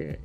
Okay.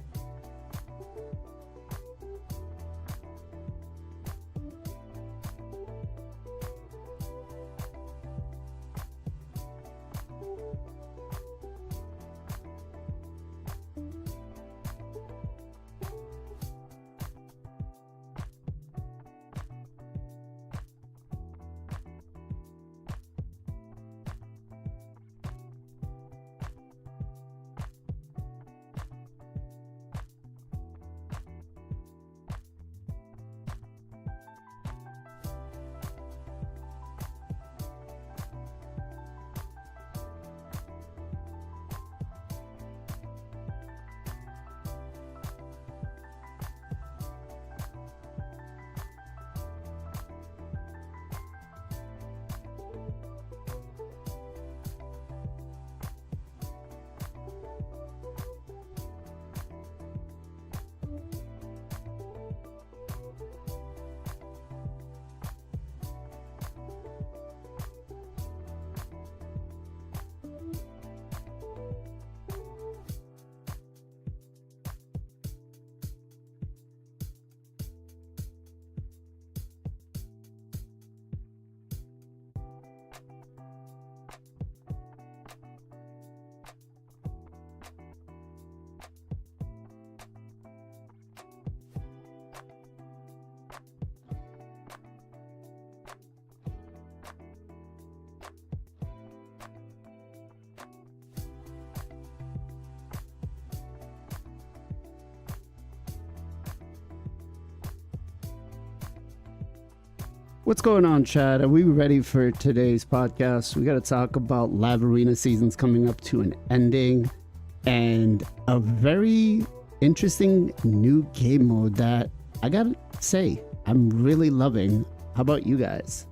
What's going on, Chad? Are we ready for today's podcast? We got to talk about Live Arena seasons coming up to an ending and a very interesting new game mode that I got to say I'm really loving. How about you guys?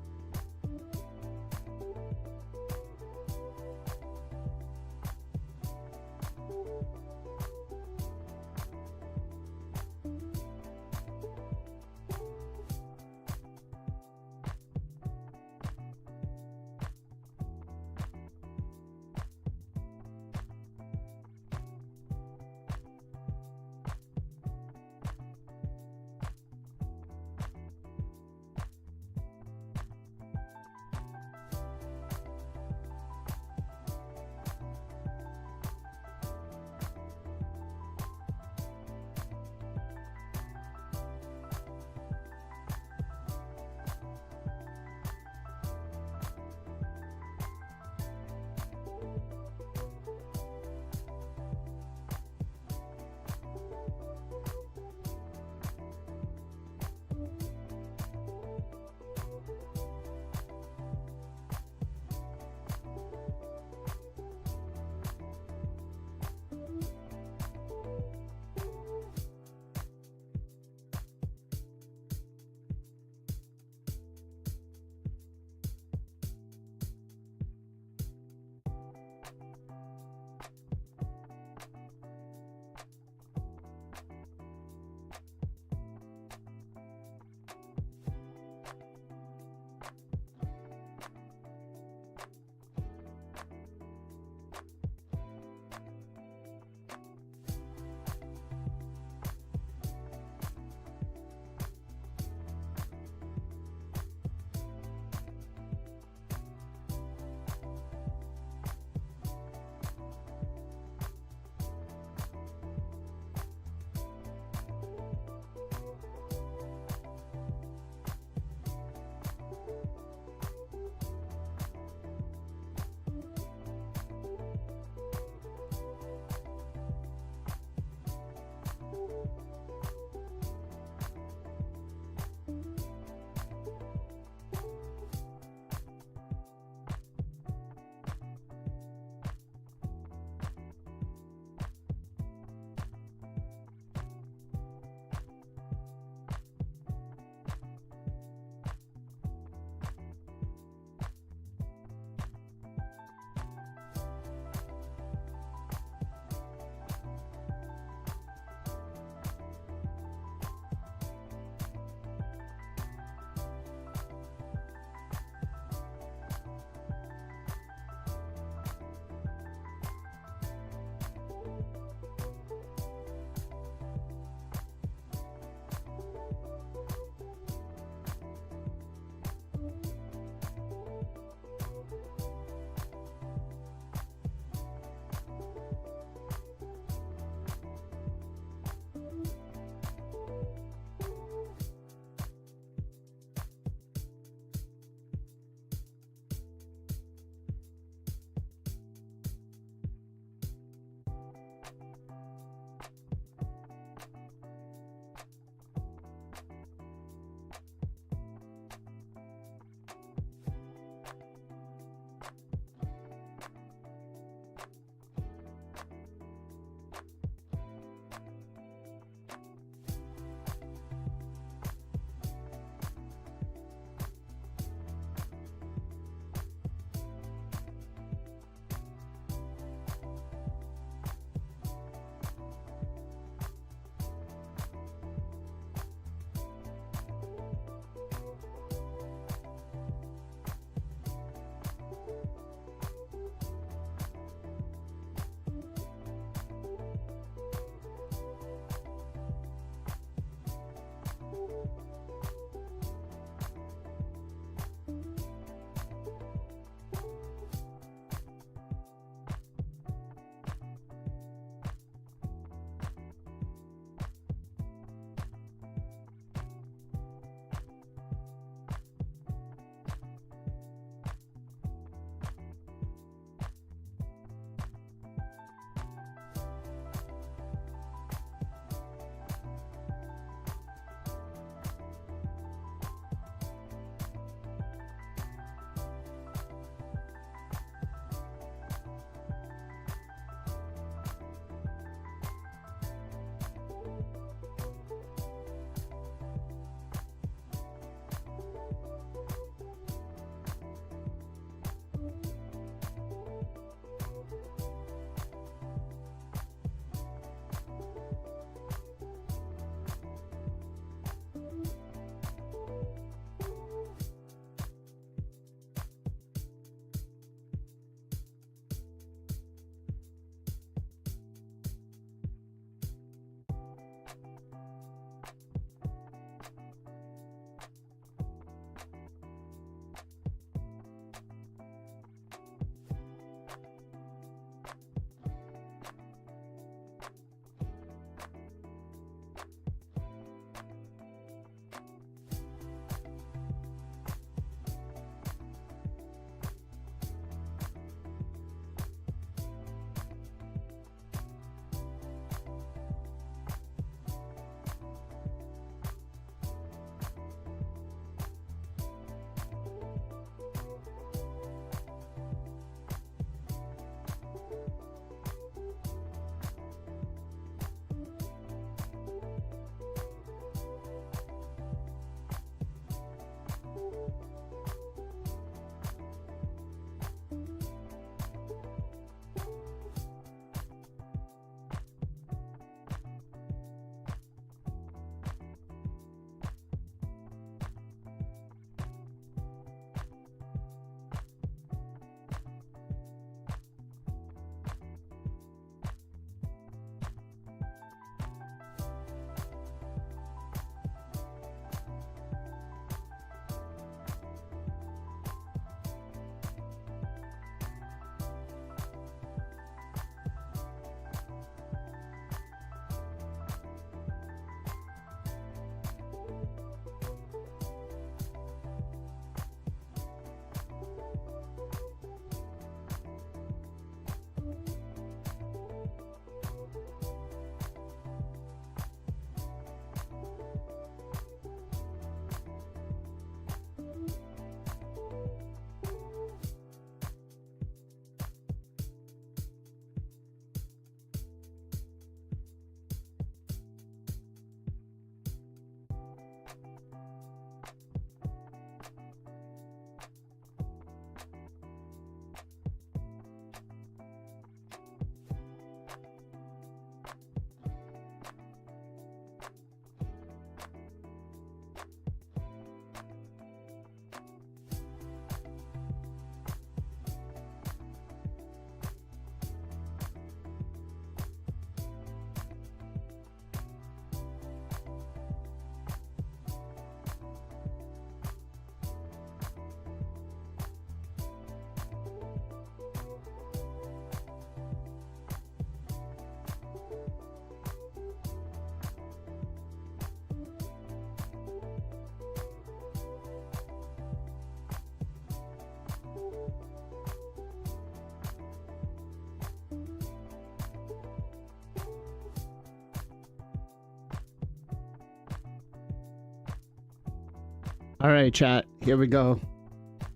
All right, chat. Here we go.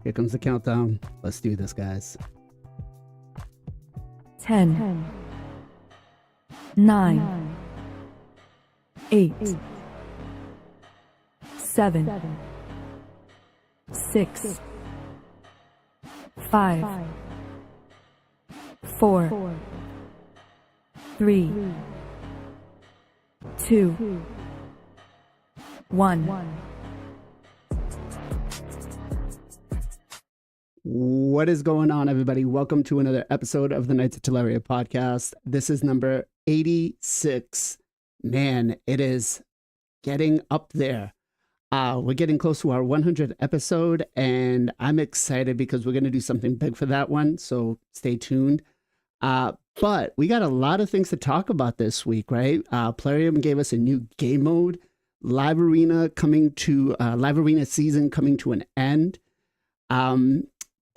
Here comes the countdown. Let's do this, guys. 10, 9, 8, 7, 6, 5, 4, 3, 2, 1. What is going on, everybody? Welcome to another episode of the Knights of Teleria podcast. This is number 86. Man, it is getting up there. We're getting close to our 100th episode, and I'm excited because we're going to do something big for that one, so stay tuned. But we got a lot of things to talk about this week, right? Plarium gave us a new game mode, Live Arena season coming to an end.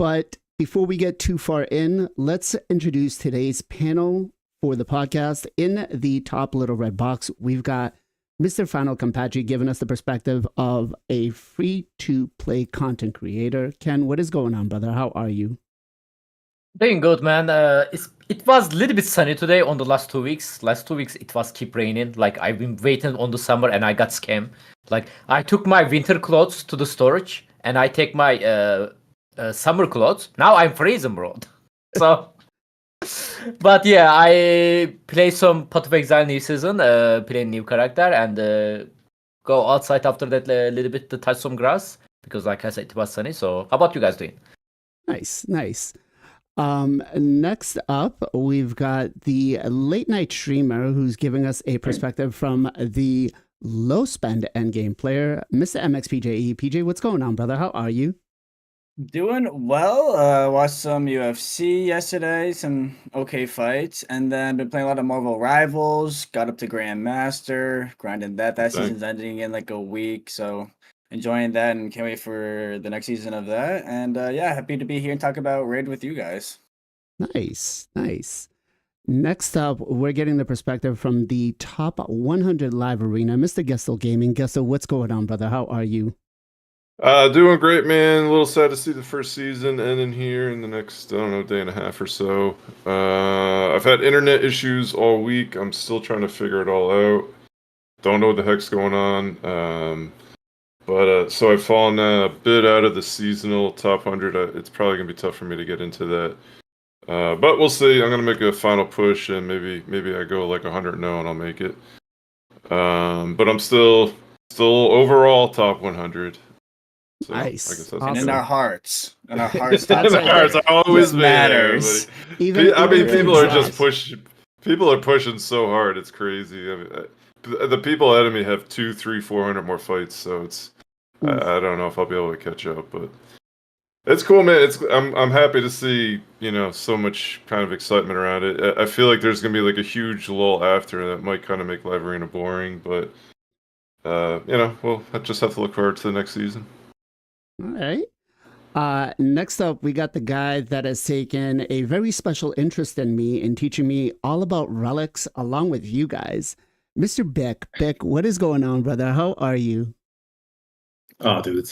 But before we get too far in, let's introduce today's panel for the podcast. In the top little red box, we've got Mr. Final Campachi giving us the perspective of a free-to-play content creator. Ken, what is going on, brother? How are you? Doing good, man. It was a little bit sunny today on the last 2 weeks. Last 2 weeks, it was keep raining. Like, I've been waiting on the summer and I got scammed. Like, I took my winter clothes to the storage and I take my summer clothes. Now I'm freezing, bro. So, but yeah, I play some Path of Exile new season, play a new character, and go outside after that a little bit to touch some grass because, like I said, it was sunny. So, how about you guys doing? Nice. Next up, we've got the late night streamer who's giving us a perspective from the low spend endgame player, Mr. MXPJE. PJ, what's going on, brother? How are you? Doing well. Watched some UFC yesterday, some okay fights, and then been playing a lot of Marvel Rivals. Got up to Grandmaster, grinding that. That season's ending in like a week, so enjoying that and can't wait for the next season of that. And yeah, happy to be here and talk about Raid with you guys. Nice. Next up, we're getting the perspective from the top 100 live arena, Mr. Gestel Gaming. Gestel, what's going on, brother? How are you? Doing great, man. A little sad to see the first season ending here in the next, day and a half or so. I've had internet issues all week. I'm still trying to figure it all out. Don't know what the heck's going on. But so I've fallen a bit out of the seasonal top 100. It's probably going to be tough for me to get into that. But we'll see. I'm going to make a final push, and maybe I go like 100-0 and I'll make it. But I'm still overall top 100. So nice. I guess that's And awesome. in our hearts. In our hearts. That's in our hearts, I always matters. People are just pushing. People are pushing so hard. It's crazy. I mean, the people ahead of me have 200, 300, 400 more fights. So it's I don't know if I'll be able to catch up, but it's cool, man. I'm happy to see so much kind of excitement around it. I feel like there's gonna be like a huge lull after that might kind of make Live Arena boring, but we'll just have to look forward to the next season. All right. Next up, we got the guy that has taken a very special interest in me and teaching me all about relics along with you guys. Mr. Beck. Beck, what is going on, brother? How are you? Oh, dude.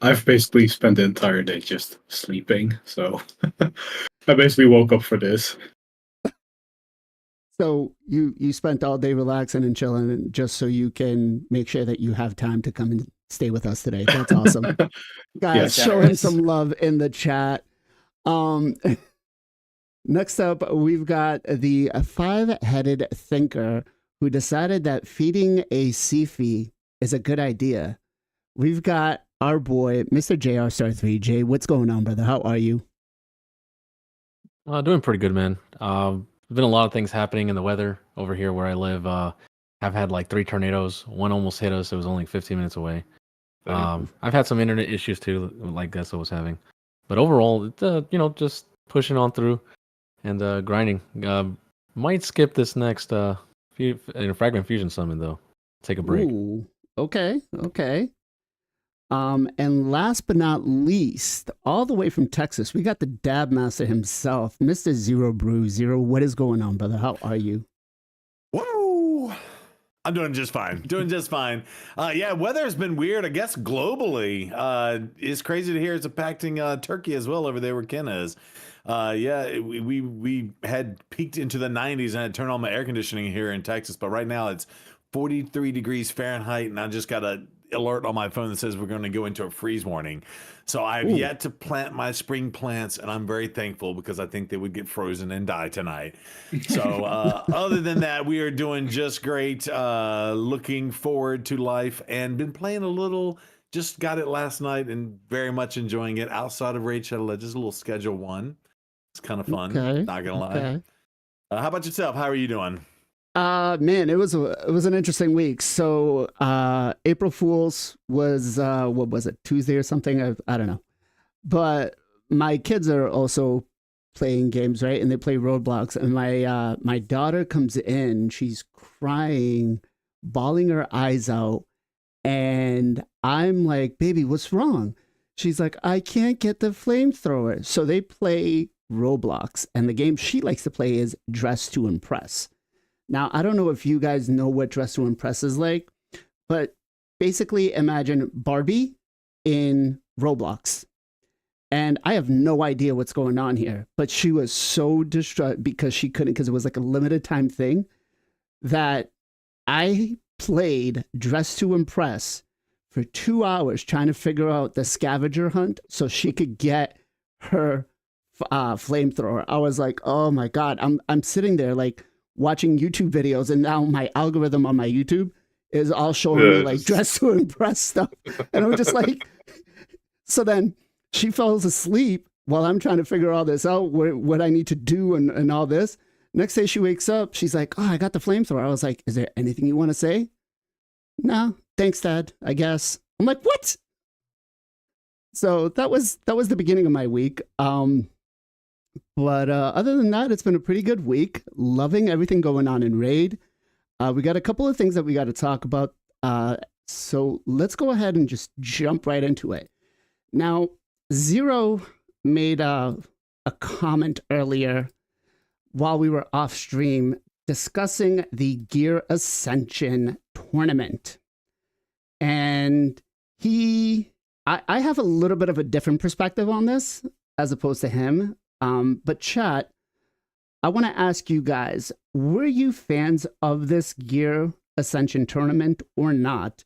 I've basically spent the entire day just sleeping, so I basically woke up for this. So you spent all day relaxing and chilling just so you can make sure that you have time to come and stay with us today. That's awesome. Guys, Yes. show him some love in the chat. Next up, we've got the five-headed thinker who decided that feeding a Sifi is a good idea. We've got our boy, Mr. JR Star 3. Jay, what's going on, brother? How are you? Doing pretty good, man. There's been a lot of things happening in the weather over here where I live. I've had like 3 tornadoes. One almost hit us. It was only 15 minutes away. I've had some internet issues too, like Gessa was having. But overall, just pushing on through and grinding. Might skip this next Fragment Fusion Summon though. Take a break. Ooh, okay. And last but not least, all the way from Texas, we got the Dab Master himself, Mr. Zero Brew. Zero, what is going on, brother? How are you? Woo! I'm doing just fine. Doing just fine. Yeah, weather's been weird, I guess, globally. It's crazy to hear it's impacting Turkey as well over there where Ken is. Yeah, we had peaked into the 90s and I had turned on my air conditioning here in Texas, but right now it's 43 degrees Fahrenheit, and I just got a alert on my phone that says we're going to go into a freeze warning. So I've yet to plant my spring plants, and I'm very thankful because I think they would get frozen and die tonight. So other than that, we are doing just great. Looking forward to life and been playing a little. Just got it last night and very much enjoying it. Outside of Raid Shadow Legends, a little Schedule 1. It's kind of fun. Okay. Not gonna lie. Okay. How about yourself? How are you doing? Man, it was an interesting week. So April Fool's was what was it, Tuesday or something? I don't know. But my kids are also playing games, right? And they play Roblox. And my daughter comes in, she's crying, bawling her eyes out, and I'm like, "Baby, what's wrong?" She's like, "I can't get the flamethrower." So they play Roblox, and the game she likes to play is Dress to Impress. Now, I don't know if you guys know what Dress to Impress is like, but basically imagine Barbie in Roblox. And I have no idea what's going on here, but she was so distraught because she couldn't, because it was like a limited time thing, that I played Dress to Impress for 2 hours trying to figure out the scavenger hunt so she could get her flamethrower. I was like, oh my God, I'm sitting there like, watching YouTube videos, and now my algorithm on my YouTube is all showing me like Dress to Impress stuff. And I'm just like, so then she falls asleep while I'm trying to figure all this out, what I need to do and all this. Next day she wakes up, she's like, "Oh, I got the flamethrower." I was like, "Is there anything you want to say?" "No, thanks, Dad, I guess." I'm like, "What?" So that was the beginning of my week. But other than that, it's been a pretty good week. Loving everything going on in Raid. We got a couple of things that we got to talk about. So let's go ahead and just jump right into it. Now, Zero made a comment earlier while we were off stream discussing the Gear Ascension tournament. And I have a little bit of a different perspective on this as opposed to him. But chat, I want to ask you guys, were you fans of this Gear Ascension tournament or not?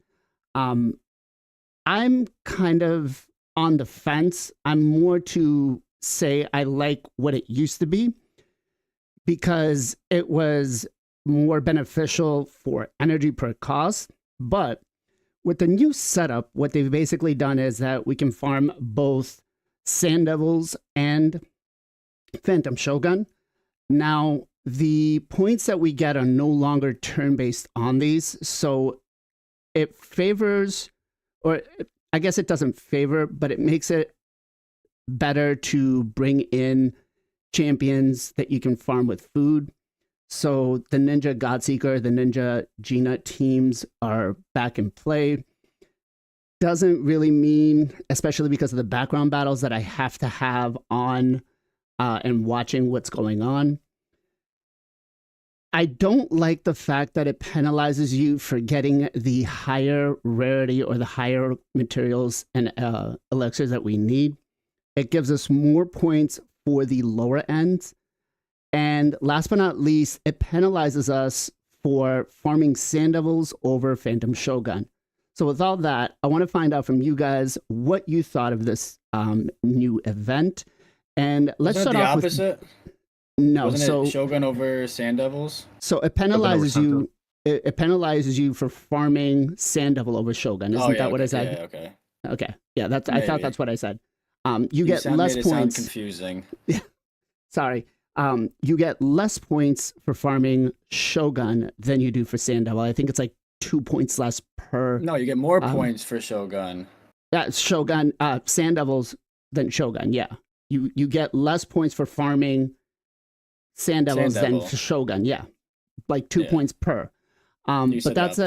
I'm kind of on the fence. I'm more to say I like what it used to be because it was more beneficial for energy per cost. But with the new setup, what they've basically done is that we can farm both Sand Devils and Phantom Shogun. Now, the points that we get are no longer turn-based on these, so it favors, or I guess it doesn't favor, but it makes it better to bring in champions that you can farm with food. So the Ninja Godseeker, the Ninja Gina teams are back in play. Doesn't really mean, especially because of the background battles, that I have to have on and watching what's going on. I don't like the fact that it penalizes you for getting the higher rarity or the higher materials and elixirs that we need. It gives us more points for the lower ends. And last but not least, it penalizes us for farming Sand Devils over Phantom Shogun. So with all that, I want to find out from you guys what you thought of this new event. And let's Wasn't start it the off opposite? No, Wasn't so it Shogun over Sand Devils? So it penalizes you. It penalizes you for farming Sand Devil over Shogun. Isn't that what I said? Yeah, okay. Okay. Yeah, I thought that's what I said. You get made less it sound points. confusing. Yeah. Sorry. You get less points for farming Shogun than you do for Sand Devil. I think it's like 2 points less per. No, you get more points for Shogun. Yeah, it's Shogun, Sand Devils than Shogun. Yeah. You get less points for farming Sand Devils than for Shogun. Yeah. Like 2 points per. But that's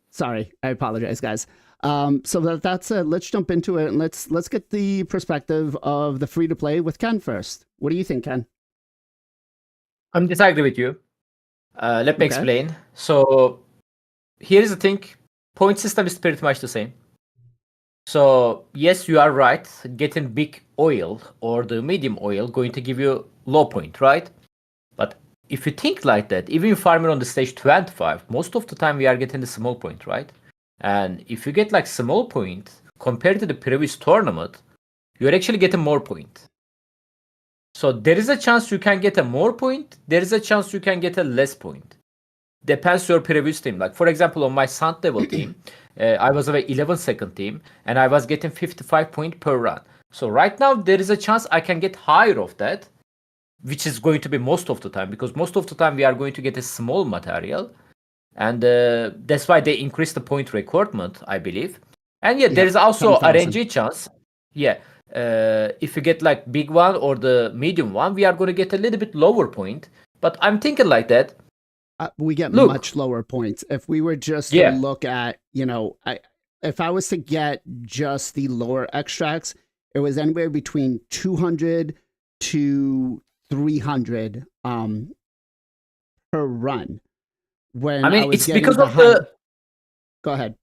sorry, I apologize, guys. So that's it. Let's jump into it and let's get the perspective of the free to play with Ken first. What do you think, Ken? I'm disagree with you. Let me explain. So here's the thing. Point system is pretty much the same. So yes, you are right. Getting big oil or the medium oil going to give you low point, right? But if you think like that, even farming on the stage 25, most of the time we are getting the small point, right? And if you get like small point compared to the previous tournament, you're actually getting more point. So there is a chance you can get a more point. There is a chance you can get a less point. Depends your previous team. Like for example, on my Sun Devil team, I was a 11-second team, and I was getting 55 point per run. So right now there is a chance I can get higher of that, which is going to be most of the time, because most of the time we are going to get a small material, and that's why they increased the point recordment, I believe. And yeah, there is also 10,000. RNG chance. Yeah, if you get like big one or the medium one, we are going to get a little bit lower point. But I'm thinking like that. We get Look. much lower points. If we were just Yeah. to look at, if I was to get just the lower extracts, it was anywhere between 200 to 300 per run. When I mean, was it's getting because the of the. Go ahead.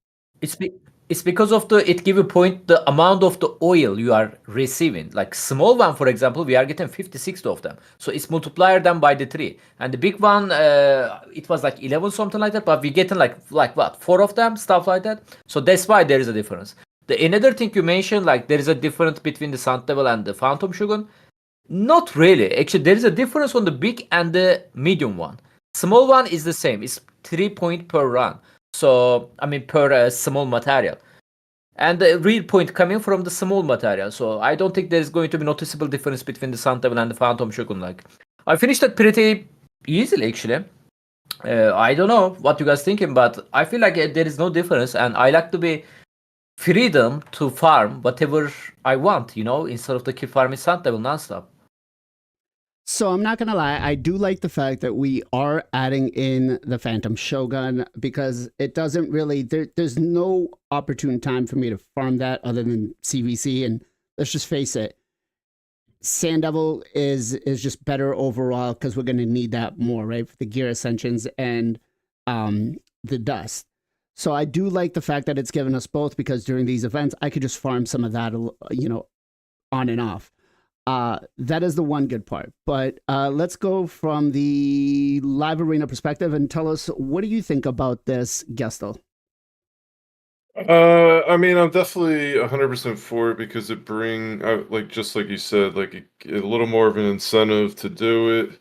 It's because of it give you point the amount of the oil you are receiving. Like small one, for example, we are getting 56 of them. So it's multiplier them by the 3. And the big one, it was like 11 something like that. But we getting like what 4 of them, stuff like that. So that's why there is a difference. Another thing you mentioned, like there is a difference between the Sun Devil and the Phantom Shogun. Not really. Actually, there is a difference on the big and the medium one. Small one is the same. It's 3 point per run. So, I mean, per small material. And the real point coming from the small material. So, I don't think there's going to be noticeable difference between the Sun Devil and the Phantom Shogun. Like, I finished that pretty easily, actually. I don't know what you guys thinking, but I feel like there is no difference. And I like to be freedom to farm whatever I want, instead of the keep farming Sun Devil nonstop. So I'm not gonna lie, I do like the fact that we are adding in the Phantom Shogun, because it doesn't really there's no opportune time for me to farm that other than CVC, and let's just face it, Sand Devil is just better overall because we're gonna need that more, right? For the gear ascensions and the dust. So I do like the fact that it's given us both, because during these events I could just farm some of that, on and off. That is the one good part. But let's go from the live arena perspective and tell us, what do you think about this, Gestel? I mean, I'm definitely 100% for it, because it just like you said, like a little more of an incentive to do it.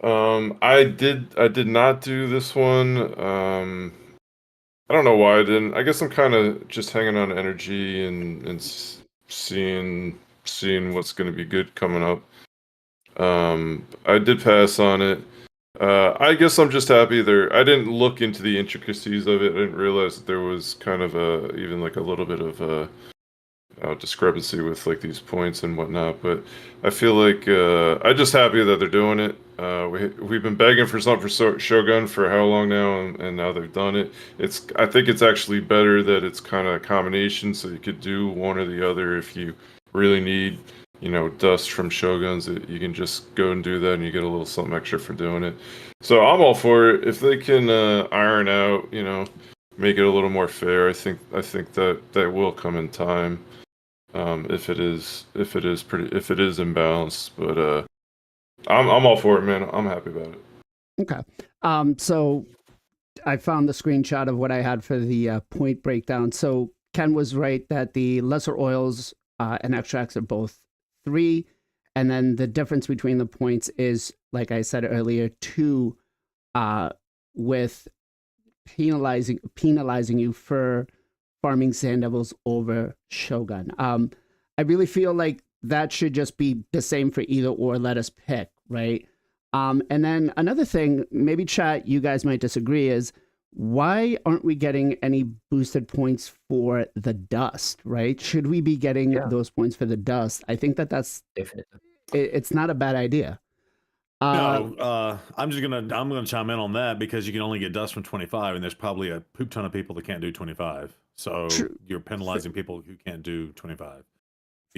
I did not do this one. I don't know why I didn't. I guess I'm kind of just hanging on energy and seeing what's going to be good coming up. I did pass on it. I guess I'm just happy I didn't look into the intricacies of it. I didn't realize that there was kind of even like a little bit of a discrepancy with like these points and whatnot. But I feel like I'm just happy that they're doing it. We've been begging for something for Shogun for how long now, and now they've done it. I think it's actually better that it's kind of a combination, so you could do one or the other if you really need, dust from Shoguns. You can just go and do that, and you get a little something extra for doing it. So I'm all for it. If they can iron out, make it a little more fair, I think that will come in time. If it is imbalanced, but I'm all for it, man. I'm happy about it. Okay. So I found the screenshot of what I had for the point breakdown. So Ken was right that the lesser oils and extracts are both 3, and then the difference between the points is, like I said earlier, 2, with penalizing you for farming Sand Devils over Shogun. I really feel like that should just be the same for either or. Let us pick, right? And then another thing, maybe chat, you guys might disagree, is why aren't we getting any boosted points for the dust, right? Should we be getting those points for the dust? I think that's Definitely. It's not a bad idea. I'm gonna chime in on that, because you can only get dust from 25, and there's probably a poop ton of people that can't do 25. So you're penalizing people who can't do 25.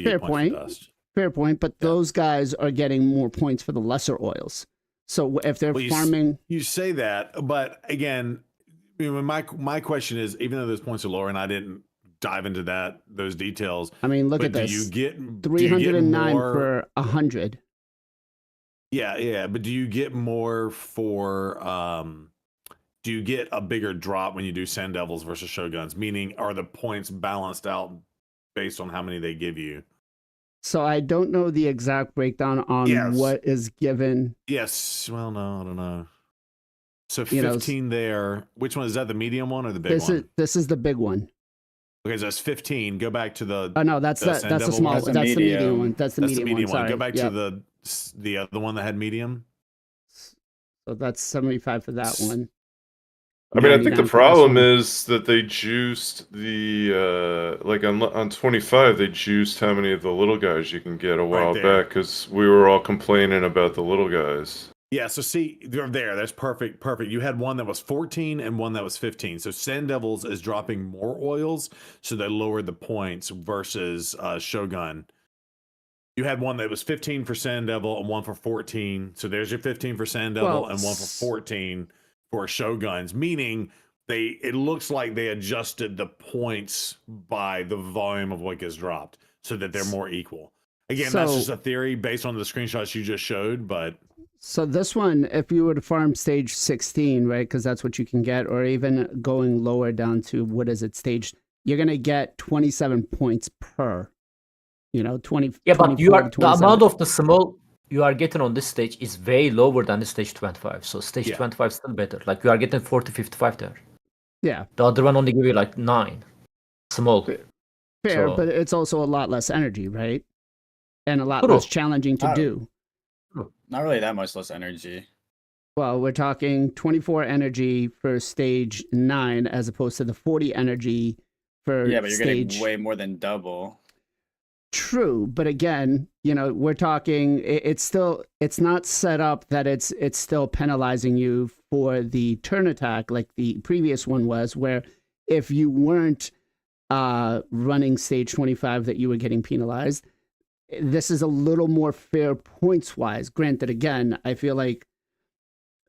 Fair point. Fair point. But those guys are getting more points for the lesser oils. So if they're farming, you say that, but again, my question is, even though those points are lower, and I didn't dive into those details. I mean, look but at this. Do you get 309 more, for 100. Yeah, but do you get more for do you get a bigger drop when you do Sand Devils versus Shoguns? Meaning, are the points balanced out based on how many they give you? So I don't know the exact breakdown on what is given. Yes. Well, no, I don't know. So You know, 15 there. Which one is that? The medium one or the big one? This is the big one. Okay, so that's 15. Go back to the. Oh no, that's the small one. That's the medium one. That's the medium one. Sorry. Go back to the other one that had medium. So that's 75 for that one. I mean, I think the problem is that they juiced the like on 25 they juiced how many of the little guys you can get a while back, because we were all complaining about the little guys. Yeah, so see, they're there. That's perfect. You had one that was 14 and one that was 15. So Sand Devils is dropping more oils, so they lowered the points versus Shogun. You had one that was 15 for Sand Devil and one for 14. So there's your 15 for Sand Devil and one for 14 for Shoguns, meaning it looks like they adjusted the points by the volume of what gets dropped so that they're more equal. Again, that's just a theory based on the screenshots you just showed, but so this one, if you were to farm stage 16, right, because that's what you can get, or even going lower down to, what is it, stage, you're going to get 27 points per, 20. Yeah, but the amount of the small you are getting on this stage is way lower than the stage 25. So stage 25 is still better. Like you are getting 40, 55 there. Yeah. The other one only give you like 9. Small. Fair, but it's also a lot less energy, right? And a lot less challenging to do. Not really that much less energy. Well, we're talking 24 energy for stage 9 as opposed to the 40 energy for but you're getting way more than double. True, but again, we're talking. It's not set up that it's still penalizing you for the turn attack like the previous one was, where if you weren't running stage 25, that you were getting penalized. This is a little more fair points wise. Granted, again, I feel like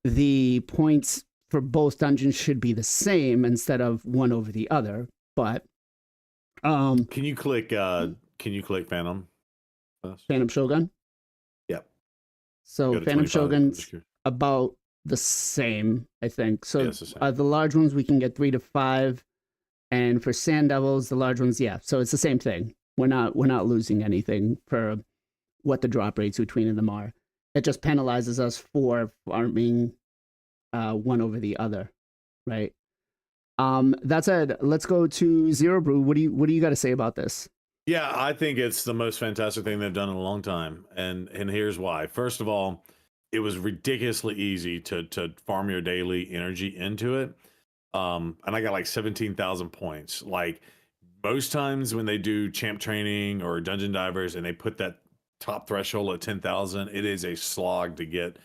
the points for both dungeons should be the same instead of one over the other. But can you click Phantom? Phantom Shogun? Yep. So Phantom Shogun's about the same, I think. So the large ones we can get 3 to 5, and for Sand Devils, the large ones, so it's the same thing. We're not losing anything for what the drop rates between them are. It just penalizes us for farming one over the other, right? That said, let's go to Zero Brew. What do you got to say about this? Yeah, I think it's the most fantastic thing they've done in a long time, and here's why. First of all, it was ridiculously easy to farm your daily energy into it, and I got like 17,000 points. Like most times when they do champ training or dungeon divers and they put that top threshold at 10,000, it is a slog to get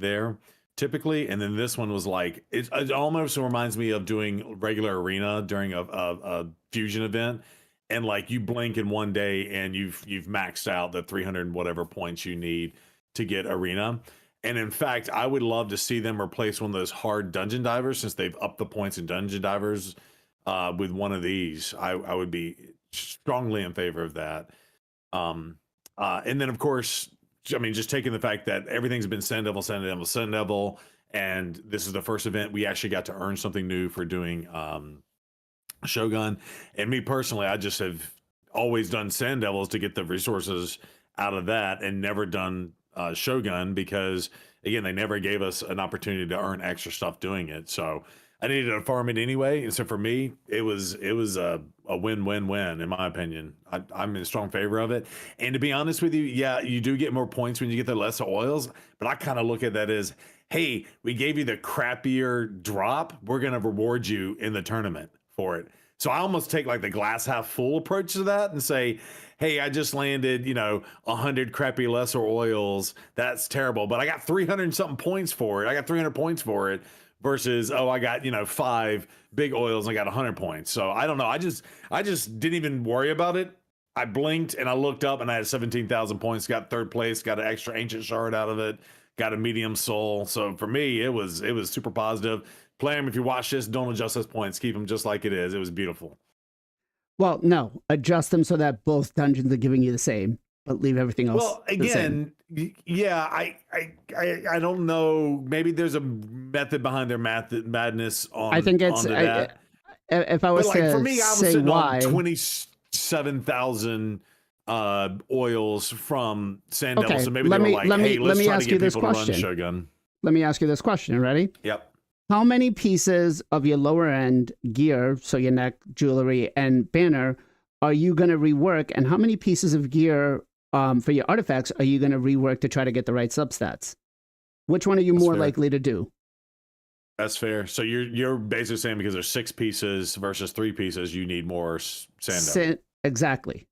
there typically. And then this one was like, it almost reminds me of doing regular arena during a fusion event. And like you blink in one day and you've maxed out the 300 whatever points you need to get arena. And in fact, I would love to see them replace one of those hard dungeon divers, since they've upped the points in dungeon divers with one of these. I would be strongly in favor of that. And then of course, I mean, just taking the fact that everything's been Sand Devil, and this is the first event we actually got to earn something new for doing Shogun. And me personally, I just have always done Sand Devils to get the resources out of that, and never done Shogun, because again, they never gave us an opportunity to earn extra stuff doing it. So I needed to farm it anyway. And so for me, it was a win-win-win, in my opinion. I'm in strong favor of it. And to be honest with you, yeah, you do get more points when you get the lesser oils, but I kind of look at that as, hey, we gave you the crappier drop, we're going to reward you in the tournament for it. So I almost take like the glass half full approach to that and say, hey, I just landed, 100 crappy lesser oils. That's terrible, but I got 300 and something points for it. I got 300 points for it versus, I got, 5 big oils and I got 100 points. So I don't know. I just didn't even worry about it. I blinked and I looked up and I had 17,000 points, got third place, got an extra ancient shard out of it, got a medium soul. So for me, it was super positive. Plarium, if you watch this, don't adjust those points. Keep them just like it is. It was beautiful. Well, no, adjust them so that both dungeons are giving you the same, but leave everything else. Well, the same. again, yeah, I don't know. Maybe there's a method behind their madness on. I think it's onto that. if I was But like to for me, I was say sitting why, on 27,000 oils from Sand Devil. Okay, So maybe let they were me- like, let me- hey, let let's me try ask to you get this people to run question. Shogun. let me ask you this question. Ready? Yep. How many pieces of your lower end gear, so your neck, jewelry, and banner, are you going to rework? And how many pieces of gear for your artifacts are you going to rework to try to get the right substats? Which one are you That's more fair. likely to do? That's fair. So you're basically saying because there's 6 pieces versus 3 pieces, you need more Sand Devil. Exactly.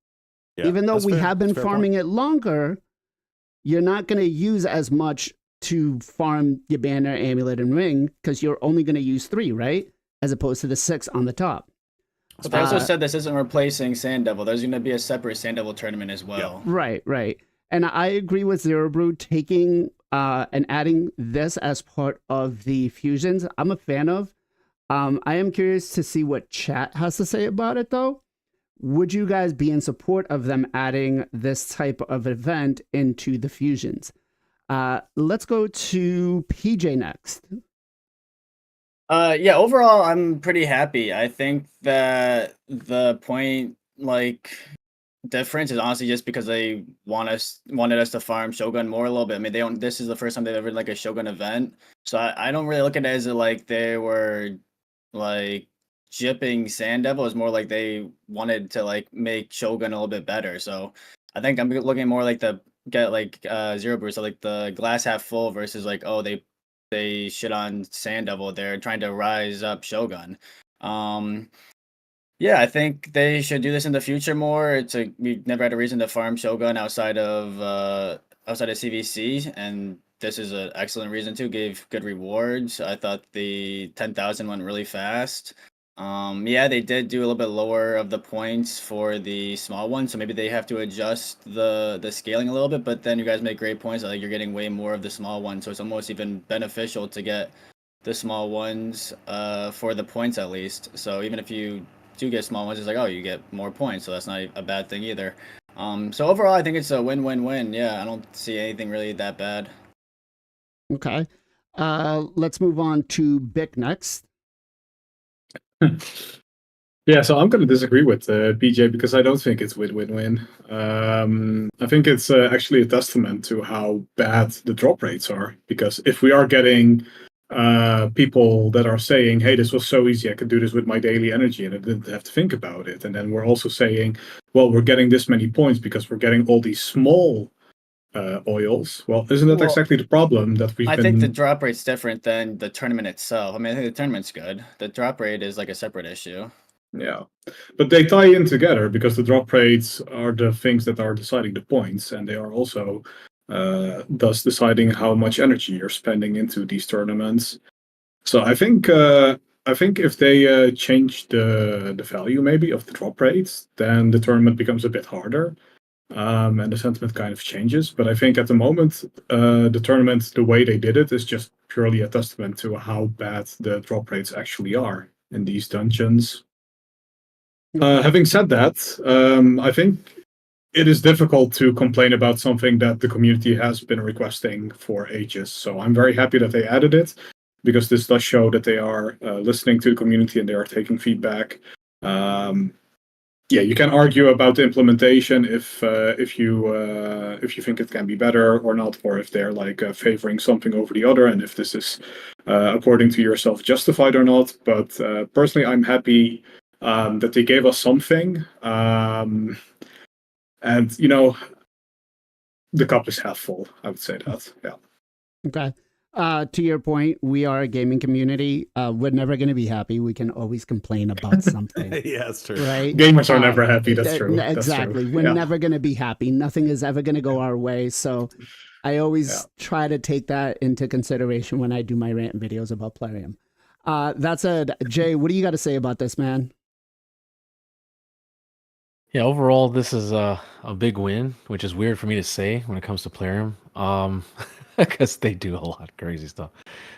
Yeah, Even though that's we fair. have been That's a fair farming point. it longer, you're not going to use as much to farm your banner, amulet, and ring because you're only going to use 3, right? As opposed to the 6 on the top. But they also Uh, said this isn't replacing Sand Devil. There's going to be a separate Sand Devil tournament as well. Right. And I agree with Zero Brew taking and adding this as part of the fusions. I'm a fan of. I am curious to see what chat has to say about it, though. Would you guys be in support of them adding this type of event into the fusions? Let's go to PJ next. Yeah, overall, I'm pretty happy. I think that the point, difference is honestly just because they wanted us to farm Shogun more a little bit. I mean, they don't. This is the first time they've ever done, like a Shogun event, so I don't really look at it as like they were like jipping Sand Devil. It's more like they wanted to like make Shogun a little bit better. So I think I'm looking more like Zero Brew, so like the glass half full versus like, oh, they shit on Sand Devil. They're trying to rise up Shogun. Yeah, I think they should do this in the future more. We've never had a reason to farm Shogun outside of CVC, and this is an excellent reason to give good rewards. I thought the 10,000 went really fast. Yeah, they did do a little bit lower of the points for the small one, so maybe they have to adjust the scaling a little bit. But then you guys make great points. I think you're getting way more of the small one, so it's almost even beneficial to get the small ones for the points at least. So even if you do get small ones, it's like, oh, you get more points, so that's not a bad thing either. So overall, I think it's a win-win-win. Yeah, I don't see anything really that bad. Okay. Let's move on to Bick next. Yeah, so I'm going to disagree with PJ because I don't think it's win-win-win. I think it's actually a testament to how bad the drop rates are. Because if we are getting people that are saying, hey, this was so easy, I could do this with my daily energy and I didn't have to think about it. And then we're also saying, well, we're getting this many points because we're getting all these small oils. Well, isn't that Well, exactly the problem that we've I been... think the drop rate's different than the tournament itself. I mean, I think the tournament's good. The drop rate is like a separate issue. Yeah, but they tie in together because the drop rates are the things that are deciding the points, and they are also thus deciding how much energy you're spending into these tournaments. So I think if they change the value maybe of the drop rates, then the tournament becomes a bit harder, and the sentiment kind of changes. But I think at the moment, the tournament, the way they did it, is just purely a testament to how bad the drop rates actually are in these dungeons. Having said that, I think it is difficult to complain about something that the community has been requesting for ages. So I'm very happy that they added it, because this does show that they are listening to the community and they are taking feedback. Yeah, you can argue about the implementation if you think it can be better or not, or if they're like favoring something over the other, and if this is according to yourself justified or not. But personally, I'm happy that they gave us something, and the cup is half full. I would say that. Yeah. Okay. To your point, we are a gaming community. We're never going to be happy. We can always complain about something. Yeah, that's true. Right? Gamers are never happy. That's true. Exactly. That's true. We're Yeah. never going to be happy. Nothing is ever going to go our way. So I always try to take that into consideration when I do my rant videos about Plarium. That said, Jay, what do you got to say about this, man? Yeah, overall, this is a big win, which is weird for me to say when it comes to Plarium, because they do a lot of crazy stuff.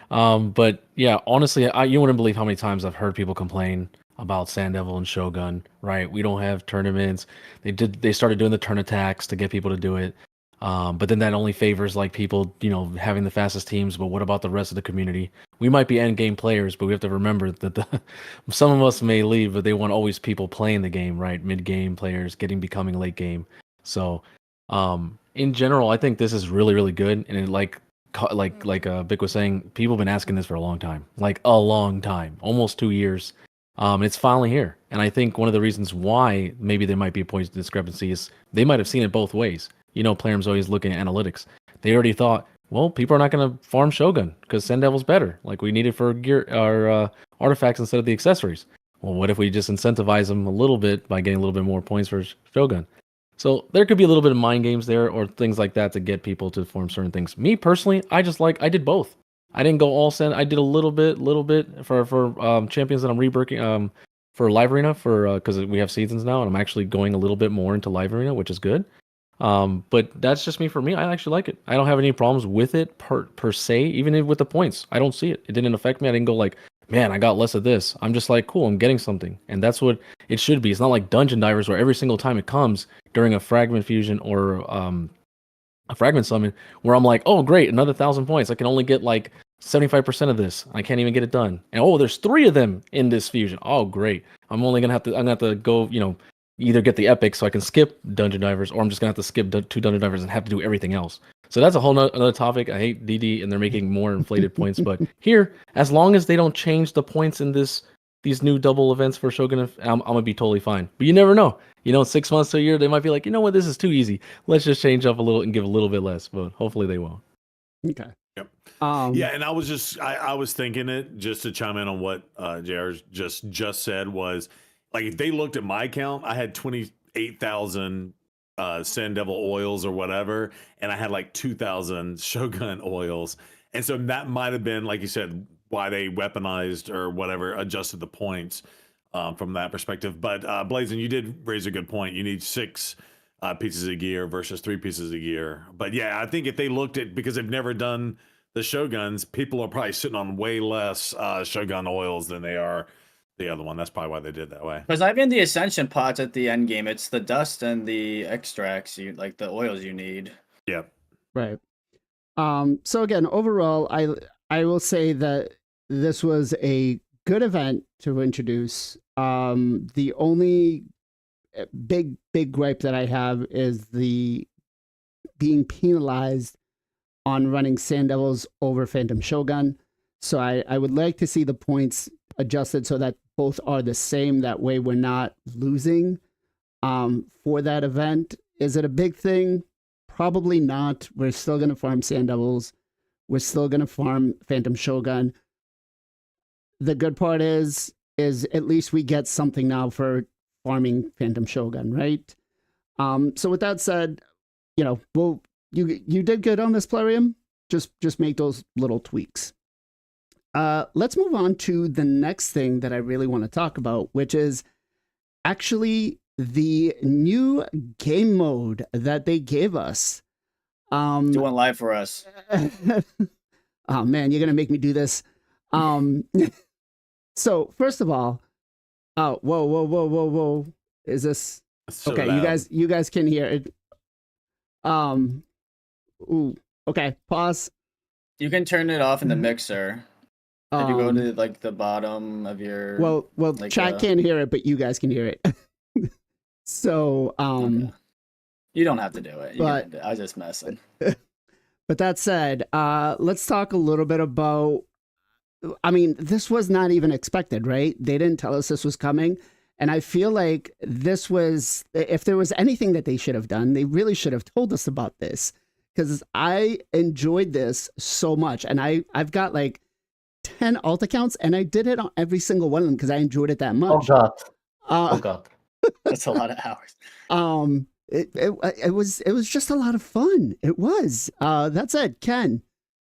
But yeah, honestly, you wouldn't believe how many times I've heard people complain about Sand Devil and Shogun. Right? We don't have tournaments. They started doing the turn attacks to get people to do it. But then that only favors like people, having the fastest teams. But what about the rest of the community? We might be end game players, but we have to remember that some of us may leave, but they want always people playing the game, right? Mid game players becoming late game. So, in general, I think this is really, really good. And like Vic was saying, people have been asking this for a long time, like a long time, almost 2 years. It's finally here. And I think one of the reasons why maybe there might be a point of discrepancy is they might have seen it both ways. Plarium's always looking at analytics. They already thought, well, people are not going to farm Shogun because Sand Devil's better. Like we need it for gear or artifacts instead of the accessories. Well, what if we just incentivize them a little bit by getting a little bit more points for Shogun? So there could be a little bit of mind games there or things like that to get people to form certain things. Me personally, I did both. I didn't go all Sand. I did a little bit for champions that I'm reworking for Live Arena because we have seasons now, and I'm actually going a little bit more into Live Arena, which is good. But that's just me. For me, I actually like it. I don't have any problems with it per se, even with the points. I don't see it. It didn't affect me. I didn't go like, man, I got less of this. I'm just like, cool, I'm getting something. And that's what it should be. It's not like Dungeon Divers where every single time it comes during a fragment fusion or a fragment summon where I'm like, oh, great, another 1,000 points. I can only get like 75% of this. I can't even get it done. And oh, there's 3 of them in this fusion. Oh, great. I'm gonna have to go, either get the epic so I can skip Dungeon Divers, or I'm just gonna have to skip 2 Dungeon Divers and have to do everything else. So that's a whole another topic. I hate DD and they're making more inflated points, but here, as long as they don't change the points in these new double events for Shogun, I'm gonna be totally fine. But you never know. 6 months to a year, they might be like, you know what, this is too easy. Let's just change up a little and give a little bit less. But hopefully they won't. Okay. Yep. Yeah, and I was thinking it just to chime in on what JR just said was like if they looked at my count, I had 28,000 Sand Devil oils or whatever, and I had like 2,000 Shogun oils, and so that might have been, like you said, why they weaponized or whatever, adjusted the points from that perspective. But Blazin, you did raise a good point. You need 6 pieces of gear versus 3 pieces of gear. But yeah, I think if they looked at, because they've never done the Shoguns, people are probably sitting on way less Shogun oils than they are the other one. That's probably why they did that way. Because I've been the ascension pots at the end game. It's the dust and the extracts, like the oils you need. Yep. Right. So again, overall, I will say that this was a good event to introduce. The only big gripe that I have is the being penalized on running Sand Devils over Phantom Shogun. So I would like to see the points adjusted so that both are the same. That way we're not losing for that event. Is it a big thing? Probably not. We're still going to farm Sand Devils. We're still going to farm Phantom Shogun. The good part is at least we get something now for farming Phantom Shogun, right? So with that said, you did good on this Plarium. Just make those little tweaks. Let's move on to the next thing that I really want to talk about, which is actually the new game mode that they gave us. Do one live for us. Oh man, you're gonna make me do this. So first of all, oh whoa, is this So okay? loud. You guys can hear it. Ooh, okay, pause. You can turn it off in the mixer. If you go Um, to like the bottom of your well, like, chat can't hear it, but you guys can hear it. So, okay. You don't have to do it. but- I was just messing. but that said, let's talk a little bit about. I mean, this was not even expected, right? They didn't tell us this was coming. And I feel like this was, if there was anything that they should have done, they really should have told us about this. Because I enjoyed this so much. And I've got like 10 alt accounts, and I did it on every single one of them because I enjoyed it that Oh much. god. Oh god. That's a lot of hours. It was just a lot of fun. It was. That said, Ken,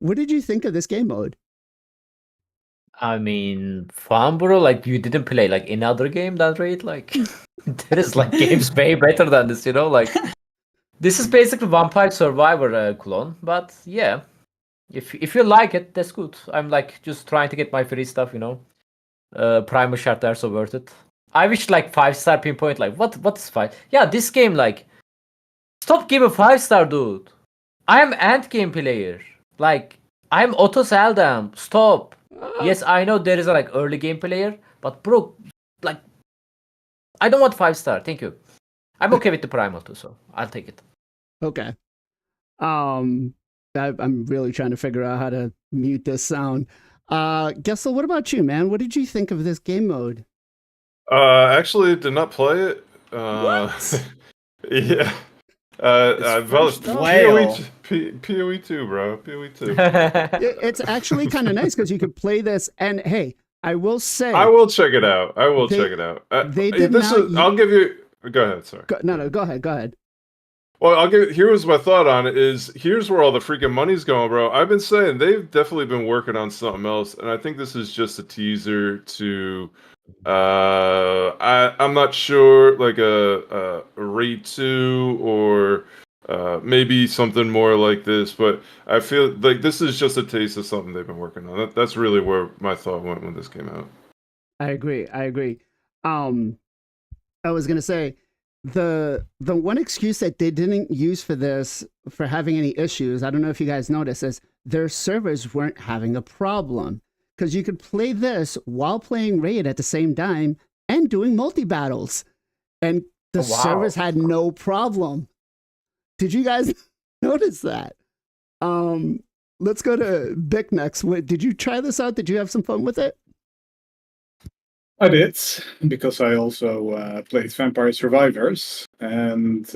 what did you think of this game mode? I mean, fun, bro. Like you didn't play like any other game that rate, like. There is like games way better than this, you know. Like this is basically Vampire Survivor clone, but yeah, if you like it, that's good. I'm like just trying to get my free stuff, you know. Primal Shard are so worth it. I wish like 5-star pinpoint. Like what's 5? Yeah, this game like stop giving 5-star, dude. I am end game player. Like I'm auto Saldam. Stop. Yes, I know there is a like early game player, but bro, like I don't want 5-star. Thank you. I'm okay with the primal too, so I'll take it. Okay. I'm really trying to figure out how to mute this sound. Gessel, what about you, man? What did you think of this game mode? Actually, did not play it. What? Yeah. first PoE, whale. PoE 2, bro. PoE 2. It's actually kind of nice because you could play this, and hey, I will say, I will check it out. I will They- check it out. they did not I'll give you. Go ahead. Sorry. no, go ahead. Well, I'll give. Here's my thought on it. Here's where all the freaking money's going, bro. I've been saying they've definitely been working on something else, and I think this is just a teaser to. I'm not sure, like a raid 2 or maybe something more like this, but I feel like this is just a taste of something they've been working on. That's really where my thought went when this came out. I agree. I was gonna say the one excuse that they didn't use for this for having any issues, I don't know if you guys noticed, is their servers weren't having a problem. Because you could play this while playing Raid at the same time and doing multi battles. And the Oh, wow. servers had no problem. Did you guys notice that? Let's go to Bick next. Did you try this out? Did you have some fun with it? I did, because I also played Vampire Survivors, and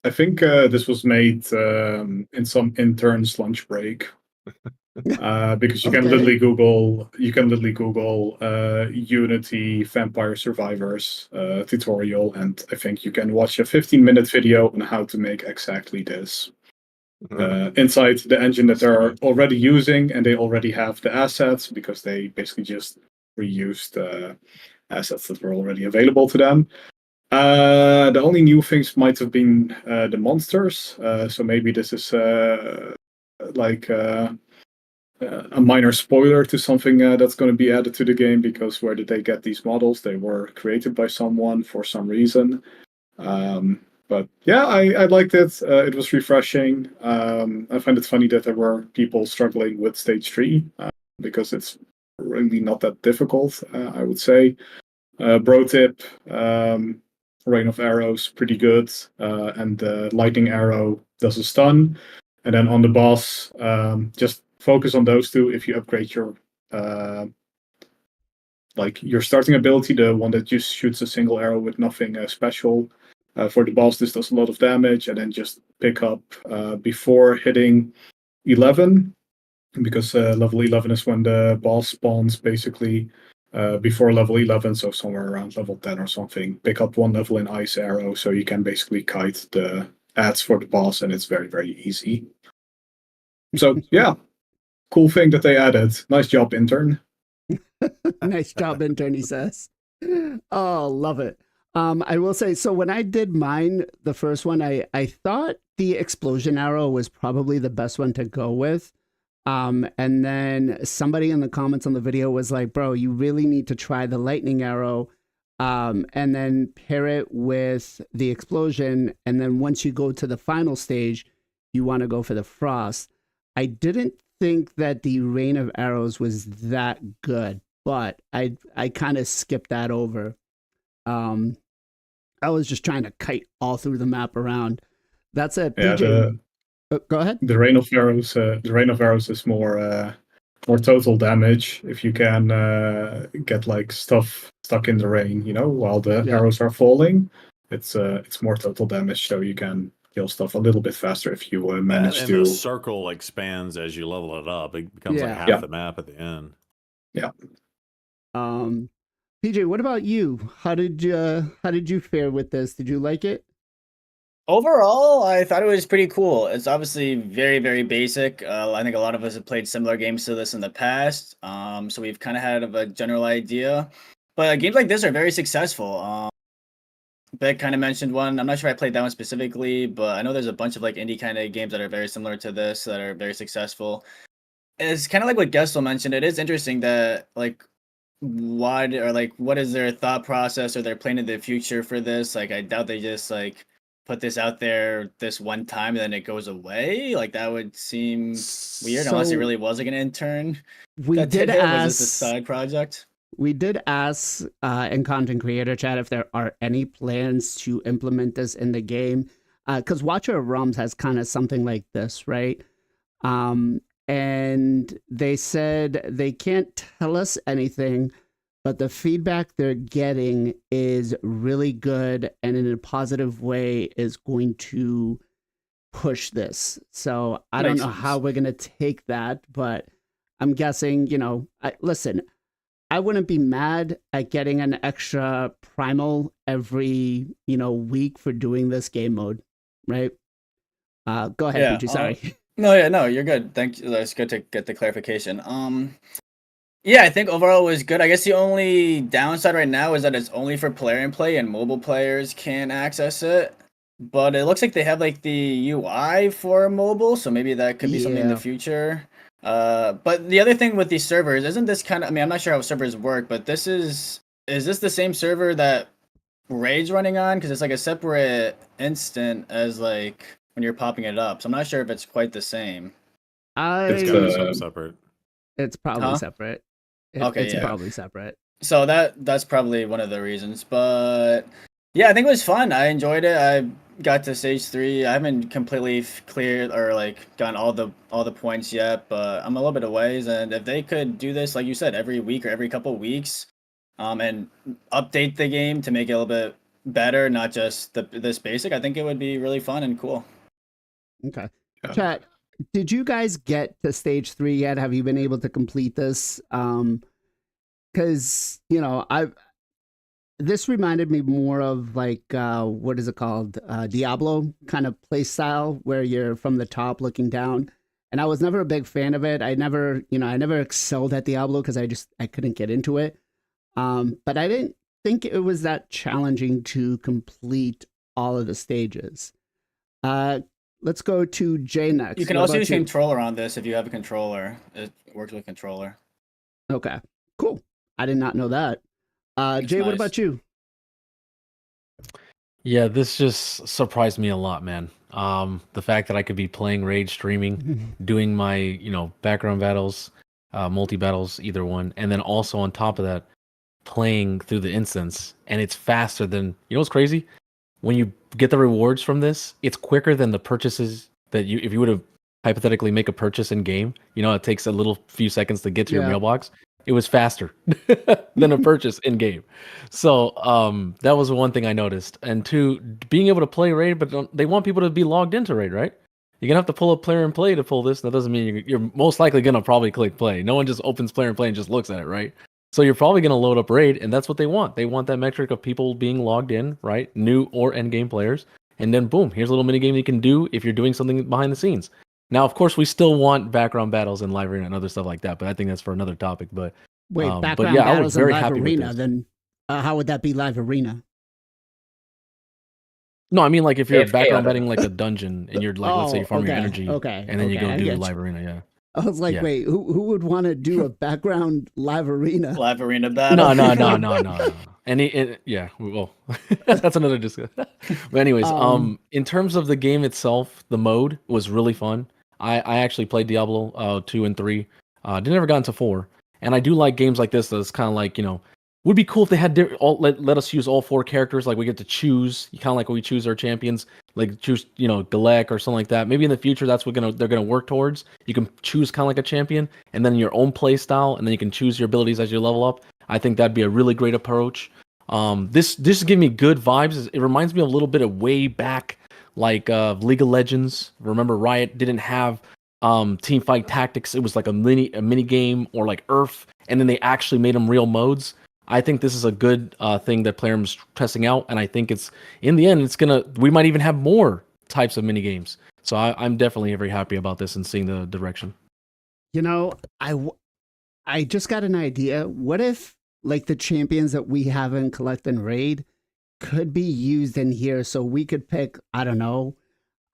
I think this was made in some intern's lunch break, because you can Okay. literally Google Unity Vampire Survivors tutorial, and I think you can watch a 15-minute video on how to make exactly this. Inside the engine that they're already using, and they already have the assets because they basically just reused assets that were already available to them. The only new things might have been the monsters, so maybe this is like a minor spoiler to something that's going to be added to the game, because where did they get these models? They were created by someone for some reason. But yeah, I liked it. It was refreshing. I find it funny that there were people struggling with stage 3, because it's really not that difficult, I would say. Bro tip, Rain of Arrows, pretty good. And the Lightning Arrow does a stun. And then on the boss, just focus on those two. If you upgrade your your starting ability, the one that just shoots a single arrow with nothing special. For the boss, this does a lot of damage, and then just pick up before hitting 11, because level 11 is when the boss spawns, basically. Before level 11, so somewhere around level 10 or something, pick up 1 level in Ice Arrow, so you can basically kite the ads for the boss, and it's very, very easy. So, yeah, cool thing that they added. Nice job, intern. Nice job, intern, he says. Oh, love it. I will say, so when I did mine, the first one, I thought the explosion arrow was probably the best one to go with. And then somebody in the comments on the video was like, bro, you really need to try the lightning arrow, and then pair it with the explosion. And then once you go to the final stage, you want to go for the frost. I didn't think that the rain of arrows was that good, but I kind of skipped that over. I was just trying to kite all through the map around. That's it. Yeah, PJ, go ahead. the Rain of Arrows is more total damage. If you can get like stuff stuck in the rain, while the arrows are falling, it's more total damage, so you can kill stuff a little bit faster if you manage and to. the circle expands as you level it up. It becomes like half the map at the end. Yeah. PJ, what about you? How did you fare with this? Did you like it? Overall, I thought it was pretty cool. It's obviously very, very basic. I think a lot of us have played similar games to this in the past, so we've kind of had a general idea. But games like this are very successful. Beck kind of mentioned one. I'm not sure if I played that one specifically, but I know there's a bunch of like indie kind of games that are very similar to this that are very successful. It's kind of like what Gessel mentioned. It is interesting that like what is their thought process or their plan in the future for this? Like I doubt they just like put this out there this one time and then it goes away. Like that would seem weird unless it really was like an intern. We that did was ask. this a side project? We did ask in content creator chat if there are any plans to implement this in the game, because Watcher of Realms has kind of something like this, right? And they said they can't tell us anything, but the feedback they're getting is really good and in a positive way is going to push this. So I don't Makes know sense. how we're going to take that, but I'm guessing, listen, I wouldn't be mad at getting an extra primal every, week for doing this game mode, right? Go ahead, Yeah, Peachy, sorry. No, you're good. Thank you. That's good to get the clarification. Yeah, I think overall it was good. I guess the only downside right now is that it's only for Plarium play and mobile players can access it. But it looks like they have like the UI for mobile, so maybe that could be something in the Yeah. future. But the other thing with these servers, isn't this kind of, I mean, I'm not sure how servers work, but is this the same server that Raid's running on? Because it's like a separate instant as like when you're popping it up. So I'm not sure if it's quite the same. It's I gotta be something separate. It's probably Huh? separate. Okay, It's yeah. probably separate. So that's probably one of the reasons. But yeah, I think it was fun. I enjoyed it. I got to stage 3. I haven't completely cleared or like gotten all the points yet, but I'm a little bit of ways. And if they could do this, like you said, every week or every couple weeks, and update the game to make it a little bit better, not just this basic, I think it would be really fun and cool. Okay. Yeah. Chat, did you guys get to stage 3 yet? Have you been able to complete this? Because, this reminded me more of like, what is it called? Diablo kind of play style where you're from the top looking down. And I was never a big fan of it. I never excelled at Diablo because I couldn't get into it. But I didn't think it was that challenging to complete all of the stages. Let's go to Jay next. You can What also about use you? controller on this if you have a controller. It works with controller. Okay, cool. I did not know that. It's Jay, what nice. about you? Yeah, this just surprised me a lot, man. The fact that I could be playing Raid streaming, doing my, background battles, multi battles, either one, and then also on top of that, playing through the instance, and it's faster than, what's crazy? When you get the rewards from this, it's quicker than the purchases that if you would have hypothetically make a purchase in game, it takes a little few seconds to get to your Yeah. mailbox. It was faster than a purchase in game. So that was one thing I noticed. And two, being able to play Raid, but they want people to be logged into Raid, right? You're gonna have to pull up Player and Play to pull this. That doesn't mean you're most likely gonna probably click play. No one just opens Player and Play and just looks at it, right? So you're probably gonna load up Raid, and that's what they want. They want that metric of people being logged in, right? New or end game players. And then boom, here's a little mini game you can do if you're doing something behind the scenes. Now, of course, we still want background battles and live arena and other stuff like that, but I think that's for another topic. But Wait, but background yeah, I was battles very and live happy with arena. this. Then how would that be live arena? No, I mean like if you're AFK background or- betting like a dungeon and you're like, let's say you're farming your energy, Okay, and then you okay, go I do get you. live arena. Yeah. I was like, Yeah. wait, who would want to do a background live arena? Live arena battle. No. Yeah, well, that's another discussion. But anyways, in terms of the game itself, the mode was really fun. I actually played Diablo 2 and 3. Didn't ever got into 4. And I do like games like this that's kind of like, would be cool if they had let us use all 4 characters. Like we get to choose, kind of like when we choose our champions, like choose, Galek or something like that. Maybe in the future that's what they're gonna work towards. You can choose kind of like a champion, and then your own play style, and then you can choose your abilities as you level up. I think that'd be a really great approach. This is giving me good vibes. It reminds me a little bit of way back, like League of Legends. Remember, Riot didn't have team fight tactics. It was like a mini game or like Earth, and then they actually made them real modes. I think this is a good thing that Plarium's testing out, and I think it's in the end, we might even have more types of mini games. So I'm definitely very happy about this and seeing the direction. You know, I just got an idea. What if like the champions that we have in Collect and Raid could be used in here, so we could pick, I don't know,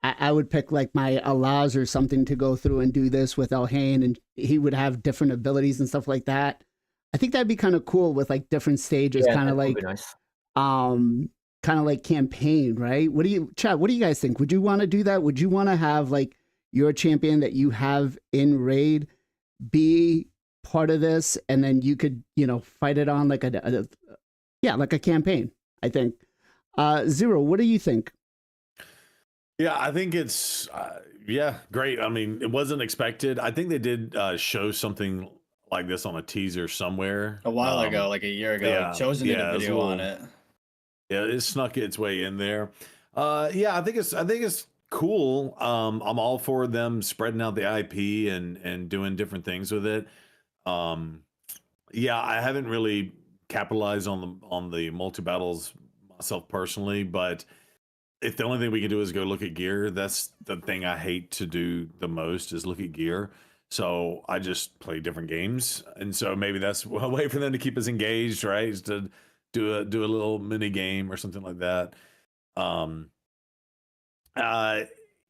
I would pick like my Alaz or something to go through and do this with Elhain, and he would have different abilities and stuff like that. I think that'd be kind of cool with like different stages, kind of that would like be nice. kind of like campaign, right? What do you, Chad, what do you guys think? Would you want to do that? Would you want to have like your champion that you have in Raid be part of this, and then you could, you know, fight it on like like a campaign? I think. Zero, what do you think? Yeah, I think it's great. I mean, it wasn't expected. I think they did show something like this on a teaser somewhere A while ago, like a year ago. yeah, Chosen did yeah, a it's a video on little- it. Yeah, it snuck its way in there. I think it's cool. I'm all for them spreading out the IP and doing different things with it. I haven't really capitalized on the multi battles myself personally, but if the only thing we can do is go look at gear, that's the thing I hate to do the most, is look at gear. So I just play different games, and so maybe that's a way for them to keep us engaged, right? Is to do a little mini game or something like that.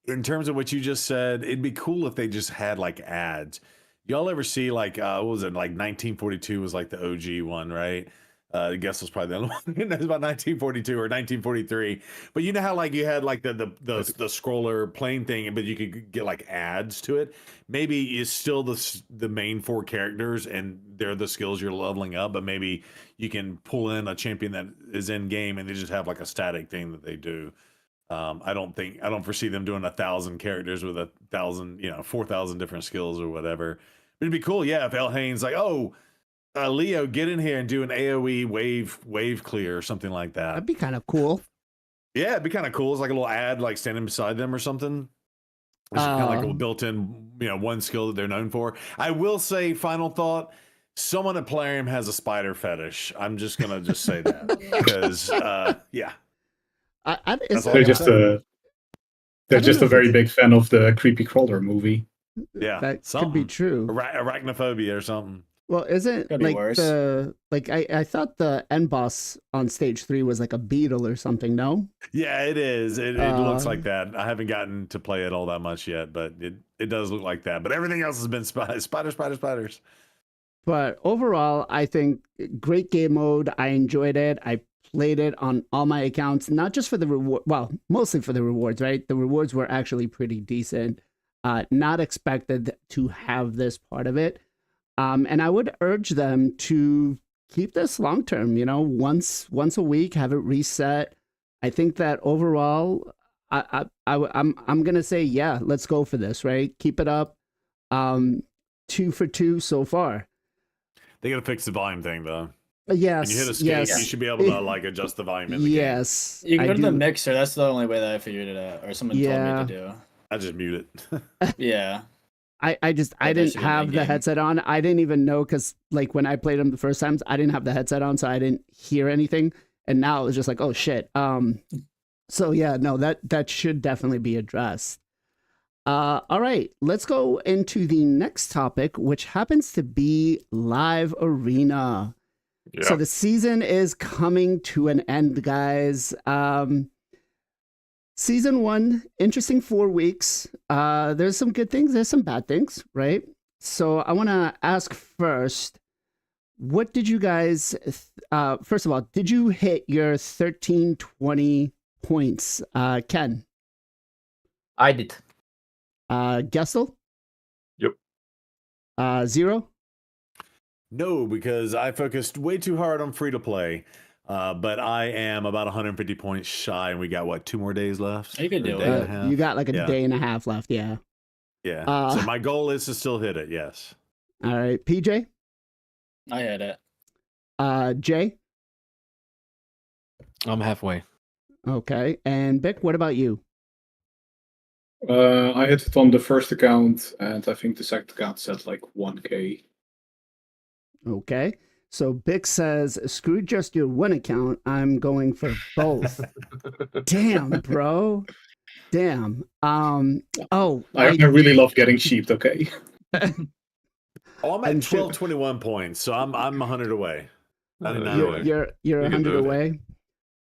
In terms of what you just said, it'd be cool if they just had like ads. Y'all ever see like what was it, like 1942 was like the OG one, right? I guess was probably the only one that knows about 1942 or 1943. But you know how like you had like the scroller plane thing, but you could get like ads to it. Maybe it's still the main four characters and they're the skills you're leveling up, but maybe you can pull in a champion that is in game and they just have like a static thing that they do. I don't foresee them doing 1,000 characters with 1,000, 4,000 different skills or whatever. But it'd be cool, yeah, if Elhain's like, Leo, get in here and do an AoE wave clear or something like that. That'd be kind of cool. Yeah, it'd be kind of cool. It's like a little ad, like standing beside them or something. It's kind of like a built-in, one skill that they're known for. I will say, final thought: someone at Plarium has a spider fetish. I'm just gonna say that because, yeah. They're just a very big fan of the creepy crawler movie. Yeah, that could be true. Arachnophobia or something. Well, isn't Could be like worse. I thought the end boss on stage 3 was like a beetle or something, no? Yeah, it is. It looks like that. I haven't gotten to play it all that much yet, but it does look like that. But everything else has been spiders. But overall, I think great game mode. I enjoyed it. I played it on all my accounts, not just for the reward. Well, mostly for the rewards, right? The rewards were actually pretty decent. Not expected to have this part of it. And I would urge them to keep this long term, once a week, have it reset. I think that overall, I'm gonna say, yeah, let's go for this, right? Keep it up. 2 for 2 so far. They gotta fix the volume thing though. Yes. When you hit escape, you should be able to like adjust the volume in the game. Yes. You can go to the mixer. That's the only way that I figured it out, or someone told me to do. I just mute it. Yeah. I didn't have the headset on. I didn't even know, because like when I played them the first times, I didn't have the headset on, so I didn't hear anything. And now it was just like, oh shit. So yeah, no, that should definitely be addressed. All right, let's go into the next topic, which happens to be Live Arena. Yeah. So the season is coming to an end, guys. Season 1, interesting 4 weeks. There's some good things, there's some bad things, right? So I want to ask first, what did you guys, first of all, did you hit your 1320 points? Ken? I did. Gestel? Yep. Zero? No, because I focused way too hard on free to play. But I am about 150 points shy, and we got what, 2 more days left? You can do it. You got like a day and a half left, yeah. Yeah. So my goal is to still hit it. Yes. All right, PJ. I hit it. Jay. I'm halfway. Okay, and Bick, what about you? I hit it on the first account, and I think the second account said like 1K. Okay. So Bix says, screw just your one account. I'm going for both. Damn, bro. Damn. Oh, I really love getting sheeped, okay? Oh, I'm I'm at sure- 1221 points, so I'm 100 away. 99 you're away. you're You can 100 do it. away.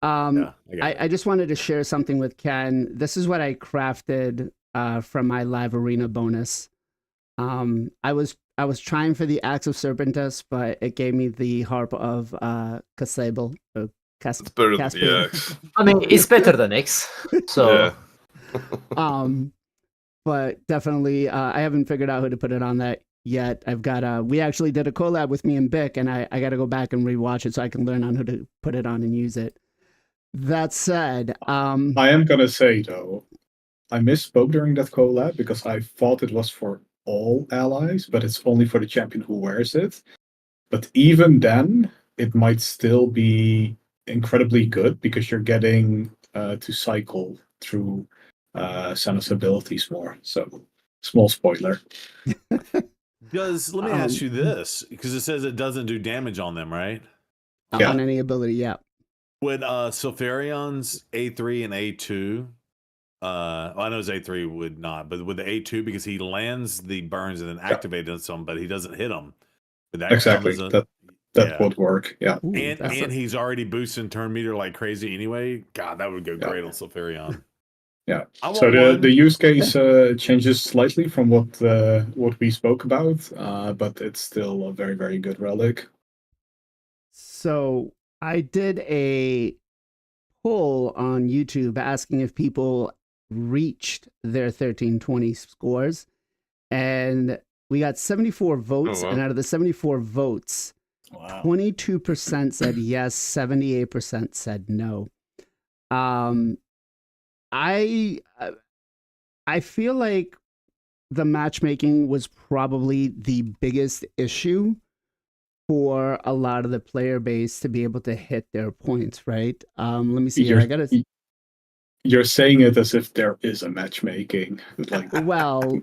Yeah, I got it. I just wanted to share something with Ken. This is what I crafted from my live arena bonus. I was trying for the Axe of Serpentus, but it gave me the harp of Casable. It's better than Caspe. the X. I mean, it's better than X. So Yeah. But definitely, I haven't figured out who to put it on that yet. I've got we actually did a collab with me and Bick, and I got to go back and rewatch it so I can learn on who to put it on and use it. That said, I am gonna say though, I misspoke during that collab because I thought it was for all allies, but it's only for the champion who wears it. But even then, it might still be incredibly good because you're getting to cycle through Senna's abilities more. So, small spoiler. Let me ask you this, because it says it doesn't do damage on them, right? Yeah. on any ability, yeah. Would Sulfarion's A3 and A2, I know his A3 would not, but with the A2, because he lands the burns and then activates some, but he doesn't hit them. Would that count Exactly. as a- That Yeah. would work. Yeah. Ooh, and that's a- he's already boosting turn meter like crazy anyway. God, that would go Yeah. great on Sulfarion. Yeah. I So want the one. use case changes slightly from what we spoke about, but it's still a very, very good relic. So I did a poll on YouTube asking if people reached their 1320 scores, and we got 74 votes. Oh, wow. And out of the 74 votes, Wow. 22% said yes, 78% said no. I feel like the matchmaking was probably the biggest issue for a lot of the player base to be able to hit their points, right? Let me see here. You're saying it as if there is a matchmaking. Like, Well,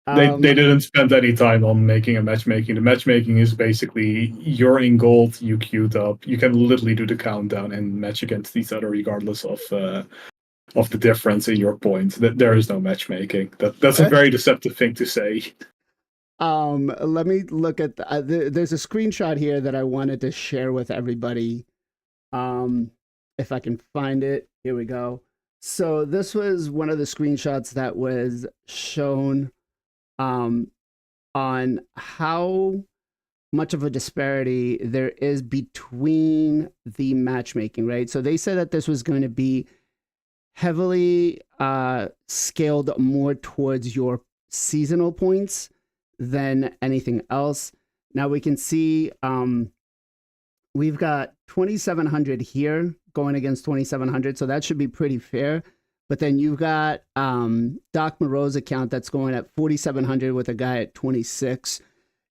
they didn't spend any time on making a matchmaking. The matchmaking is basically you're in gold, you queued up, you can literally do the countdown and match against each other regardless of the difference in your points. There is no matchmaking. That's a very deceptive thing to say. let me look at there's a screenshot here that I wanted to share with everybody. If I can find it, here we go. So this was one of the screenshots that was shown on how much of a disparity there is between the matchmaking, right? So they said that this was going to be heavily scaled more towards your seasonal points than anything else. Now we can see we've got 2,700 here going against 2,700, so that should be pretty fair. But then you've got Doc Moreau's account that's going at 4,700 with a guy at 26.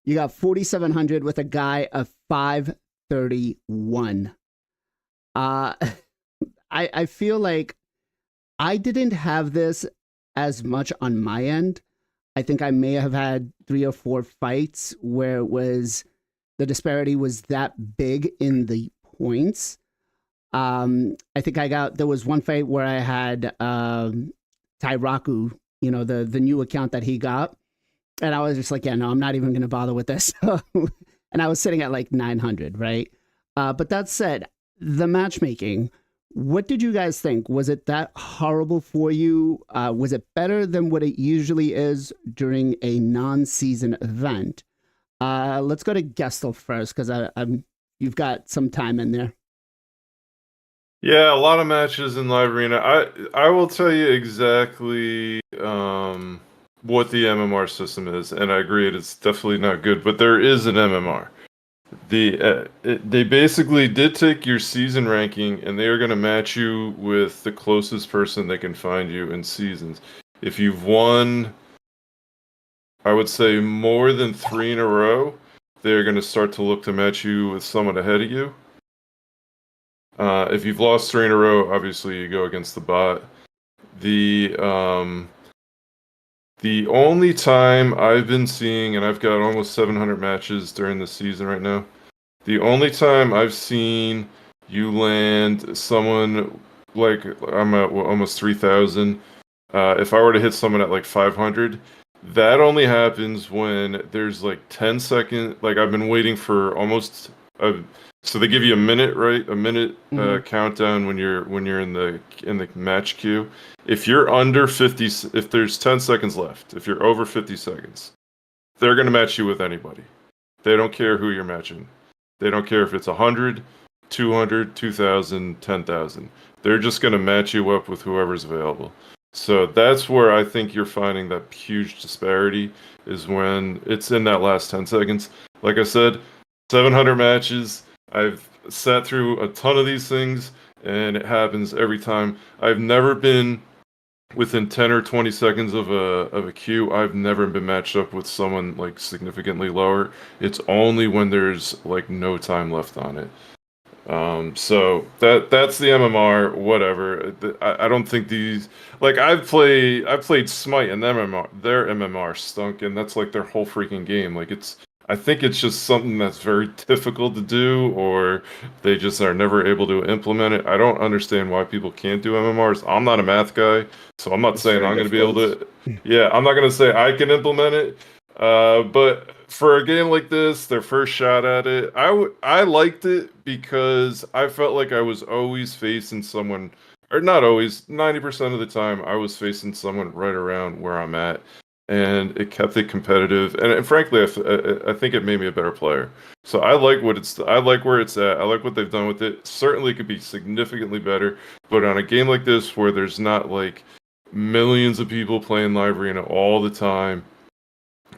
You got 4,700 with a guy of 531. I feel like I didn't have this as much on my end. I think I may have had 3 or 4 fights where it was the disparity was that big in the points. I think there was one fight where I had Tyraku, the new account that he got. And I was just like, yeah, no, I'm not even going to bother with this. And I was sitting at like 900, right? But that said, the matchmaking, what did you guys think? Was it that horrible for you? Was it better than what it usually is during a non-season event? Let's go to Gestel first, because you've got some time in there. Yeah, a lot of matches in Live Arena. I will tell you exactly what the MMR system is, and I agree it's definitely not good, but there is an MMR. They basically did take your season ranking, and they are going to match you with the closest person they can find you in seasons. If you've won, I would say, more than 3 in a row, they're going to start to look to match you with someone ahead of you. If you've lost 3 in a row, obviously you go against the bot. The The only time I've been seeing, and I've got almost 700 matches during the season right now, the only time I've seen you land someone like I'm at almost 3,000. If I were to hit someone at like 500, that only happens when there's like 10 seconds. Like I've been waiting for almost. So they give you a minute, right? A minute countdown when you're in the match queue. If you're under 50, if there's 10 seconds left, if you're over 50 seconds, they're gonna match you with anybody. They don't care who you're matching. They don't care if it's 100, 200, 2,000, 10,000. They're just gonna match you up with whoever's available. So that's where I think you're finding that huge disparity is when it's in that last 10 seconds. Like I said, 700 matches. I've sat through a ton of these things, and it happens every time. I've never been within 10 or 20 seconds of a queue. I've never been matched up with someone like significantly lower. It's only when there's like no time left on it. So that's the MMR. Whatever. I don't think these like I've played Smite and their MMR stunk, and that's like their whole freaking game. Like I think it's just something that's very difficult to do, or they just are never able to implement it. I don't understand why people can't do MMRs. I'm not a math guy, so I'm not saying I'm going to be able to. Yeah, I'm not going to say I can implement it. But for a game like this, their first shot at it, I liked it because I felt like I was always facing someone, or not always, 90% of the time, I was facing someone right around where I'm at. And it kept it competitive, and frankly, I think it made me a better player. So I like where it's at. I like what they've done with it. Certainly, it could be significantly better. But on a game like this, where there's not like millions of people playing Live Arena all the time,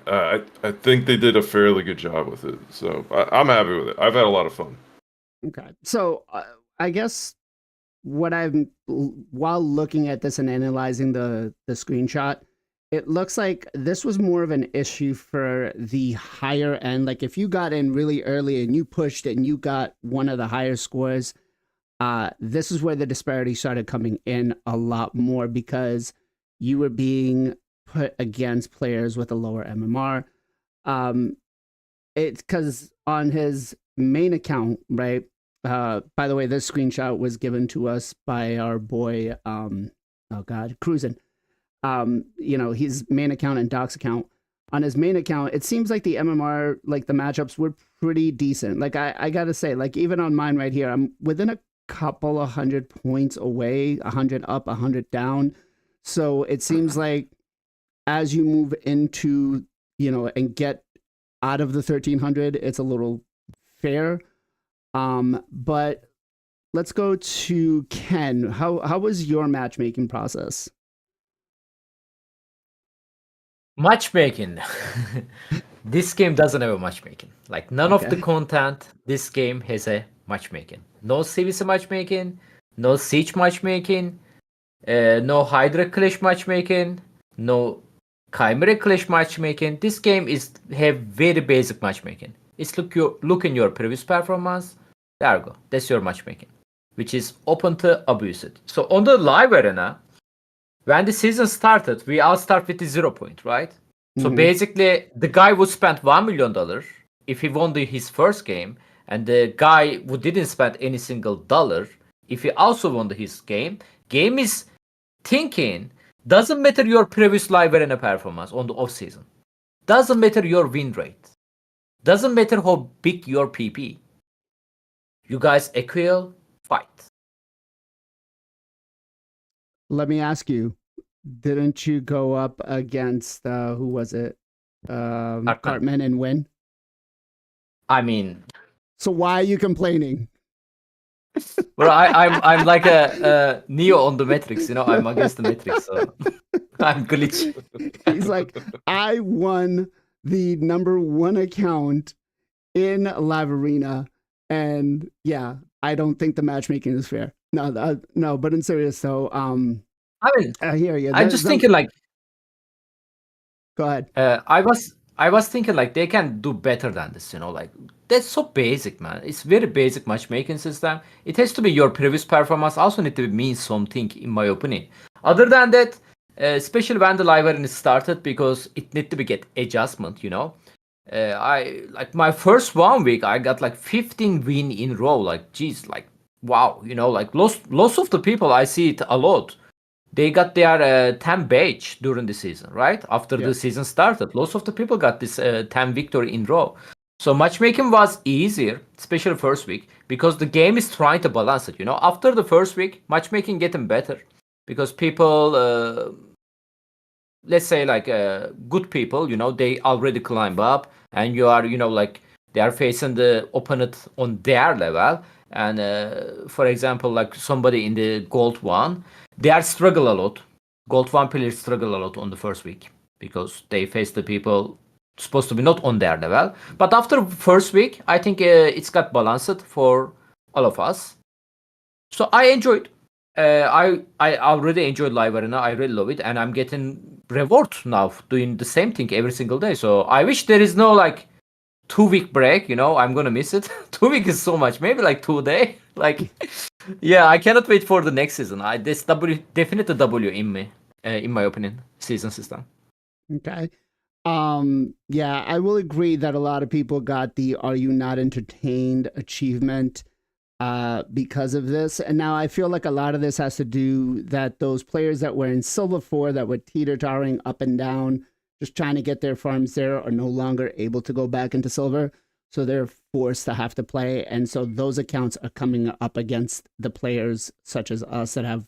I think they did a fairly good job with it. So I'm happy with it. I've had a lot of fun. Okay, so I guess while looking at this and analyzing the screenshot, it looks like this was more of an issue for the higher end. Like if you got in really early and you pushed it and you got one of the higher scores, this is where the disparity started coming in a lot more because you were being put against players with a lower MMR. It's because on his main account, right? By the way, this screenshot was given to us by our boy, Cruisin'. His main account and Doc's account. On his main account, it seems like the MMR, like the matchups were pretty decent. Like I gotta say, like even on mine right here, I'm within a couple of 100 points away, 100 up, 100 down. So it seems like as you move into, and get out of the 1300, it's a little fair. But let's go to Ken. How was your matchmaking process? Matchmaking. This game doesn't have a matchmaking. Like none of the content, this game has a matchmaking. No CVC matchmaking, no Siege matchmaking, no Hydra Clash matchmaking, no Chimera Clash matchmaking. This game have very basic matchmaking. It's look in your previous performance. There you go. That's your matchmaking, which is open to abuse it. So on the live arena, when the season started, we all start with the 0 point, right? So basically, the guy would spend $1 million if he won his first game, and the guy who didn't spend any single dollar, if he also won his game is thinking, doesn't matter your previous live arena performance on the off season, doesn't matter your win rate, doesn't matter how big your PP. You guys equal, fight. Let me ask you, didn't you go up against who was it? Cartman and win? I mean, so why are you complaining? Well, I'm like a Neo on the Matrix, I'm against the Matrix, so I'm glitch. He's like, I won the #1 account in Live Arena, and yeah, I don't think the matchmaking is fair. No, but in serious though, I hear you. I'm just thinking like. Go ahead. I was thinking like they can do better than this, like that's so basic, man. It's very basic matchmaking system. It has to be your previous performance. Also need to mean something, in my opinion. Other than that, especially when the live arena started, because it need to be get adjustment, you know. I like my first 1 week, I got like 15 win in row. Like, geez, like wow, you know, like lots of the people I see it a lot. They got their 10 badge during the season, right? After Yeah. the season started, lots of the people got this 10 victory in row. So matchmaking was easier, especially first week, because the game is trying to balance it. You know, after the first week, matchmaking getting better because people, let's say like good people, you know, they already climb up, and you are, you know, like they are facing the opponent on their level. And for example, like somebody in the gold one, they are struggle a lot. Gold one players struggle a lot on the first week because they face the people supposed to be not on their level. But after first week, I think it's got balanced for all of us. So I enjoyed. I already enjoyed live arena. I really love it, and I'm getting reward now doing the same thing every single day. So I wish there is no like 2 week break. You know, I'm gonna miss it. 2 week is so much. Maybe like 2 day. Like, yeah, I cannot wait for the next season. This W definitely W in me, in my opinion, season system. Okay. Yeah, I will agree that a lot of people got the "Are you not entertained" achievement because of this. And now I feel like a lot of this has to do that those players that were in Silver 4 that were teeter-tottering up and down, just trying to get their farms there, are no longer able to go back into Silver. So they're forced to have to play. And so those accounts are coming up against the players such as us that have,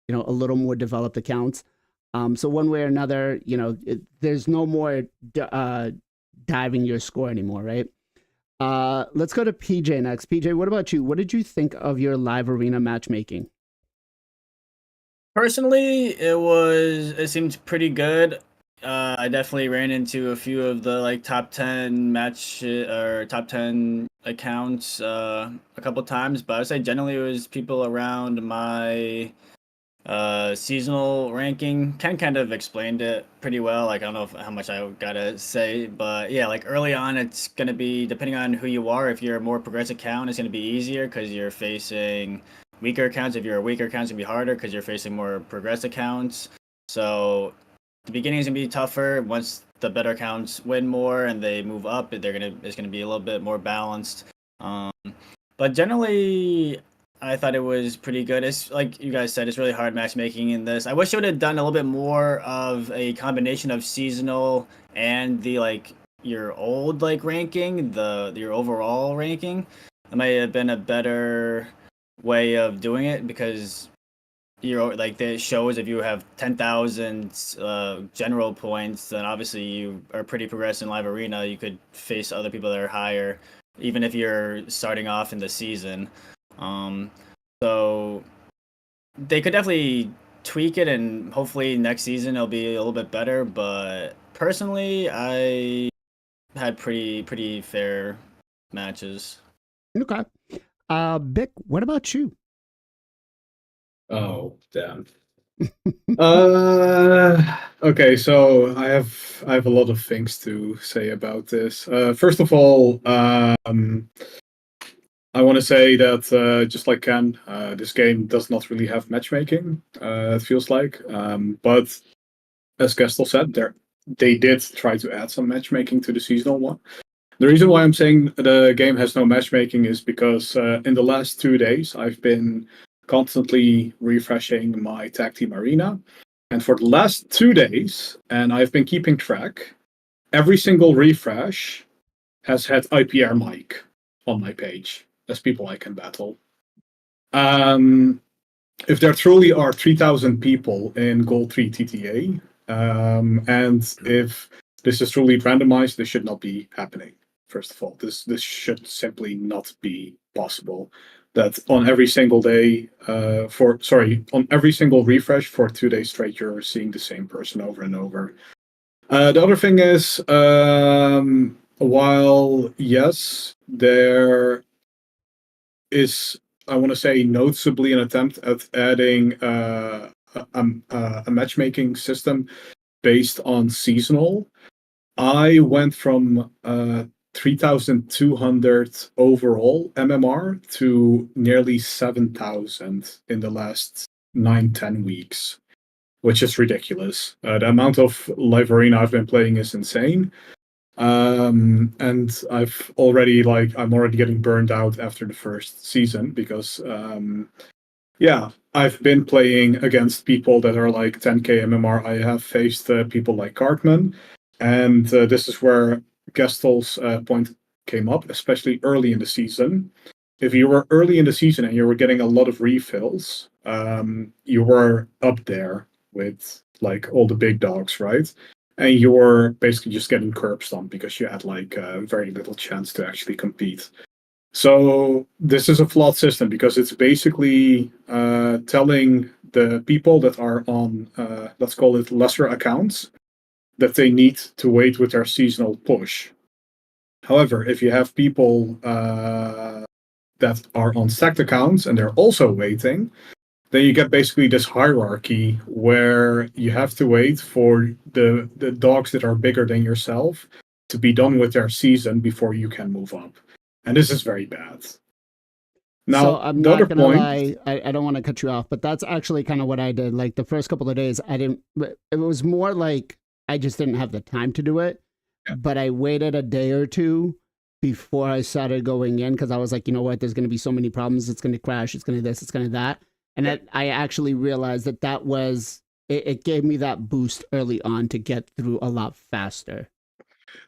you know, a little more developed accounts. So one way or another, you know, there's no more diving your score anymore, right? Let's go to PJ next. PJ, what about you? What did you think of your live arena matchmaking? Personally, it seemed pretty good. I definitely ran into a few of the like top 10 match or top 10 accounts a couple times, but I'd say generally it was people around my seasonal ranking. Ken kind of explained it pretty well. Like, I don't know how much I gotta say, but yeah, like early on, it's gonna be depending on who you are. If you're a more progressive account, it's gonna be easier because you're facing weaker accounts. If you're a weaker account, it's gonna be harder because you're facing more progressive accounts. So the beginning is gonna be tougher. Once the better accounts win more and they move up, it's gonna be a little bit more balanced. But generally, I thought it was pretty good. It's like you guys said, it's really hard matchmaking in this. I wish I would have done a little bit more of a combination of seasonal and the like your old like ranking, your overall ranking. That might have been a better way of doing it because you're like it shows if you have 10,000 general points, then obviously you are pretty progressive in live arena. You could face other people that are higher, even if you're starting off in the season. So they could definitely tweak it, and hopefully next season it'll be a little bit better. But personally, I had pretty fair matches. Okay. Bick, what about you? Oh, damn. Okay, so I have a lot of things to say about this. First of all, I want to say that just like Ken, this game does not really have matchmaking. It feels like, but as Gestel said, they did try to add some matchmaking to the seasonal one. The reason why I'm saying the game has no matchmaking is because in the last 2 days I've been constantly refreshing my tag team arena, and for the last 2 days, and I've been keeping track, every single refresh has had IPR Mike on my page as people I can battle. If there truly are 3,000 people in Gold 3 TTA, and if this is truly randomized, this should not be happening. First of all, this should simply not be possible. That on every single day, on every single refresh for 2 days straight, you're seeing the same person over and over. The other thing is, while yes, there is, I want to say, noticeably an attempt at adding a matchmaking system based on seasonal. I went from 3,200 overall MMR to nearly 7,000 in the last 9-10 weeks. which is ridiculous. The amount of live arena I've been playing is insane. And I'm already getting burned out after the first season because I've been playing against people that are like 10k MMR. I have faced people like Cartman, and this is where Gestel's point came up, especially early in the season. If you were early in the season and you were getting a lot of refills, you were up there with like all the big dogs, right? And you were basically just getting curb stomped because you had like very little chance to actually compete. So this is a flawed system because it's basically telling the people that are on, let's call it lesser accounts, that they need to wait with their seasonal push. However, if you have people that are on stacked accounts and they're also waiting, then you get basically this hierarchy where you have to wait for the dogs that are bigger than yourself to be done with their season before you can move up. And this is very bad. Now, so I'm the not other gonna point, lie, I don't want to cut you off, but that's actually kind of what I did. Like the first couple of days, I didn't. It was more like I just didn't have the time to do it. Yeah. But I waited a day or two before I started going in because I was like, you know what? There's going to be so many problems. It's going to crash. It's going to this. It's going to that. And I actually realized that was it gave me that boost early on to get through a lot faster.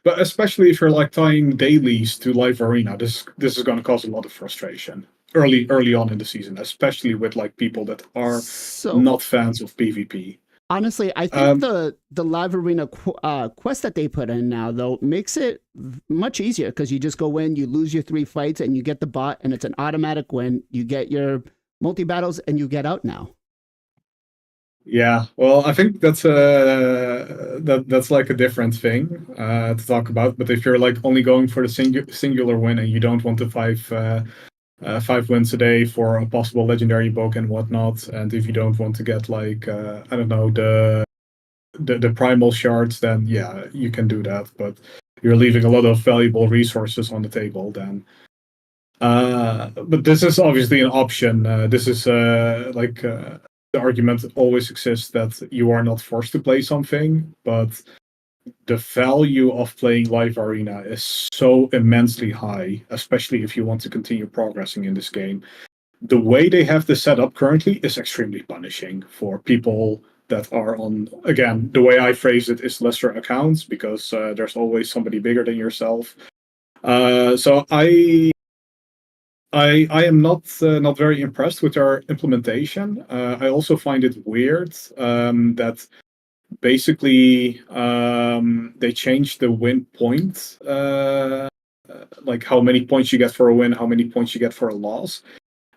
but especially if you're like tying dailies to live arena, this is going to cause a lot of frustration early on in the season, especially with like people that are So not fans of PvP. honestly, I think the live arena quest that they put in now though makes it much easier because you just go in, you lose your 3 fights, and you get the bot, and it's an automatic win. You get your multi battles, and you get out now. Yeah, well, I think that's that's like a different thing to talk about. But if you're like only going for the singular win and you don't want the 5 wins a day for a possible legendary book and whatnot, and if you don't want to get like I don't know the primal shards, then yeah, you can do that. But you're leaving a lot of valuable resources on the table then. But this is obviously an option. This is the argument always exists that you are not forced to play something, but the value of playing live arena is so immensely high, especially if you want to continue progressing in this game. The way they have this set up currently is extremely punishing for people that are on, again, the way I phrase it is lesser accounts, because there's always somebody bigger than yourself. So I am not very impressed with their implementation. I also find it weird that basically they changed the win point, like how many points you get for a win, how many points you get for a loss.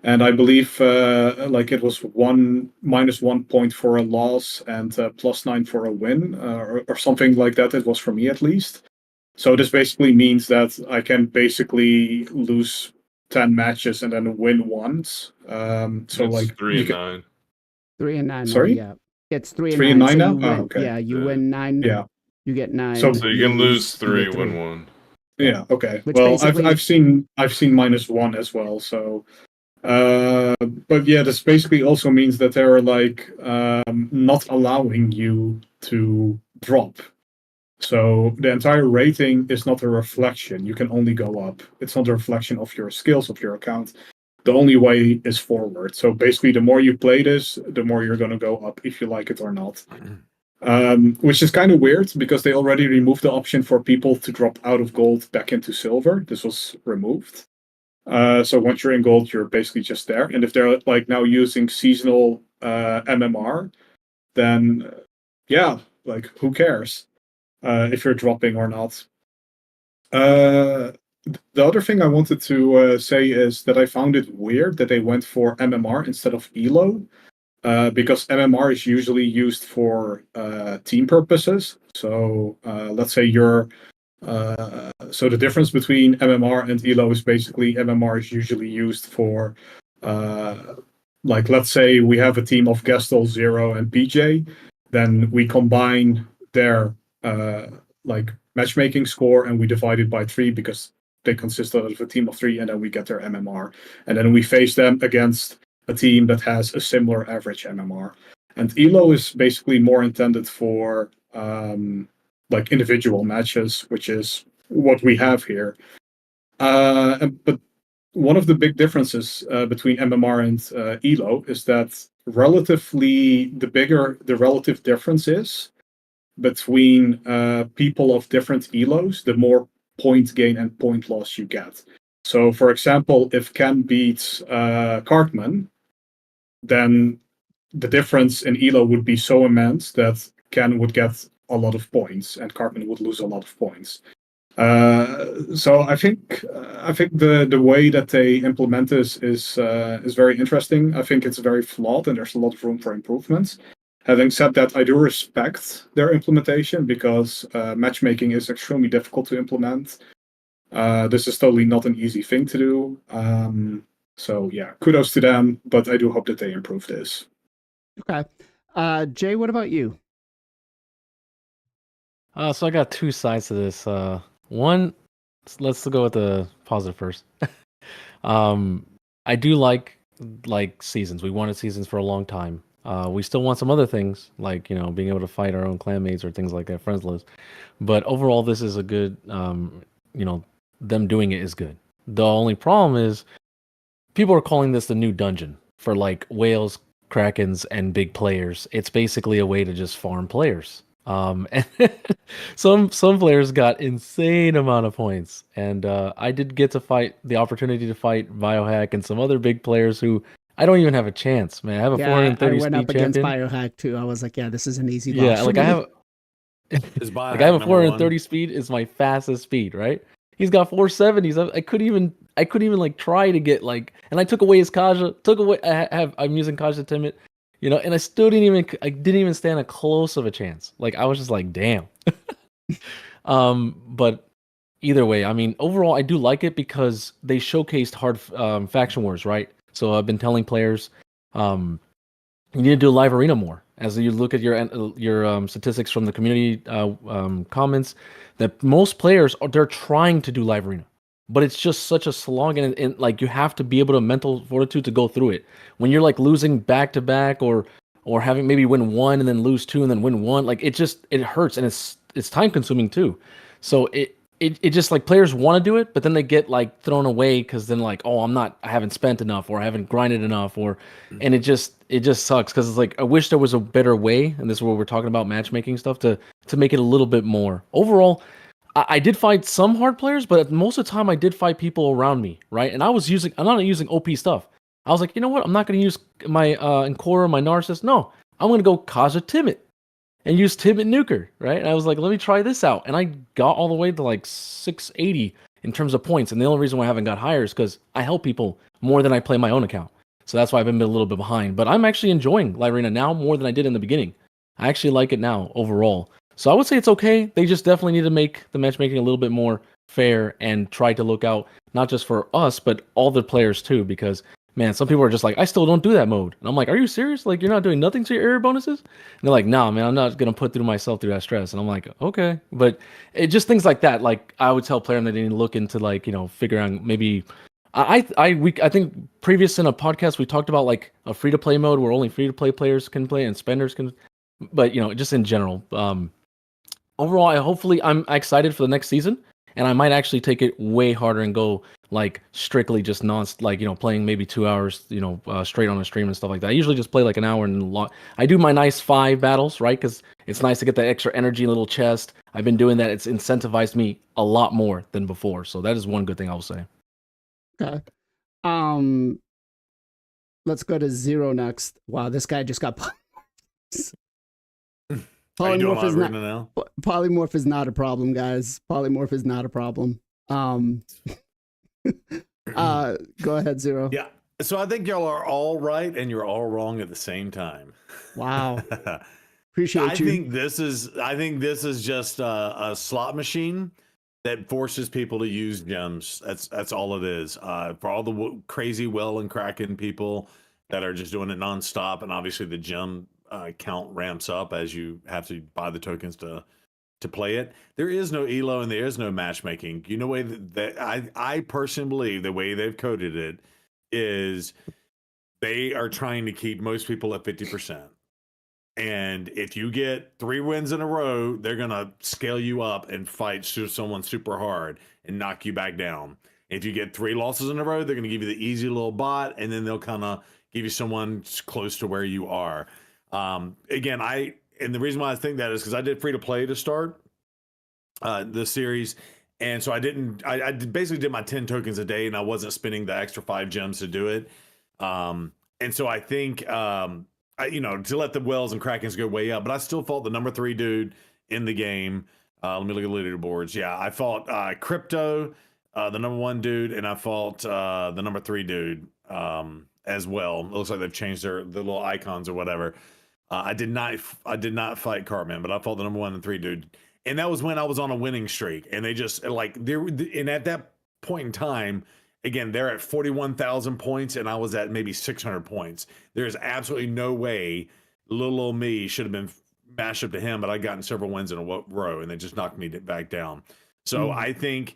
And I believe like it was -1 point for a loss and +9 for a win, or something like that. It was for me at least. So this basically means that I can basically lose 10 matches and then win once. So it's like 3 and 9. 3 and 9. Sorry? Yeah, it's 3 and 3 9. and 9 So now? you win, okay. yeah, you Yeah. win 9. Yeah. You get 9. So So you can lose you 3, get win 1. Yeah. Okay. Which Well, basically- I've seen -1 as well. So, but yeah, this basically also means that they're like not allowing you to drop. So the entire rating is not a reflection. You can only go up. It's not a reflection of your skills, of your account. The only way is forward. So basically, the more you play this, the more you're going to go up, if you like it or not. Which is kind of weird because they already removed the option for people to drop out of gold back into silver. This was removed. So once you're in gold, you're basically just there. And if they're like now using seasonal MMR, then yeah, like who cares if you're dropping or not? The other thing I wanted to say is that I found it weird that they went for MMR instead of ELO. Because MMR is usually used for team purposes. So let's say you're. So the difference between MMR and ELO is basically MMR is usually used for, like let's say we have a team of Gestel, Zero, and PJ, then we combine their like matchmaking score and we divide it by 3 because they consist of a team of 3, and then we get their MMR, and then we face them against a team that has a similar average MMR. And Elo is basically more intended for like individual matches, which is what we have here. But one of the big differences between MMR and Elo is that relatively the bigger the relative difference is between people of different Elos, the more point gain and point loss you get. So, for example, if Ken beats Cartman, then the difference in Elo would be so immense that Ken would get a lot of points and Cartman would lose a lot of points. So I think the way that they implement this is very interesting. I think it's very flawed and there's a lot of room for improvements. Having said that, I do respect their implementation because matchmaking is extremely difficult to implement. This is totally not an easy thing to do. So yeah, kudos to them, but I do hope that they improve this. Okay. Jay, what about you? So I got two sides to this. One, let's go with the positive first. I do like seasons. We wanted seasons for a long time. We still want some other things, like being able to fight our own clanmates or things like that, friends list. But overall, this is a good. Them doing it is good. The only problem is people are calling this the new dungeon for like whales, krakens, and big players. It's basically a way to just farm players. And some players got insane amount of points, and I did get to fight the opportunity to fight Biohack and some other big players who I don't even have a chance, man. I have a 430 I went speed up against champion. Biohack too. I was like, yeah, this is an easy loss. Yeah, like I have Is like I have a Biohack number 430 one? speed is my fastest speed, right? He's got 470s. I couldn't even like try to get like, and I took away his Kaja, took away I'm using Kaja Timid, and I still didn't even stand a close of a chance. Like I was just like, damn. But either way, I mean, overall, I do like it because they showcased hard faction wars, right? So I've been telling players, you need to do live arena more. As you look at your statistics from the community comments, that most players they're trying to do live arena, but it's just such a slog, and like you have to be able to mental fortitude to go through it. When you're like losing back to back, or having maybe win one and then lose two and then win one, like it hurts, and it's time consuming too. So it just like players want to do it, but then they get like thrown away because then like, oh, I haven't spent enough or I haven't grinded enough, and it just sucks because it's like I wish there was a better way, and this is where we're talking about matchmaking stuff to make it a little bit more. Overall, I did fight some hard players, but most of the time I did fight people around me, right? And I'm not using OP stuff. I was like, you know what? I'm not going to use my Encore, my Narcissus. No, I'm going to go Kaja Timid and use Timid Nuker, right? And I was like, let me try this out. And I got all the way to like 680 in terms of points. And the only reason why I haven't got higher is because I help people more than I play my own account. So that's why I've been a little bit behind. But I'm actually enjoying Live Arena now more than I did in the beginning. I actually like it now overall. So I would say it's okay. They just definitely need to make the matchmaking a little bit more fair and try to look out not just for us, but all the players too. Because man, some people are just like, I still don't do that mode. And I'm like, are you serious? Like, you're not doing nothing to your area bonuses? And they're like, nah, man, I'm not going to put myself through that stress. And I'm like, okay. But it just things like that. Like, I would tell players that they need to look into, like, figuring out maybe. I think previous in a podcast, we talked about like a free to play mode where only free to play players can play and spenders can. But, just in general. Overall, I'm excited for the next season. And I might actually take it way harder and go like strictly just playing maybe 2 hours, straight on a stream and stuff like that. I usually just play like an hour and I do my nice 5 battles, right? Because it's nice to get that extra energy, little chest. I've been doing that. It's incentivized me a lot more than before. So that is one good thing I'll say. Okay. Let's go to Zero next. Wow, this guy just got polymorph is not now? polymorph is not a problem, guys. Polymorph is not a problem. Go ahead, Zero. Yeah. So I think y'all are all right and you're all wrong at the same time. Wow. Appreciate you. I think this is just a slot machine that forces people to use gems. That's all it is. For all the crazy well and Kraken people that are just doing it nonstop, and obviously the gem count ramps up as you have to buy the tokens to play it. There is no elo and there is no matchmaking. Way that I personally believe the way they've coded it is they are trying to keep most people at 50%. And if you get 3 wins in a row, they're gonna scale you up and fight someone super hard and knock you back down. If you get 3 losses in a row, they're gonna give you the easy little bot, and then they'll kind of give you someone close to where you are. Again, and the reason why I think that is because I did free to play to start the series, and so I basically did my 10 tokens a day, and I wasn't spending the extra 5 gems to do it. And so I think to let the Wells and Krakens go way up, but I still fought the number 3 dude in the game. Let me look at the leaderboards. Yeah, I fought Crypto, the number 1 dude, and I fought the number 3 dude as well. It looks like they've changed the little icons or whatever. I did not fight Cartman, but I fought the number 1 and 3 dude, and that was when I was on a winning streak. And they just and at that point in time. Again, they're at 41,000 points, and I was at maybe 600 points. There's absolutely no way little old me should have been mashed up to him, but I gotten several wins in a row, and they just knocked me back down. So I think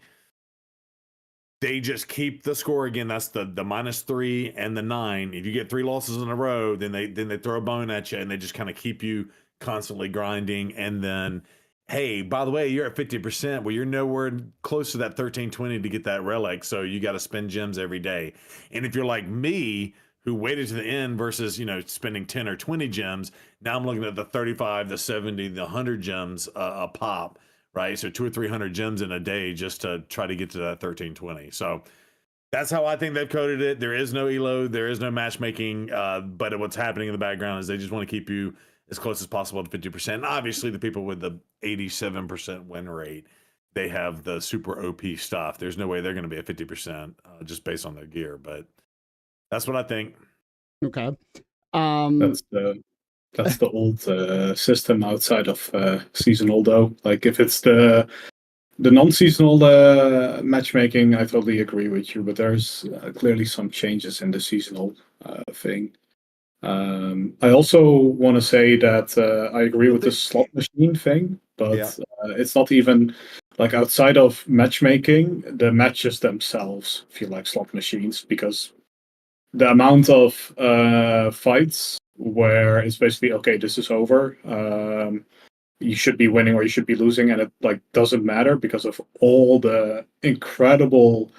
they just keep the score. Again, that's the -3 and the 9. If you get 3 losses in a row, then they throw a bone at you, and they just kind of keep you constantly grinding. And then, hey, by the way, you're at 50%. Well, you're nowhere close to that 1320 to get that relic, so you got to spend gems every day. And if you're like me, who waited to the end versus spending 10 or 20 gems, now I'm looking at the 35, the 70, the 100 gems a pop, right? So 200 or 300 gems in a day just to try to get to that 1320. So that's how I think they've coded it. There is no elo, there is no matchmaking, but what's happening in the background is they just want to keep you as close as possible to 50%. And obviously, the people with the 87% win rate, they have the super OP stuff. There's no way they're going to be at 50% just based on their gear. But that's what I think. Okay. That's the old system outside of seasonal, though. Like if it's the non-seasonal matchmaking, I totally agree with you. But there's clearly some changes in the seasonal thing. I also want to say that I agree with the slot machine thing, but it's not even like outside of matchmaking, the matches themselves feel like slot machines because the amount of fights where it's basically, okay, this is over, you should be winning or you should be losing, and it doesn't matter because of all the incredible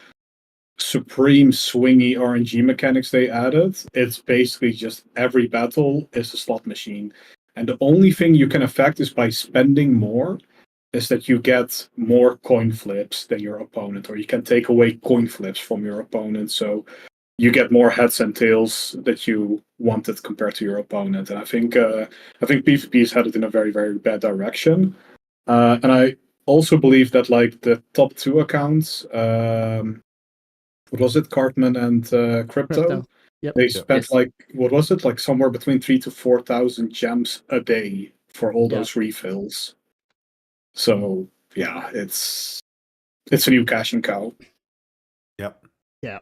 supreme swingy RNG mechanics they added. It's basically just every battle is a slot machine, and the only thing you can affect is by spending more, is that you get more coin flips than your opponent, or you can take away coin flips from your opponent, so you get more heads and tails that you wanted compared to your opponent. And I think PvP's headed in a very, very bad direction, and I also believe that the top 2 accounts, what was it, Cartman and Crypto? Yep. They spent what was it, somewhere between 3,000 to 4,000 gems a day for all those refills. So yeah, it's a new cash and cow. Yep. Yeah.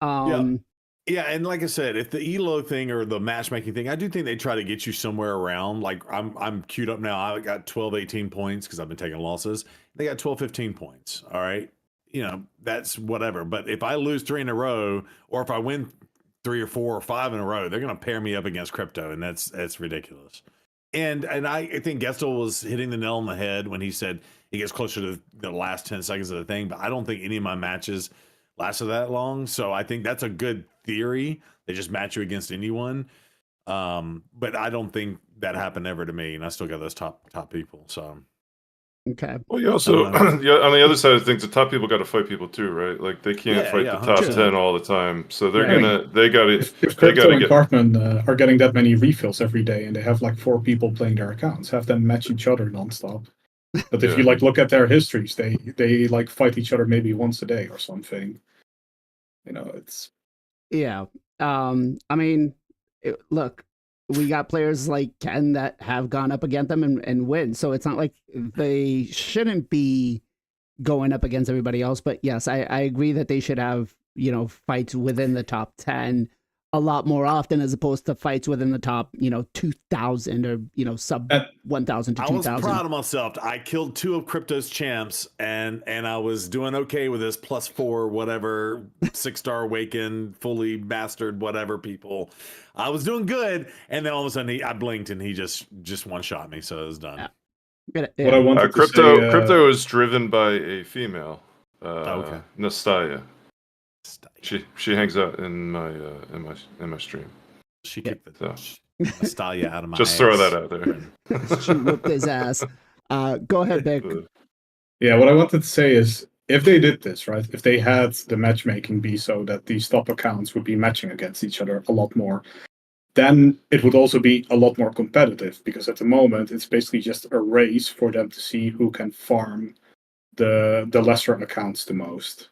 Yeah, and like I said, if the elo thing or the matchmaking thing, I do think they try to get you somewhere around. Like I'm queued up now. I got 12, 18 points because I've been taking losses. They got 12, 15 points. All right. That's whatever. But if I lose 3 in a row, or if I win 3 or 4 or 5 in a row, they're going to pair me up against Crypto, and that's ridiculous. And I think Gestel was hitting the nail on the head when he said he gets closer to the last 10 seconds of the thing. But I don't think any of my matches lasted that long. So I think that's a good theory. They just match you against anyone. But I don't think that happened ever to me, and I still got those top people. So. Okay. Well, you also, on the other side of things, the top people got to fight people too, right? Like they can't fight the top 10 all the time, so they're they got to. If Crypto and Cartman are getting that many refills every day, and they have 4 people playing their accounts, have them match each other nonstop. But if you look at their histories, they fight each other maybe once a day or something. It's I mean, look. We got players like Ken that have gone up against them and win. So it's not like they shouldn't be going up against everybody else. But yes, I agree that they should have, fights within the top 10. a lot more often as opposed to fights within the top, 2,000 or, sub 1,000 to I was 2,000. proud of myself. I killed 2 of Crypto's champs, and I was doing okay with this +4 whatever 6-star awakened, fully mastered whatever people. I was doing good, and then all of a sudden I blinked and he just one shot me, so it was done. Yeah. What I wanted to say, Crypto is driven by a female, okay. Nastaya. She hangs out in my stream. She kicked the Nastaya out of my Just ass. throw that out there. She whipped his ass. Go ahead, Vic. Yeah, what I wanted to say is, if they did this, right, if they had the matchmaking be so that these top accounts would be matching against each other a lot more, then it would also be a lot more competitive, because at the moment it's basically just a race for them to see who can farm the lesser accounts the most.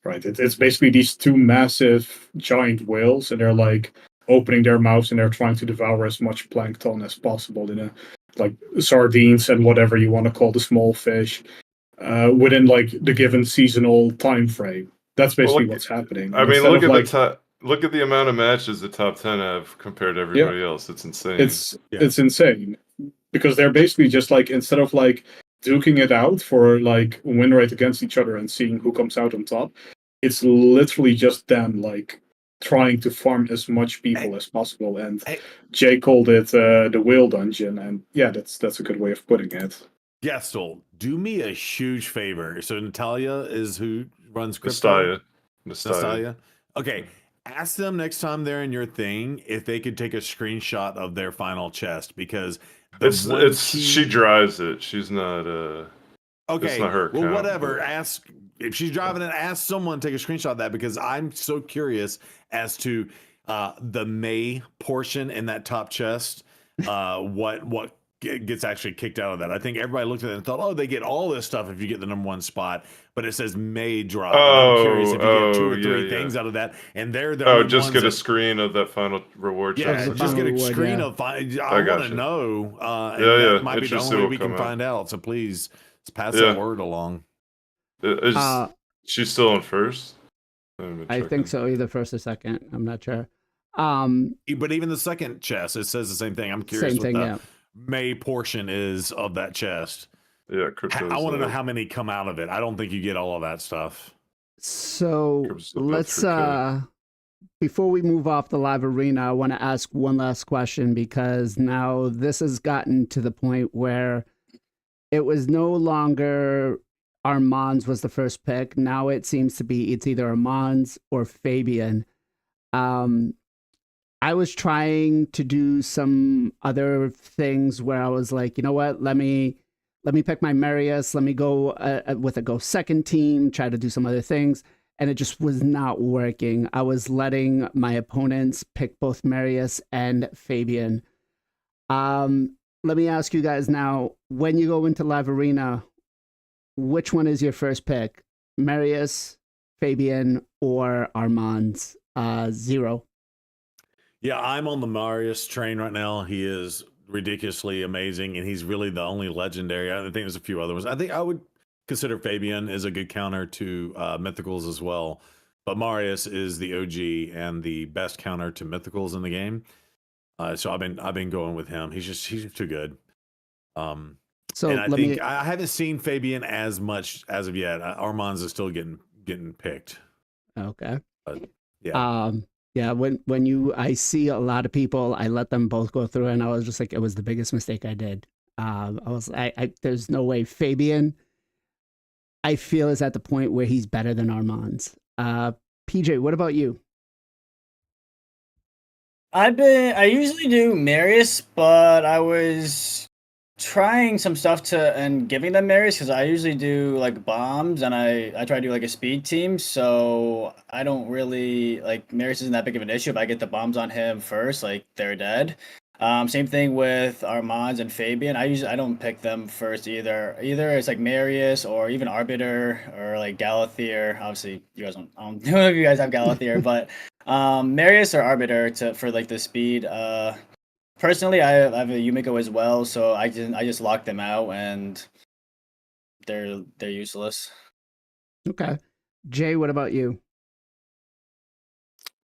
Right? It's basically these 2 massive giant whales, and they're like opening their mouths and they're trying to devour as much plankton as possible in a like sardines and whatever you want to call the small fish within like the given seasonal time frame. That's basically what's happening. I mean, look at the amount of matches the top 10 have compared to everybody else. It's insane. It's insane, because they're basically just like, instead of like duking it out for like win rate against each other and seeing who comes out on top, it's literally just them like trying to farm as much people as possible. And Jay called it the whale dungeon, and yeah, that's a good way of putting it. Gastel, do me a huge favor. So Natalia is who runs Crypto. Nastaya. Okay. Ask them next time they're in your thing if they could take a screenshot of their final chest, because she drives it. She's not okay. It's not her account, well, whatever. But... Ask if she's driving it. Ask someone to take a screenshot of that, because I'm so curious as to the May portion in that top chest. What gets actually kicked out of that? I think everybody looked at it and thought, oh, they get all this stuff if you get the #1 spot, but it says May drop. I'm curious if you get 2 or 3 things out of that, and they're the just get a screen of that final reward. Yeah, just get a screen of. I want to know. That might be the only way we can find out. So please pass that word along. She's still in first. I think so, either first or second. I'm not sure. But even the second chest, it says the same thing. I'm curious what the May portion is of that chest. Yeah, I want to know how many come out of it. I don't think you get all of that stuff. So let's before we move off the live arena, I want to ask one last question, because now this has gotten to the point where it was no longer Armand's was the first pick. Now it seems to be it's either Armand's or Fabian. I was trying to do some other things where I was like, you know what, let me pick my Marius, let me go with a go second team, try to do some other things, and it just was not working. I was letting my opponents pick both Marius and Fabian. Let me ask you guys now, when you go into live arena, which one is your first pick? Marius, Fabian, or Armand's? Zero. Yeah, I'm on the Marius train right now. He is ridiculously amazing, and he's really the only legendary. I think there's a few other ones. I think I would consider Fabian as a good counter to mythicals as well. But Marius is the OG and the best counter to mythicals in the game. So I've been going with him. He's just too good. So and I haven't seen Fabian as much as of yet. Armand's is still getting picked. Okay. But, yeah. Yeah, when I see a lot of people, I let them both go through, and I was just like, it was the biggest mistake I did. There's no way Fabian, I feel, is at the point where he's better than Armand's. PJ, what about you? I usually do Marius, but I was trying some stuff and giving them Marius, because I usually do like bombs, and I try to do like a speed team, so I don't really like Marius isn't that big of an issue. If I get the bombs on him first, like they're dead. Same thing with Armand and Fabian. I don't pick them first either. Either it's like Marius or even Arbiter or like Galathier. Obviously, you guys don't. I don't know if you guys have Galathier, but Marius or Arbiter for like the speed. Personally, I have a Yumiko as well, so I just lock them out, and they're useless. Okay, Jay, what about you?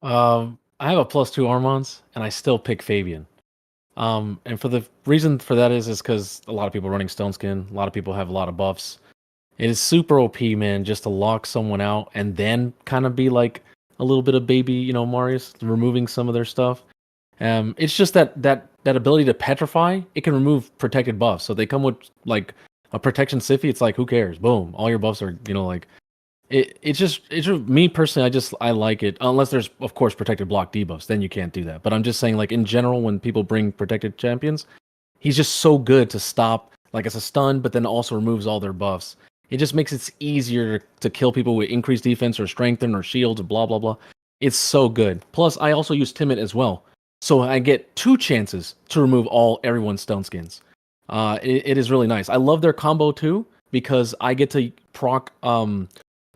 I I have a +2 Armons, and I still pick Fabian. And for the reason for that is because a lot of people are running Stone Skin. A lot of people have a lot of buffs. It is super OP, man, just to lock someone out and then kind of be like a little bit of baby, Marius, removing some of their stuff. It's just that ability to petrify. It can remove protected buffs. So they come with like a protection Siffy. It's like, who cares? Boom, all your buffs are, like. It's just me personally. I like it unless there's of course protected block debuffs. Then you can't do that. But I'm just saying, like in general, when people bring protected champions, he's just so good to stop. Like it's a stun, but then also removes all their buffs. It just makes it easier to kill people with increased defense or strengthen or shields and blah blah blah. It's so good. Plus, I also use Timid as well, so I get 2 chances to remove everyone's stone skins. It is really nice. I love their combo too because I get to proc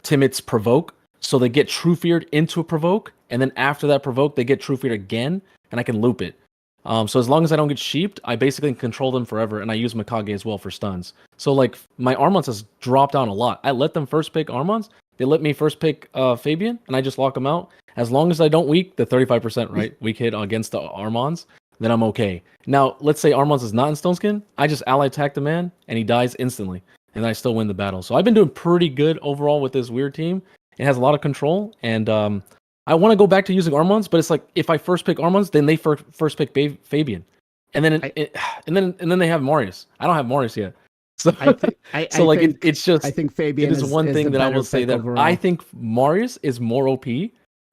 Timid's provoke, so they get True Feared into a provoke, and then after that provoke, they get True Feared again, and I can loop it. So as long as I don't get sheeped, I basically control them forever, and I use Mikage as well for stuns. So like my Armons has dropped down a lot. I let them first pick Armons, they let me first pick Fabian, and I just lock them out. As long as I don't weak the 35% right weak hit against the Armons, then I'm okay. Now let's say Armons is not in Stone Skin, I just ally attack the man, and he dies instantly. And I still win the battle. So I've been doing pretty good overall with this weird team. It has a lot of control, and I want to go back to using Armons, but it's like if I first pick Armons, then they first pick Fabian, and then and then they have Marius. I don't have Marius yet, so it's just I think Fabian is one thing that I will say that overall. I think Marius is more OP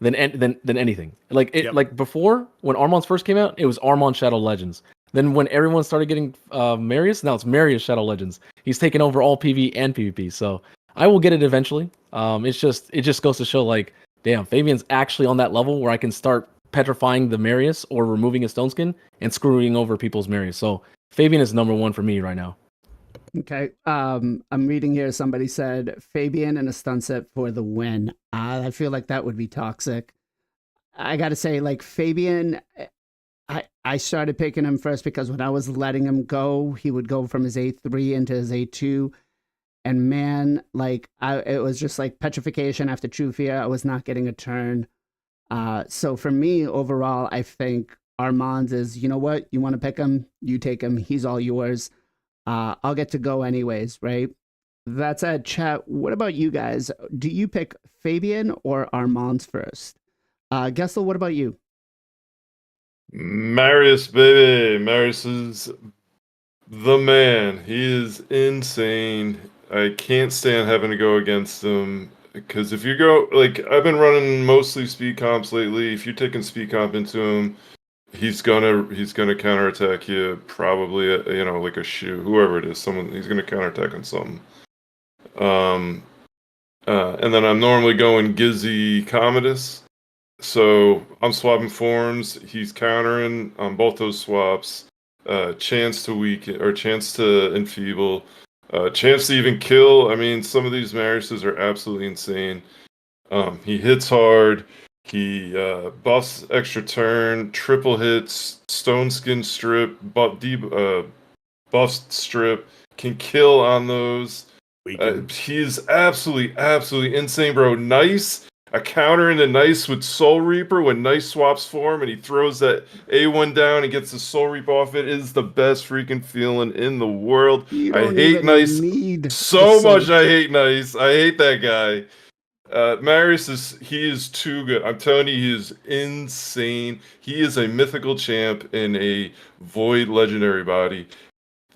than anything. Like before when Armons first came out, it was Armon Shadow Legends. Then when everyone started getting Marius, now it's Marius Shadow Legends. He's taken over all PV and PvP. So I will get it eventually. It just goes to show like, damn, Fabian's actually on that level where I can start petrifying the Marius or removing his stone skin and screwing over people's Marius. So Fabian is number 1 for me right now. Okay. I'm reading here. Somebody said Fabian and a stun set for the win. I feel like that would be toxic. I got to say, like Fabian, I started picking him first because when I was letting him go, he would go from his A3 into his A2. And man, like it was just like petrification after True Fear. I was not getting a turn. So for me, overall, I think Armand's is, you know what? You want to pick him? You take him. He's all yours. I'll get to go anyways, right? That said, chat, what about you guys? Do you pick Fabian or Armand's first? Gessel, what about you? Marius, baby. Marius is the man. He is insane. I can't stand having to go against him. Because if you go, like, I've been running mostly speed comps lately. If you're taking speed comp into him, he's gonna counterattack you. Probably, like a shoe, whoever it is. He's gonna counterattack on something. And then I'm normally going Gizzy Commodus. So I'm swapping forms. He's countering on both those swaps. Chance to weaken or chance to enfeeble. Chance to even kill. I mean, some of these Mariuses are absolutely insane. He hits hard. He buffs extra turn, triple hits, stone skin strip, buffs strip, can kill on those. He's absolutely insane, bro. Nice. A counter into Nice with Soul Reaper when Nice swaps form and he throws that A1 down and gets the Soul Reaper off. It is the best freaking feeling in the world. I hate Nice so much. I hate Nice. I hate that guy. Marius is too good. I'm telling you, he is insane. He is a mythical champ in a void legendary body.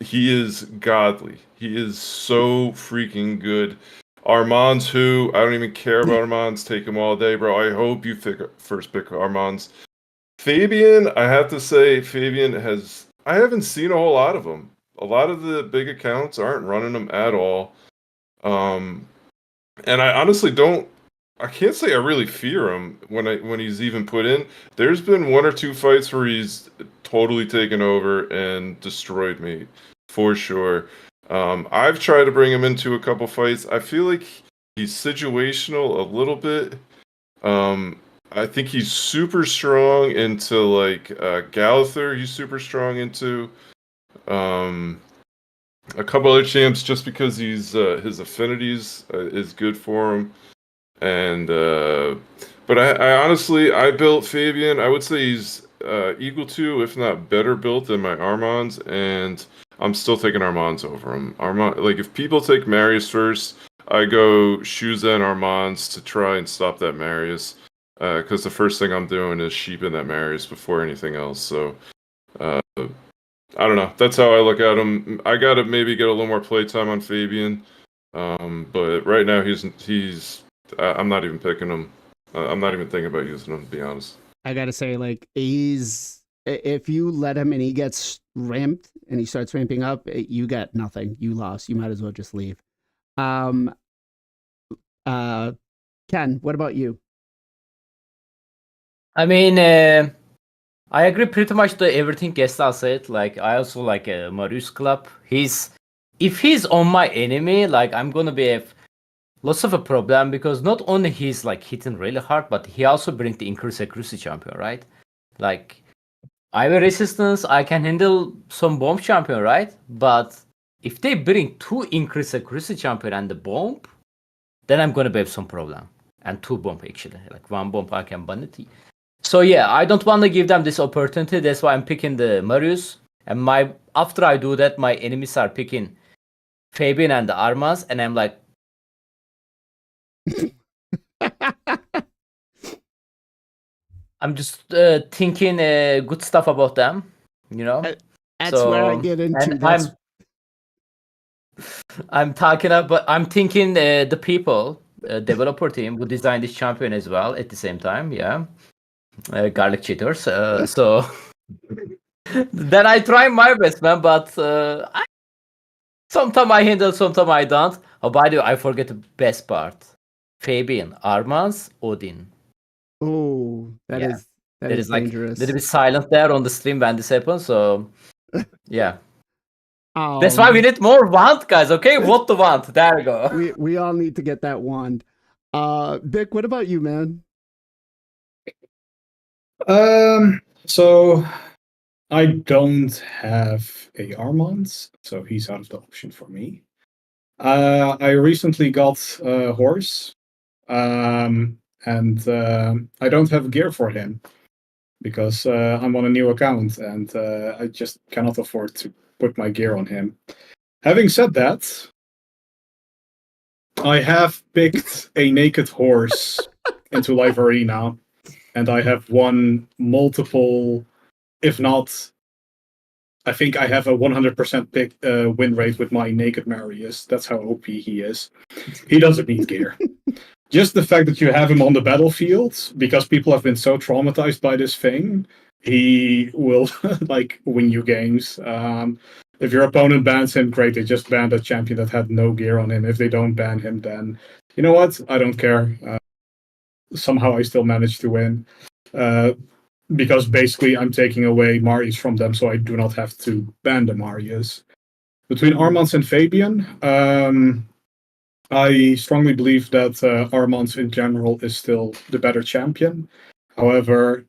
He is godly. He is so freaking good. Armand's who? I don't even care about Armand's. Take him all day, bro. I hope you first pick Armand's. Fabian, I have to say, I haven't seen a whole lot of them. A lot of the big accounts aren't running them at all. And I honestly I can't say I really fear him when he's even put in. There's been 1 or 2 fights where he's totally taken over and destroyed me, for sure. I've tried to bring him into a couple fights. I feel like he's situational a little bit. I think he's super strong into like Galathur. He's super strong into a couple other champs just because his affinities is good for him. And But I honestly, I built Fabian. I would say he's equal to, if not better built than my Armands, and I'm still taking Armands over him. Armand, like if people take Marius first, I go Shuza and Armands to try and stop that Marius, because the first thing I'm doing is sheeping that Marius before anything else. So I don't know. That's how I look at him. I gotta maybe get a little more playtime on Fabian, but right now he's. I'm not even picking him. I'm not even thinking about using him, to be honest. I gotta say, like, if you let him and he gets ramped and he starts ramping up, you got nothing. You lost. You might as well just leave. Ken, what about you? I mean, I agree pretty much to everything Gestal said. Like, I also like Marius Club. If he's on my enemy, like, I'm gonna be lots of a problem, because not only he's like hitting really hard, but he also brings the increased accuracy champion, right? Like, I have a resistance, I can handle some bomb champion, right? But if they bring 2 increased accuracy champion and the bomb, then I'm gonna have some problem. And 2 bomb actually, like 1 bomb I can ban it. So yeah, I don't want to give them this opportunity. That's why I'm picking the Marius. And after I do that, my enemies are picking Fabian and the Armas, and I'm like, I'm just thinking good stuff about them, you know. That's where I get into. And I'm thinking the people, developer team, who designed this champion as well at the same time. Yeah, garlic cheaters. So then I try my best, man. But sometimes I handle, sometimes I don't. Oh, by the way, I forget the best part. Fabian, Armans, Odin. Oh, that is like dangerous. a little bit silent there on the stream when this happens. So yeah, that's why we need more wand, guys. Okay, what the wand? There we go. We all need to get that wand. Vic, what about you, man? So I don't have a Armand, so he's out of the option for me. I recently got a horse, and I don't have gear for him because I'm on a new account and I just cannot afford to put my gear on him. Having said that, I have picked a naked horse into Live Arena, and I have won multiple, if not, I think I have a 100% win rate with my naked Marius. That's how OP he is. He doesn't need gear. Just the fact that you have him on the battlefield, because people have been so traumatized by this thing, he will like win you games. If your opponent bans him, great. They just banned a champion that had no gear on him. If they don't ban him, then you know what? I don't care. Somehow I still manage to win. Because basically I'm taking away Marius from them, so I do not have to ban the Marius. Between Armands and Fabian, I strongly believe that Armands in general is still the better champion. However,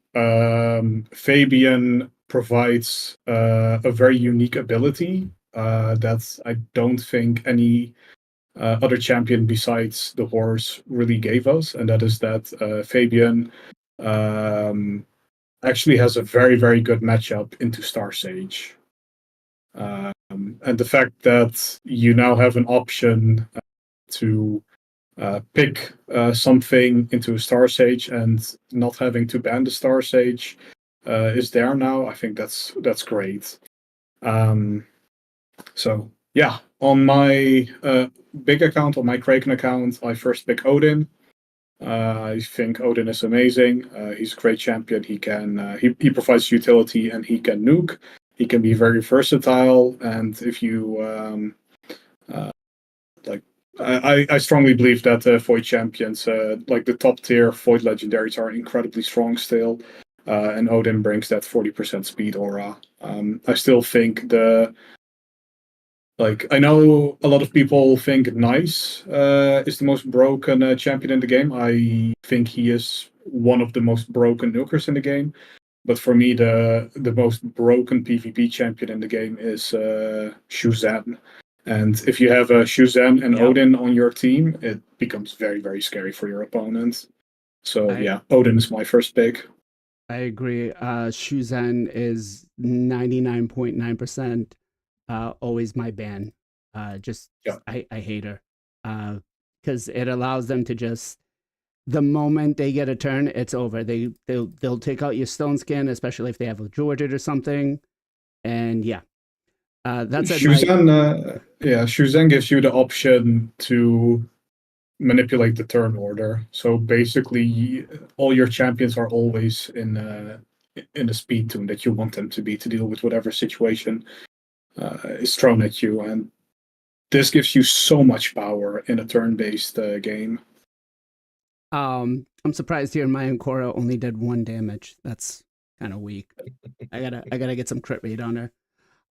Fabian provides a very unique ability that I don't think any other champion besides the horse really gave us, and that is that Fabian actually has a very, very good matchup into Star Sage. And the fact that you now have an option to pick something into a Star Sage and not having to ban the Star Sage is there now. I think that's great. So yeah, on my big account, on my Kraken account, I first pick Odin. I think Odin is amazing. He's a great champion. He can he provides utility and he can nuke. He can be very versatile, and if you I strongly believe that Void champions, like the top tier Void legendaries, are incredibly strong still, and Odin brings that 40% speed aura. I still think I know a lot of people think Nice is the most broken champion in the game. I think he is one of the most broken nukers in the game. But for me, the most broken PvP champion in the game is Shuzan. And if you have a Shuzan and Odin on your team, it becomes very, very scary for your opponents. So yeah, Odin is my first pick. I agree. Shuzhen is 99.9% always my ban. Yeah. I hate her. Because it allows them to just, the moment they get a turn, it's over. They'll take out your stone skin, especially if they have a Georgid or something. And yeah. That's it. Shuzhen gives you the option to manipulate the turn order. So basically, all your champions are always in a speed tune that you want them to be to deal with whatever situation is thrown at you, and this gives you so much power in a turn-based game. I'm surprised here my Ancora only did 1 damage. That's kind of weak. I gotta get some crit rate on her.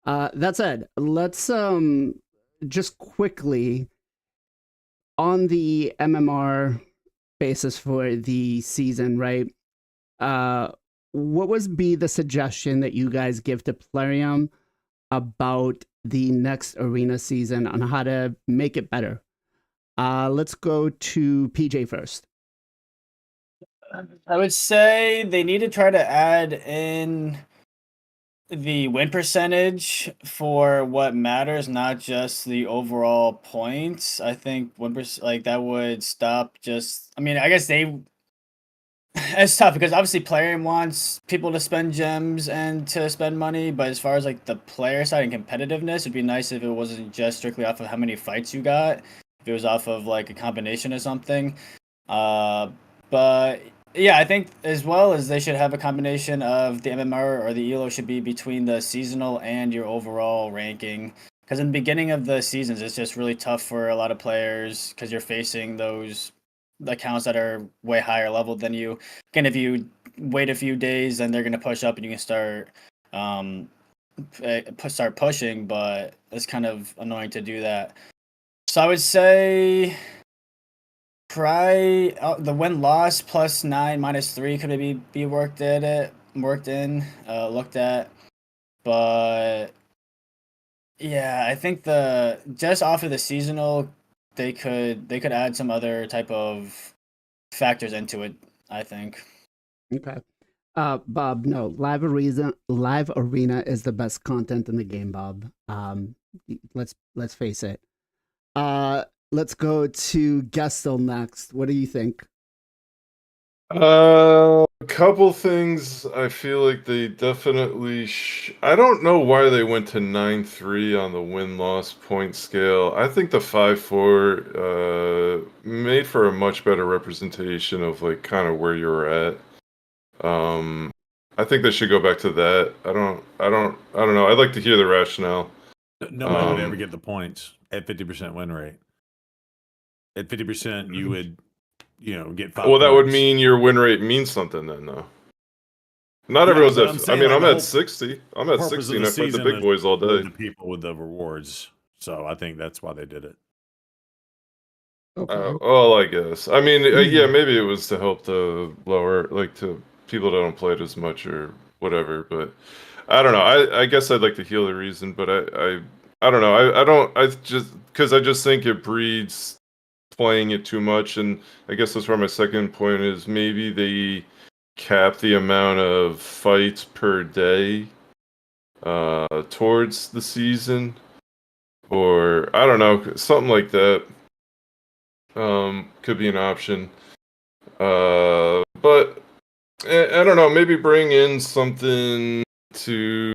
That said, let's just quickly on the MMR basis for the season, right? What would be the suggestion that you guys give to Plarium about the next arena season on how to make it better? Let's go to PJ first. I would say they need to try to add in the win percentage for what matters, not just the overall points. I think 1%, like that would stop just. I mean, I guess they. It's tough because obviously Plarium wants people to spend gems and to spend money, but as far as like the player side and competitiveness, it'd be nice if it wasn't just strictly off of how many fights you got. If it was off of like a combination of something. But yeah, I think as well as they should have a combination of the MMR or the ELO should be between the seasonal and your overall ranking. Because in the beginning of the seasons, it's just really tough for a lot of players because you're facing those accounts that are way higher level than you. Again, if you wait a few days, then they're going to push up and you can start pushing, but it's kind of annoying to do that. So I would say try the win-loss +9 -3 could be looked at, but yeah, I think just off of the seasonal, they could add some other type of factors into it, I think. Okay. Bob, no, live arena is the best content in the game, Bob. Let's face it. Let's go to Gestel next. What do you think? A couple things. I feel like they definitely. I don't know why they went to 9-3 on the win-loss point scale. I think the 5-4 made for a much better representation of like kind of where you're at. I think they should go back to that. I don't know. I'd like to hear the rationale. Nobody would ever get the points at 50% win rate. At 50%, you would, get 5 Well, that would points. mean your win rate means something then, though. Not everyone's at. I'm at 60. I'm at 60, and I fight the big boys all day. The people with the rewards, so I think that's why they did it. Okay. Well, I guess. I mean, yeah, maybe it was to help the lower, like to people that don't play it as much or whatever. But I don't know. I guess I'd like to hear the reason, but I don't know. I just think it breeds playing it too much, and I guess that's where my second point is. Maybe they cap the amount of fights per day towards the season, or I don't know, something like that. Could be an option. But I don't know, maybe bring in something to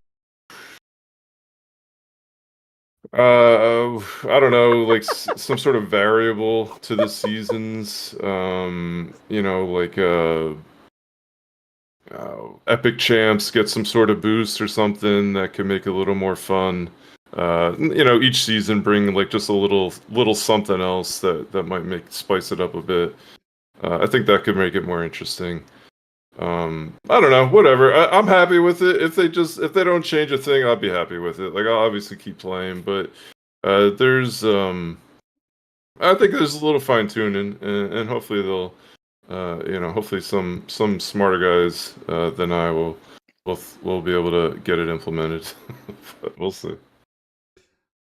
I don't know, like some sort of variable to the seasons. Like epic champs get some sort of boost or something that could make it a little more fun. Each season bring like just a little something else that might spice it up a bit. I think that could make it more interesting. I don't know, whatever. I'm happy with it. If they don't change a thing, I'll be happy with it. Like I'll obviously keep playing, but there's I think there's a little fine tuning, and hopefully they'll hopefully some smarter guys than I will be able to get it implemented. But we'll see.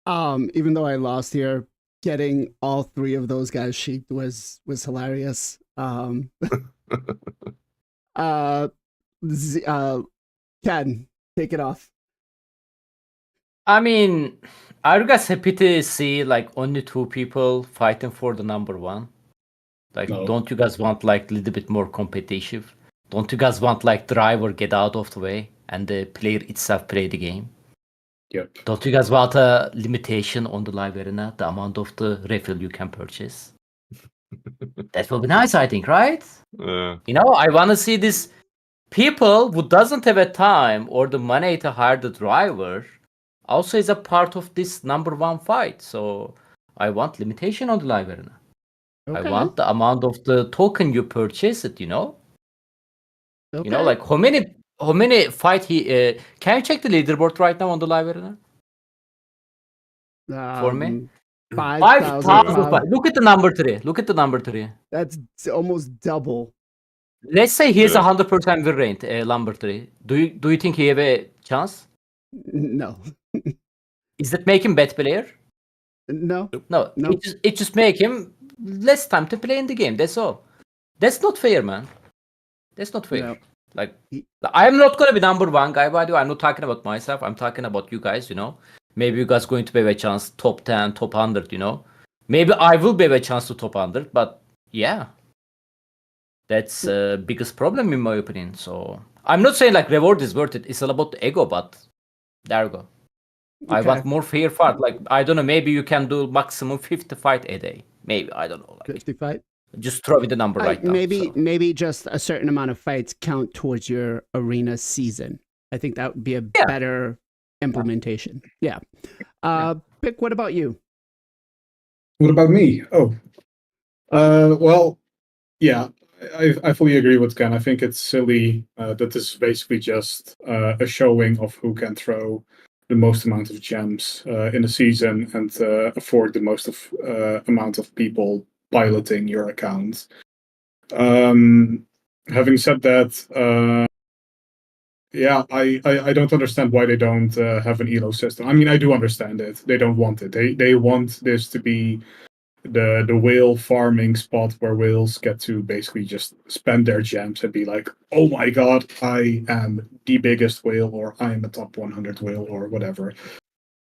Even though I lost here, getting all 3 of those guys sheeped was hilarious. uh, Ken, take it off. I mean, are you guys happy to see like only 2 people fighting for the number 1? Like, No. don't you guys want like a little bit more competitive? Don't you guys want like driver get out of the way and the player itself play the game? Yep. Don't you guys want a limitation on the live arena, the amount of the refill you can purchase? That will be nice, I think, right? Yeah. You know, I want to see this people who doesn't have a time or the money to hire the driver also is a part of this number 1 fight. So I want limitation on the live arena. I want the amount of the token you purchase it, you know? Okay. You know, like how many fight he can you check the leaderboard right now on the live arena? For me? 5,000. 5,000. Look at the number 3. Look at the number 3. That's almost double. Let's say he has Yeah. 100% win rate, number 3. Do you think he have a chance? No. Is that make him bad player? No. No. Nope. It just make him less time to play in the game. That's all. That's not fair, man. That's not fair. No. Like, I'm not gonna be number 1 guy, by the way. I'm not talking about myself. I'm talking about you guys, you know. Maybe you guys going to have a chance top 10, top 100, you know. Maybe I will have a chance to top 100, but yeah. That's biggest problem in my opinion. So I'm not saying like reward is worth it. It's all about the ego, but there you go. I Okay. want more fair fight. Like, I don't know, maybe you can do maximum 50 fight a day. Maybe, I don't know. Like, 55. just throw in the number right now. so. Maybe just a certain amount of fights count towards your arena season. I think that would be a better implementation. Yeah. Pick, what about you? What about me? Oh, well, yeah, I fully agree with Ken. I think it's silly that this is basically just a showing of who can throw the most amount of gems in a season and afford the most amount of people piloting your account. Having said that, yeah, I don't understand why they don't have an elo system. I mean, I do understand it. They don't want it. They want this to be the whale farming spot where whales get to basically just spend their gems and be like, oh my god, I am the biggest whale, or I am a top 100 whale, or whatever.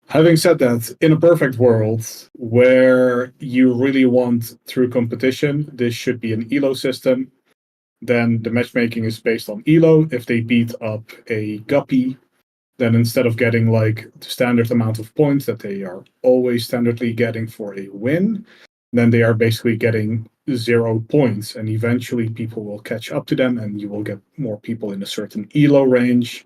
Having said that, in a perfect world where you really want true competition, this should be an elo system. Then the matchmaking is based on elo. If they beat up a guppy, then instead of getting like the standard amount of points that they are always standardly getting for a win, then they are basically getting 0 points, and eventually people will catch up to them and you will get more people in a certain elo range,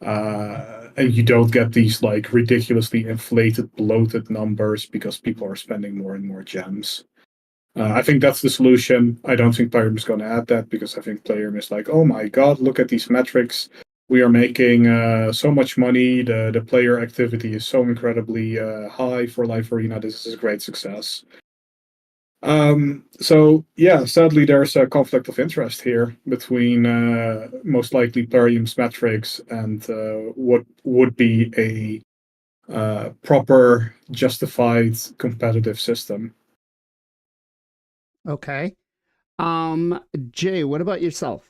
and you don't get these like ridiculously inflated, bloated numbers because people are spending more and more gems. I think that's the solution. I don't think Plarium is going to add that because I think Plarium is like, oh my god, look at these metrics. We are making so much money. The player activity is so incredibly high for Live Arena. This is a great success. So yeah, sadly there's a conflict of interest here between most likely Plarium's metrics and what would be a proper, justified, competitive system. Okay. Jay, what about yourself?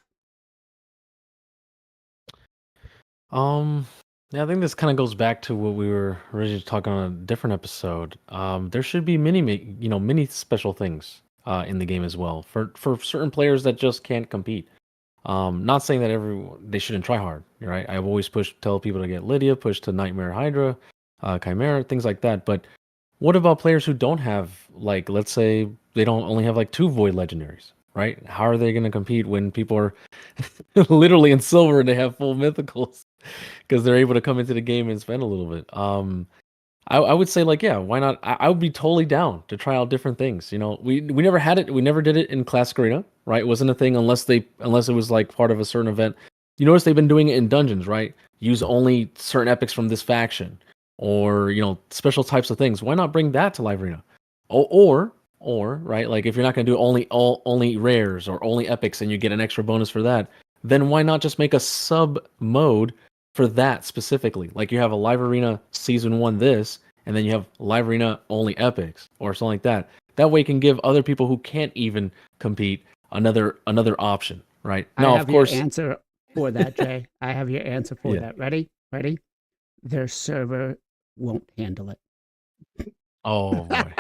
Yeah, I think this kind of goes back to what we were originally talking on a different episode. There should be mini special things in the game as well for certain players that just can't compete. Not saying that they shouldn't try hard, right? I've always tell people to get Lydia, push to Nightmare Hydra, Chimera, things like that. But what about players who don't have, like, let's say they don't only have like 2 Void Legendaries, right? How are they going to compete when people are literally in silver and they have full mythicals? Because they're able to come into the game and spend a little bit. I would say, like, yeah, why not? I would be totally down to try out different things. You know, we never had it. We never did it in Classic Arena, right? It wasn't a thing unless it was like part of a certain event. You notice they've been doing it in dungeons, right? Use only certain epics from this faction, or special types of things. Why not bring that to Live Arena? Or right, like if you're not going to do only rares or only epics and you get an extra bonus for that, then why not just make a sub mode for that specifically? Like you have a Live Arena Season 1 this, and then you have Live Arena only epics or something like that. That way you can give other people who can't even compete another option, right? I Now, have of course, your answer for that, Jay. I have your answer for Yeah. that. Ready? Ready? Their server won't handle it. oh boy.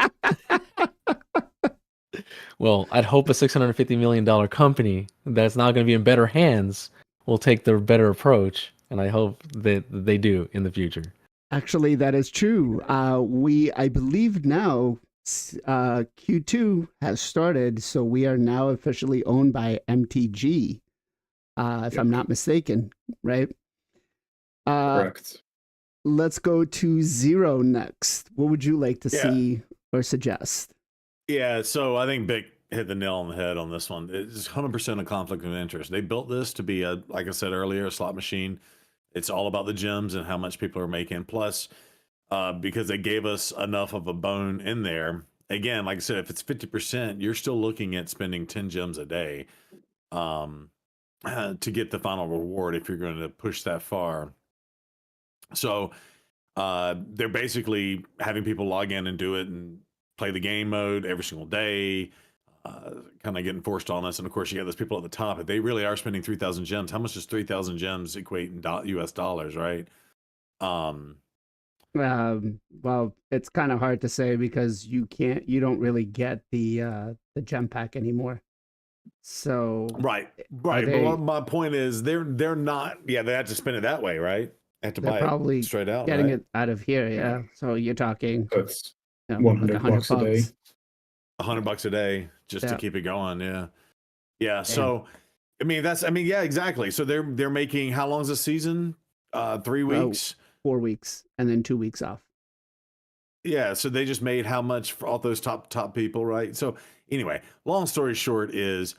Well, I'd hope a $650 million company that's not going to be in better hands will take the better approach, and I hope that they do in the future. Actually, that is true. I believe now Q2 has started, so we are now officially owned by MTG, if I'm not mistaken, right? Correct. Let's go to Zero next. What would you like to Yeah. see or suggest? Yeah, so I think Bick hit the nail on the head on this one. It's 100% a conflict of interest. They built this to be a, like I said earlier, a slot machine. It's all about the gems and how much people are making. Plus, because they gave us enough of a bone in there. Again, like I said, if it's 50%, you're still looking at spending 10 gems a day to get the final reward if you're going to push that far. So they're basically having people log in and do it and play the game mode every single day, kind of getting forced on us. And of course, you got those people at the top. If they really are spending 3,000 gems, how much does 3,000 gems equate in US dollars, right? Well, it's kind of hard to say because you don't really get the gem pack anymore. So Right. they- But my point is, they're not. Yeah, they have to spend it that way, right? They have to they're buy probably it straight out. getting right? it out of here, yeah. So you're talking That's like 100 bucks a day. $100 a day just to Yeah. keep it going. Yeah. So, I mean, yeah, exactly. So they're making, how long is the season? 3 weeks. 4 weeks and then 2 weeks off. Yeah. So they just made how much for all those top people, right? So anyway, long story short is,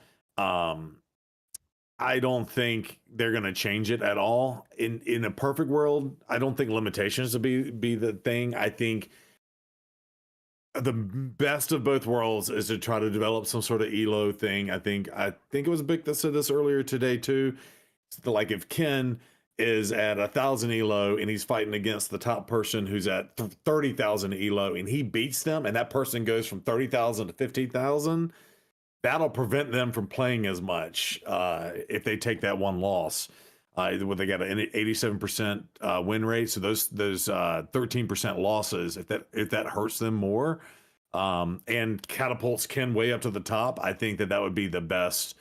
I don't think they're going to change it at all. In a perfect world, I don't think limitations will be the thing. I think the best of both worlds is to try to develop some sort of elo thing. I think it was Vic that said this earlier today too. Like if Ken is at 1,000 elo and he's fighting against the top person who's at 30,000 elo and he beats them, and that person goes from 30,000 to 50,000, that'll prevent them from playing as much if they take that one loss. Where they got an 87% win rate, so those 13% losses, if that hurts them more, and catapults Ken way up to the top, I think that would be the best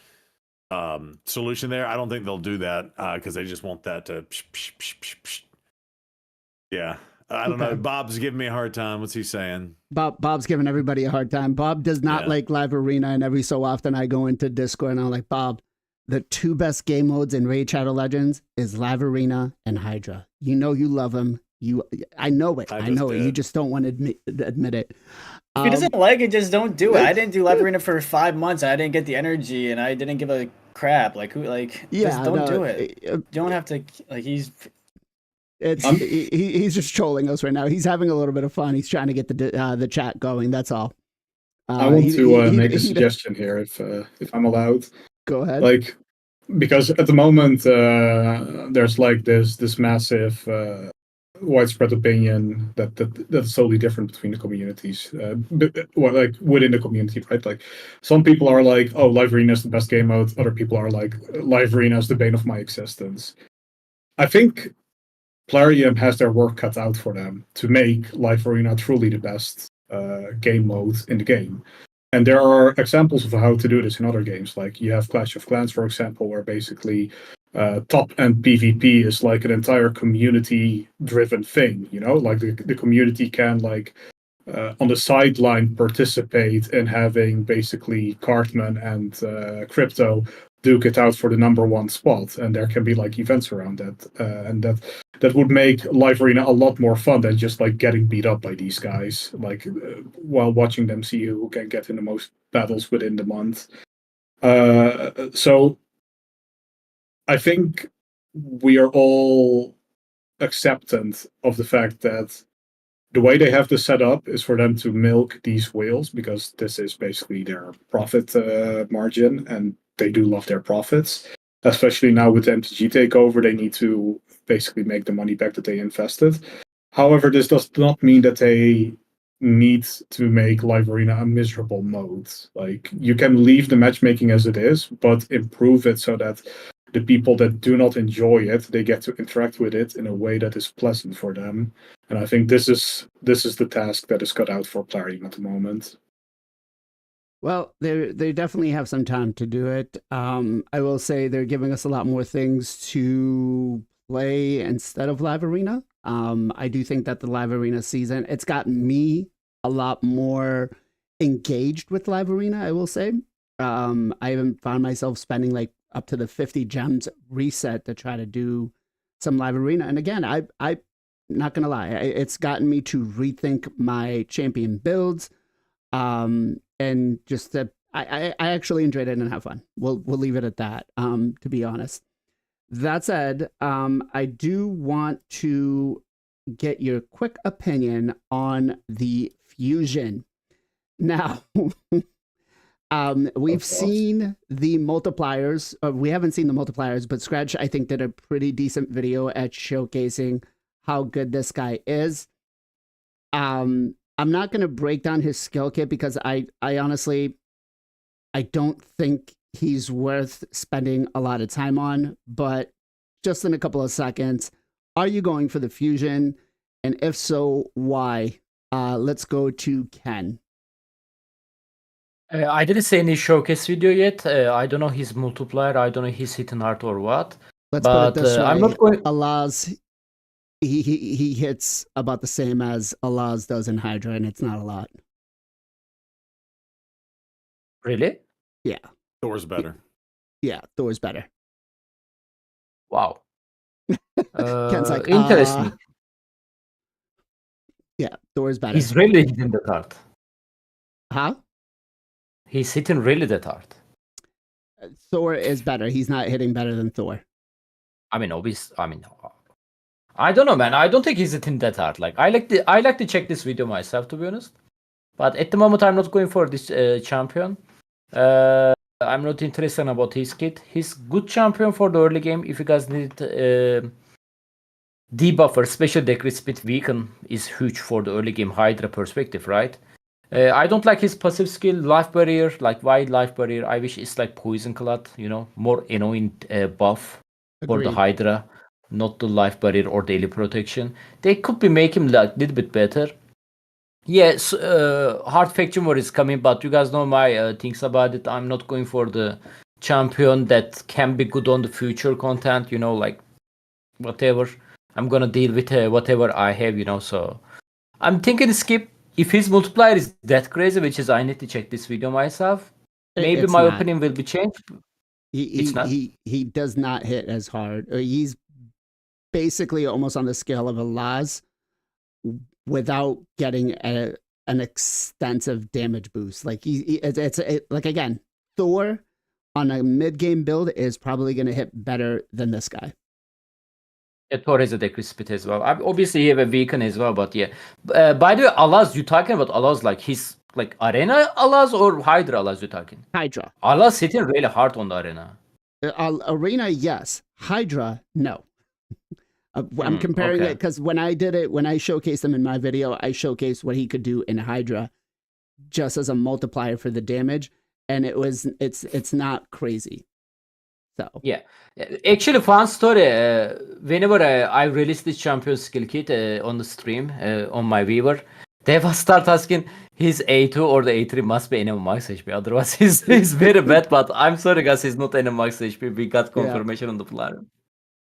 solution there. I don't think they'll do that because they just want that to. Yeah, I don't know. Bob's giving me a hard time. What's he saying? Bob's giving everybody a hard time. Bob does not like Live Arena, and every so often I go into Discord and I'm like, Bob, the two best game modes in Raid Shadow Legends is Live Arena and Hydra. You know you love them. I know it. I know it. You just don't want to admit it. If he doesn't like it, just don't do it. I didn't do Live Arena for 5 months. I didn't get the energy, and I didn't give a crap. Just don't do it. You don't have to. He's just trolling us right now. He's having a little bit of fun. He's trying to get the chat going. That's all. I want to make a suggestion here, if I'm allowed. Go ahead. Because at the moment there's this massive widespread opinion that's totally different between the communities. Within the community, right? Like some people are like, "Oh, Live Arena is the best game mode." Other people are like, "Live Arena is the bane of my existence." I think Plarium has their work cut out for them to make Live Arena truly the best game mode in the game. And there are examples of how to do this in other games. Like you have Clash of Clans, for example, where basically top-end PvP is like an entire community-driven thing. Like the community can on the sideline participate in having basically Cartman and Crypto duke it out for the number one spot, and there can be events around that, and that would make Live Arena a lot more fun than just getting beat up by these guys, while watching them see who can get in the most battles within the month. So I think we are all acceptant of the fact that the way they have this set up is for them to milk these whales, because this is basically their profit margin, and they do love their profits. Especially now with the MTG takeover, they need to basically make the money back that they invested. However, this does not mean that they need to make Live Arena a miserable mode. Like, you can leave the matchmaking as it is, but improve it so that the people that do not enjoy it, they get to interact with it in a way that is pleasant for them. And I think this is the task that is cut out for Plarium at the moment. Well, they definitely have some time to do it. I will say they're giving us a lot more things to play instead of Live Arena. I do think that the Live Arena season, it's gotten me a lot more engaged with Live Arena, I will say. I haven't found myself spending like up to the 50 gems reset to try to do some Live Arena. And again, I not gonna lie, it's gotten me to rethink my champion builds. And just that I actually enjoyed it and have fun. We'll leave it at that. To be honest. That said, I do want to get your quick opinion on the fusion. Now, we've seen the multipliers. We haven't seen the multipliers, but Scratch, I think, did a pretty decent video at showcasing how good this guy is. I'm not going to break down his skill kit because I honestly, I don't think he's worth spending a lot of time on, but just in a couple of seconds, are you going for the fusion? And if so, why? Let's go to Ken. I didn't see any showcase video yet. I don't know his multiplier. I don't know his hitting art or what. Let's put it this way. I'm not going. Allah's, he hits about the same as Allah's does in Hydra, and it's not a lot. Really? Yeah. Thor's better. Yeah, Thor's better. Wow. Ken's like, interesting. Yeah, Thor's better. He's really hitting that hard. Huh? He's hitting really that hard. Thor is better. He's not hitting better than Thor. I mean, I don't know, man. I don't think he's hitting that hard. Like, I like to check this video myself, to be honest. But at the moment, I'm not going for this champion. I'm not interested about his kit. He's good champion for the early game. If you guys need debuffer, special decrease speed weaken is huge for the early game Hydra perspective, right? I don't like his passive skill, life barrier, like wide life barrier. I wish it's like poison clot, more annoying buff for the Hydra, not the life barrier or daily protection. They could be making like a little bit better. Yes, hard faction war is coming, but you guys know my things about it. I'm not going for the champion that can be good on the future content, like whatever. I'm gonna deal with whatever I have, so I'm thinking skip. If his multiplier is that crazy, which is I need to check this video myself, maybe It's my not. opinion will be changed. It's not? He does not hit as hard. He's basically almost on the scale of a Laz without getting an extensive damage boost. Like it's like, again, Thor on a mid game build is probably going to hit better than this guy. Thor has a decrease speed as well. Obviously, he have a weaken as well, but yeah. By the way, Alaz, you talking about Alaz like he's like arena Alaz or Hydra Alaz you talking? Hydra. Alaz hitting really hard on the arena. Arena, yes. Hydra, no. I'm comparing it because when I showcased him in my video, I showcased what he could do in Hydra just as a multiplier for the damage, and it's not crazy. So yeah, actually, fun story. Whenever I released this champion skill kit on the stream on my viewer, they will start asking his A2 or the A3 must be NM max HP. Otherwise, he's very bad. But I'm sorry, guys, he's not NM max HP. We got confirmation on the Plarium.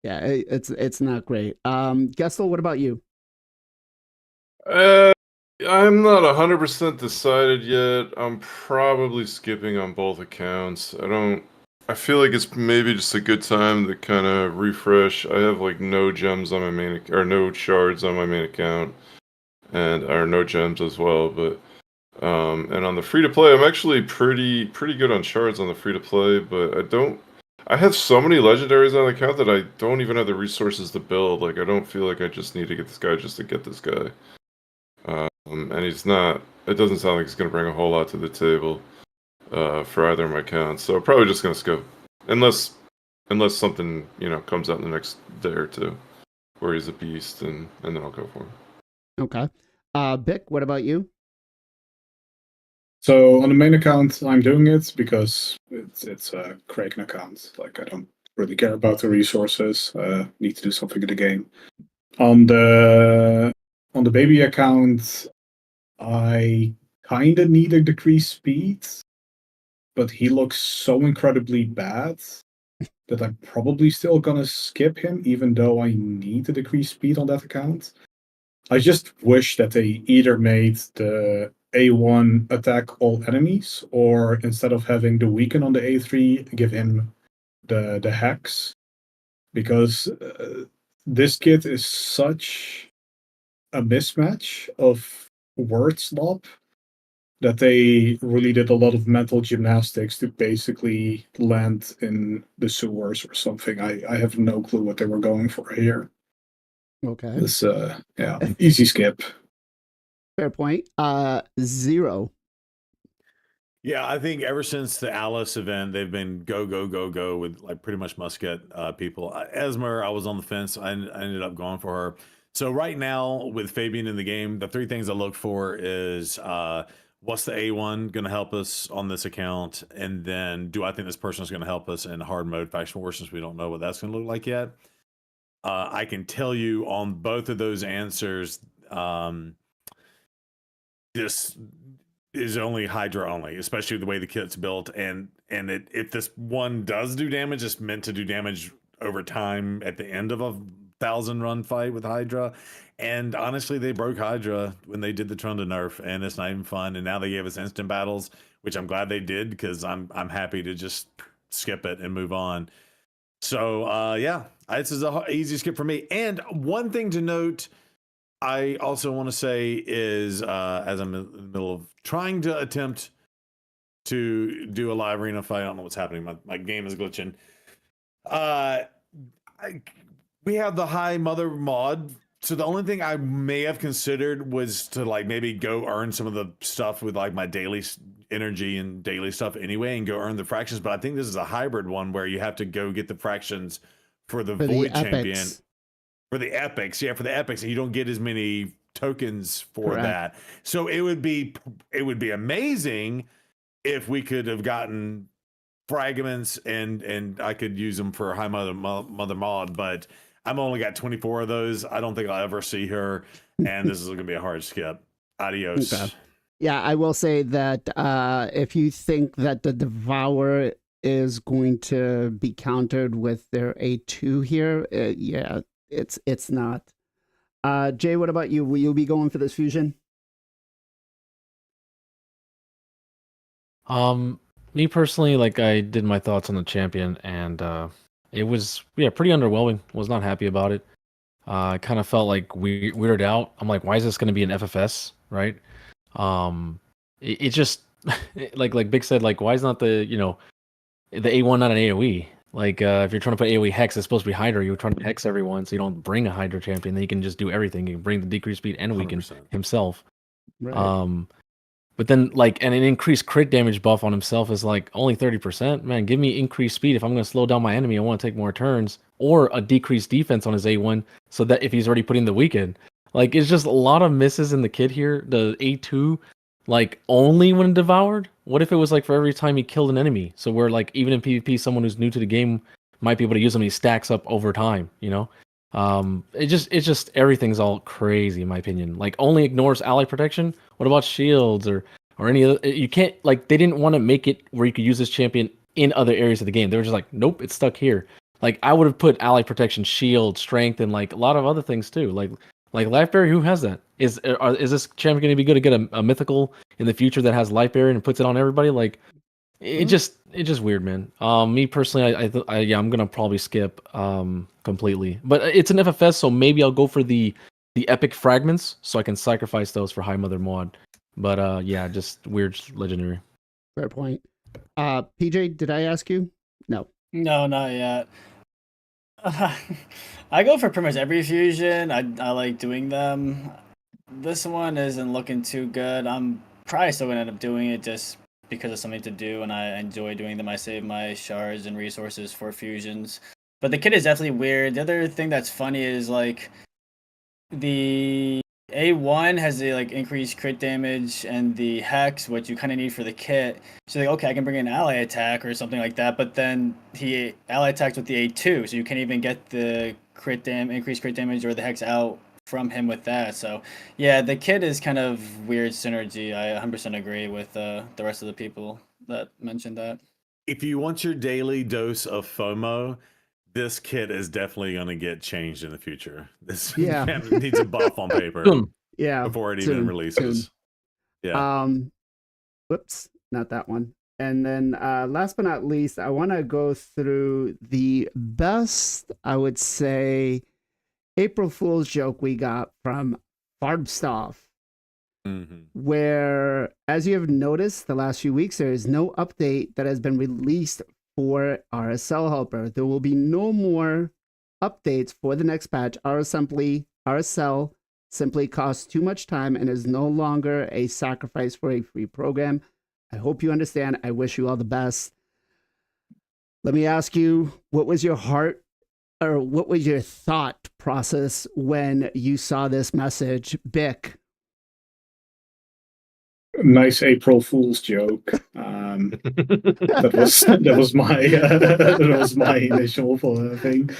Yeah, it's not great. Gestel, what about you? I'm not 100% decided yet. I'm probably skipping on both accounts. I feel like it's maybe just a good time to kind of refresh. I have like no gems on my main or no shards on my main account, and or no gems as well. But and on the free to play, I'm actually pretty good on shards on the free to play. But I have so many legendaries on the account that I don't even have the resources to build. Like I don't feel like I just need to get this guy just to get this guy. And he's not. It doesn't sound like he's going to bring a whole lot to the table. For either of my accounts, so probably just gonna skip, unless something comes out in the next day or two, where he's a beast, and then I'll go for him. Okay, Bick, what about you? So on the main account, I'm doing it because it's a Kraken account. Like I don't really care about the resources. Need to do something in the game. On the baby account, I kind of need a decreased speed, but he looks so incredibly bad that I'm probably still gonna skip him, even though I need a decreased speed on that account. I just wish that they either made the A1 attack all enemies, or instead of having the weaken on the A3, give him the hex. Because this kit is such a mismatch of word slop that they really did a lot of mental gymnastics to basically land in the sewers or something. I have no clue what they were going for here. Okay. This easy skip. Fair point. Zero. Yeah, I think ever since the Alice event, they've been go, go, go, go with like pretty much must get people. Esmer, I was on the fence. I ended up going for her. So right now with Fabian in the game, the three things I look for is what's the A1 going to help us on this account? And then do I think this person is going to help us in hard mode faction war, since we don't know what that's going to look like yet? I can tell you on both of those answers, this is only Hydra only, especially the way the kit's built. And if this one does do damage, it's meant to do damage over time at the end of a 1,000-run fight with Hydra. And honestly, they broke Hydra when they did the Trunda nerf, and it's not even fun. And now they gave us instant battles, which I'm glad they did, because I'm happy to just skip it and move on. So yeah, this is an easy skip for me. And one thing to note, I also want to say is, as I'm in the middle of trying to attempt to do a live arena fight, I don't know what's happening. My game is glitching. We have the high mother mod. So the only thing I may have considered was to like maybe go earn some of the stuff with like my daily energy and daily stuff anyway, and go earn the fractions. But I think this is a hybrid one where you have to go get the fractions for the Void Champion. Epics. For the epics, yeah, for the epics, and you don't get as many tokens for Correct. that. So it would be amazing if we could have gotten fragments and I could use them for high mother mod, but I'm only got 24 of those. I don't think I'll ever see her, and this is going to be a hard skip. Adios. Okay. Yeah, I will say that if you think that the Devourer is going to be countered with their A2 here, yeah, it's not. Jay, what about you? Will you be going for this fusion? Me personally, like I did my thoughts on the champion, and it was pretty underwhelming. Was not happy about it. I kind of felt like weirded out. I'm like, why is this going to be an FFS, right? It just like Big said, like why is not the the A1 not an AOE? Like if you're trying to put AOE hex, it's supposed to be Hydra. You're trying to hex everyone, so you don't bring a Hydra champion. Then you can just do everything. You can bring the decreased speed and weaken 100%. himself. Right. But then like and an increased crit damage buff on himself is like only 30%. Man, give me increased speed. If I'm going to slow down my enemy, I want to take more turns, or a decreased defense on his A1, so that if he's already putting the weaken, like it's just a lot of misses in the kit here. The A2, like only when devoured. What if it was like for every time he killed an enemy? So where like even in PvP, someone who's new to the game might be able to use them. He stacks up over time. It's just everything's all crazy in my opinion. Like only ignores ally protection. What about shields or any other? You can't like they didn't want to make it where you could use this champion in other areas of the game. They were just like, nope, it's stuck here. Like I would have put ally protection, shield, strength, and like a lot of other things too. Like Life Barrier, who has that? Is this champion going to be good to get a mythical in the future that has Life Barrier and puts it on everybody? Like it's just weird, man. Me personally, I'm gonna probably skip completely. But it's an FFS, so maybe I'll go for the epic fragments, so I can sacrifice those for High Mother mod. But yeah, just weird legendary. Fair point. PJ, did I ask you? No. No, not yet. I go for pretty much every fusion. I like doing them. This one isn't looking too good. I'm probably still gonna end up doing it just because it's something to do, and I enjoy doing them. I save my shards and resources for fusions. But the kit is definitely weird. The other thing that's funny is like the A1 has the like increased crit damage and the hex, which you kind of need for the kit. So like, okay, I can bring in ally attack or something like that, but then he ally attacks with the A2, so you can't even get the increased crit damage or the hex out from him with that. So yeah, the kit is kind of weird synergy. I 100% agree with the rest of the people that mentioned that. If you want your daily dose of FOMO, this kit is definitely going to get changed in the future. This Yeah. needs a buff on paper Soon. Yeah. before it soon, even releases. soon. Yeah. Whoops, not that one. And then last but not least, I want to go through the best, I would say, April Fool's joke we got from Farbstoff, where, as you have noticed the last few weeks, there is no update that has been released for RSL Helper. There will be no more updates for the next patch. RSL simply costs too much time and is no longer a sacrifice for a free program. I hope you understand. I wish you all the best. Let me ask you, what was your heart, or what was your thought process when you saw this message, Bick? Nice April Fool's joke. That was my that was my initial thing.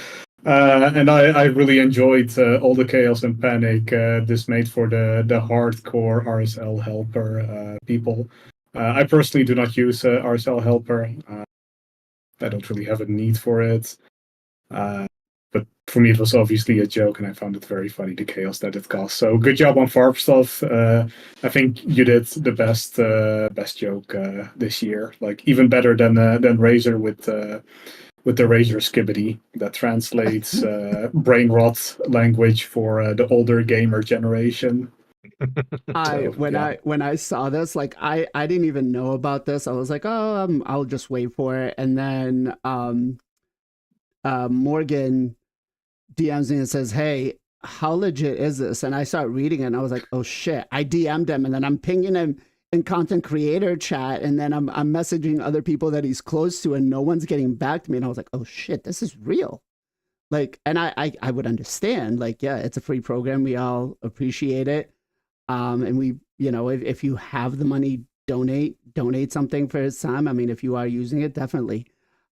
And I really enjoyed all the chaos and panic this made for the hardcore RSL helper people. I personally do not use RSL helper. I don't really have a need for it. But for me, it was obviously a joke, and I found it very funny, the chaos that it caused. So good job on Farb stuff. I think you did the best joke this year. Like even better than Razor with the Razor Skibbity that translates brain rot language for the older gamer generation. When I saw this, like I didn't even know about this. I was like, oh, I'll just wait for it, and then Morgan DMs me and says, hey, how legit is this? And I start reading it and I was like, oh shit. I DM'd him and then I'm pinging him in content creator chat, and then I'm messaging other people that he's close to, and no one's getting back to me. And I was like, oh shit, this is real. Like, and I would understand, like, yeah, it's a free program. We all appreciate it. And we, you know, if you have the money, donate something for his time. I mean, if you are using it, definitely.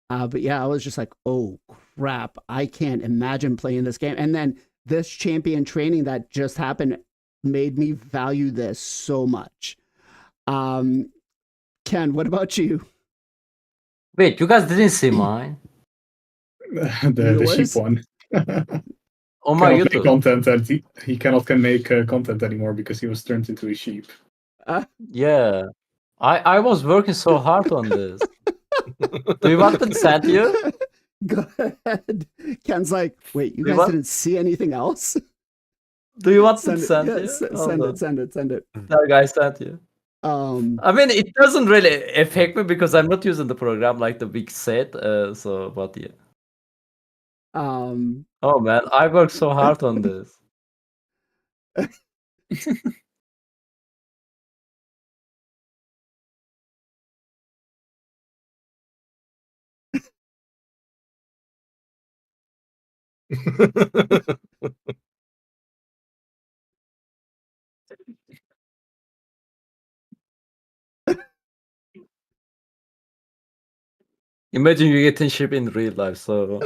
But yeah, I was just like, oh crap, I can't imagine playing this game. And then this champion training that just happened made me value this so much. Ken, what about you? Wait, you guys didn't see mine? the sheep one. On my Cannot make YouTube. content that he cannot make content anymore because he was turned into a sheep. Yeah. I was working so hard on this. Do you want to send you? Go ahead. Ken's like, wait, you guys didn't see anything else? Do you want to Send send it. you? Send it. That guy sent you. I mean, it doesn't really affect me because I'm not using the program like the big set. So, but yeah. Oh man, I worked so hard on this. Imagine you getting ship in real life. So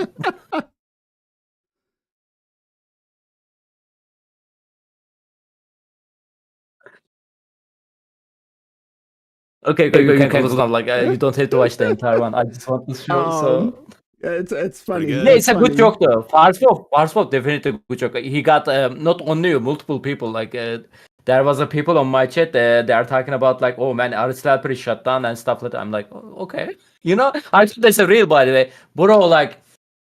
okay, you can close down. Like you don't have to watch the entire one. I just want to show. So it's funny. good. yeah, it's a good joke though. Farswap definitely a good joke. He got not only you, multiple people. Like there was a people on my chat. They are talking about like, oh man, Aristotle pretty shut down and stuff like that. I'm like, oh, okay, you know, I thought that's a real, by the way, bro. Like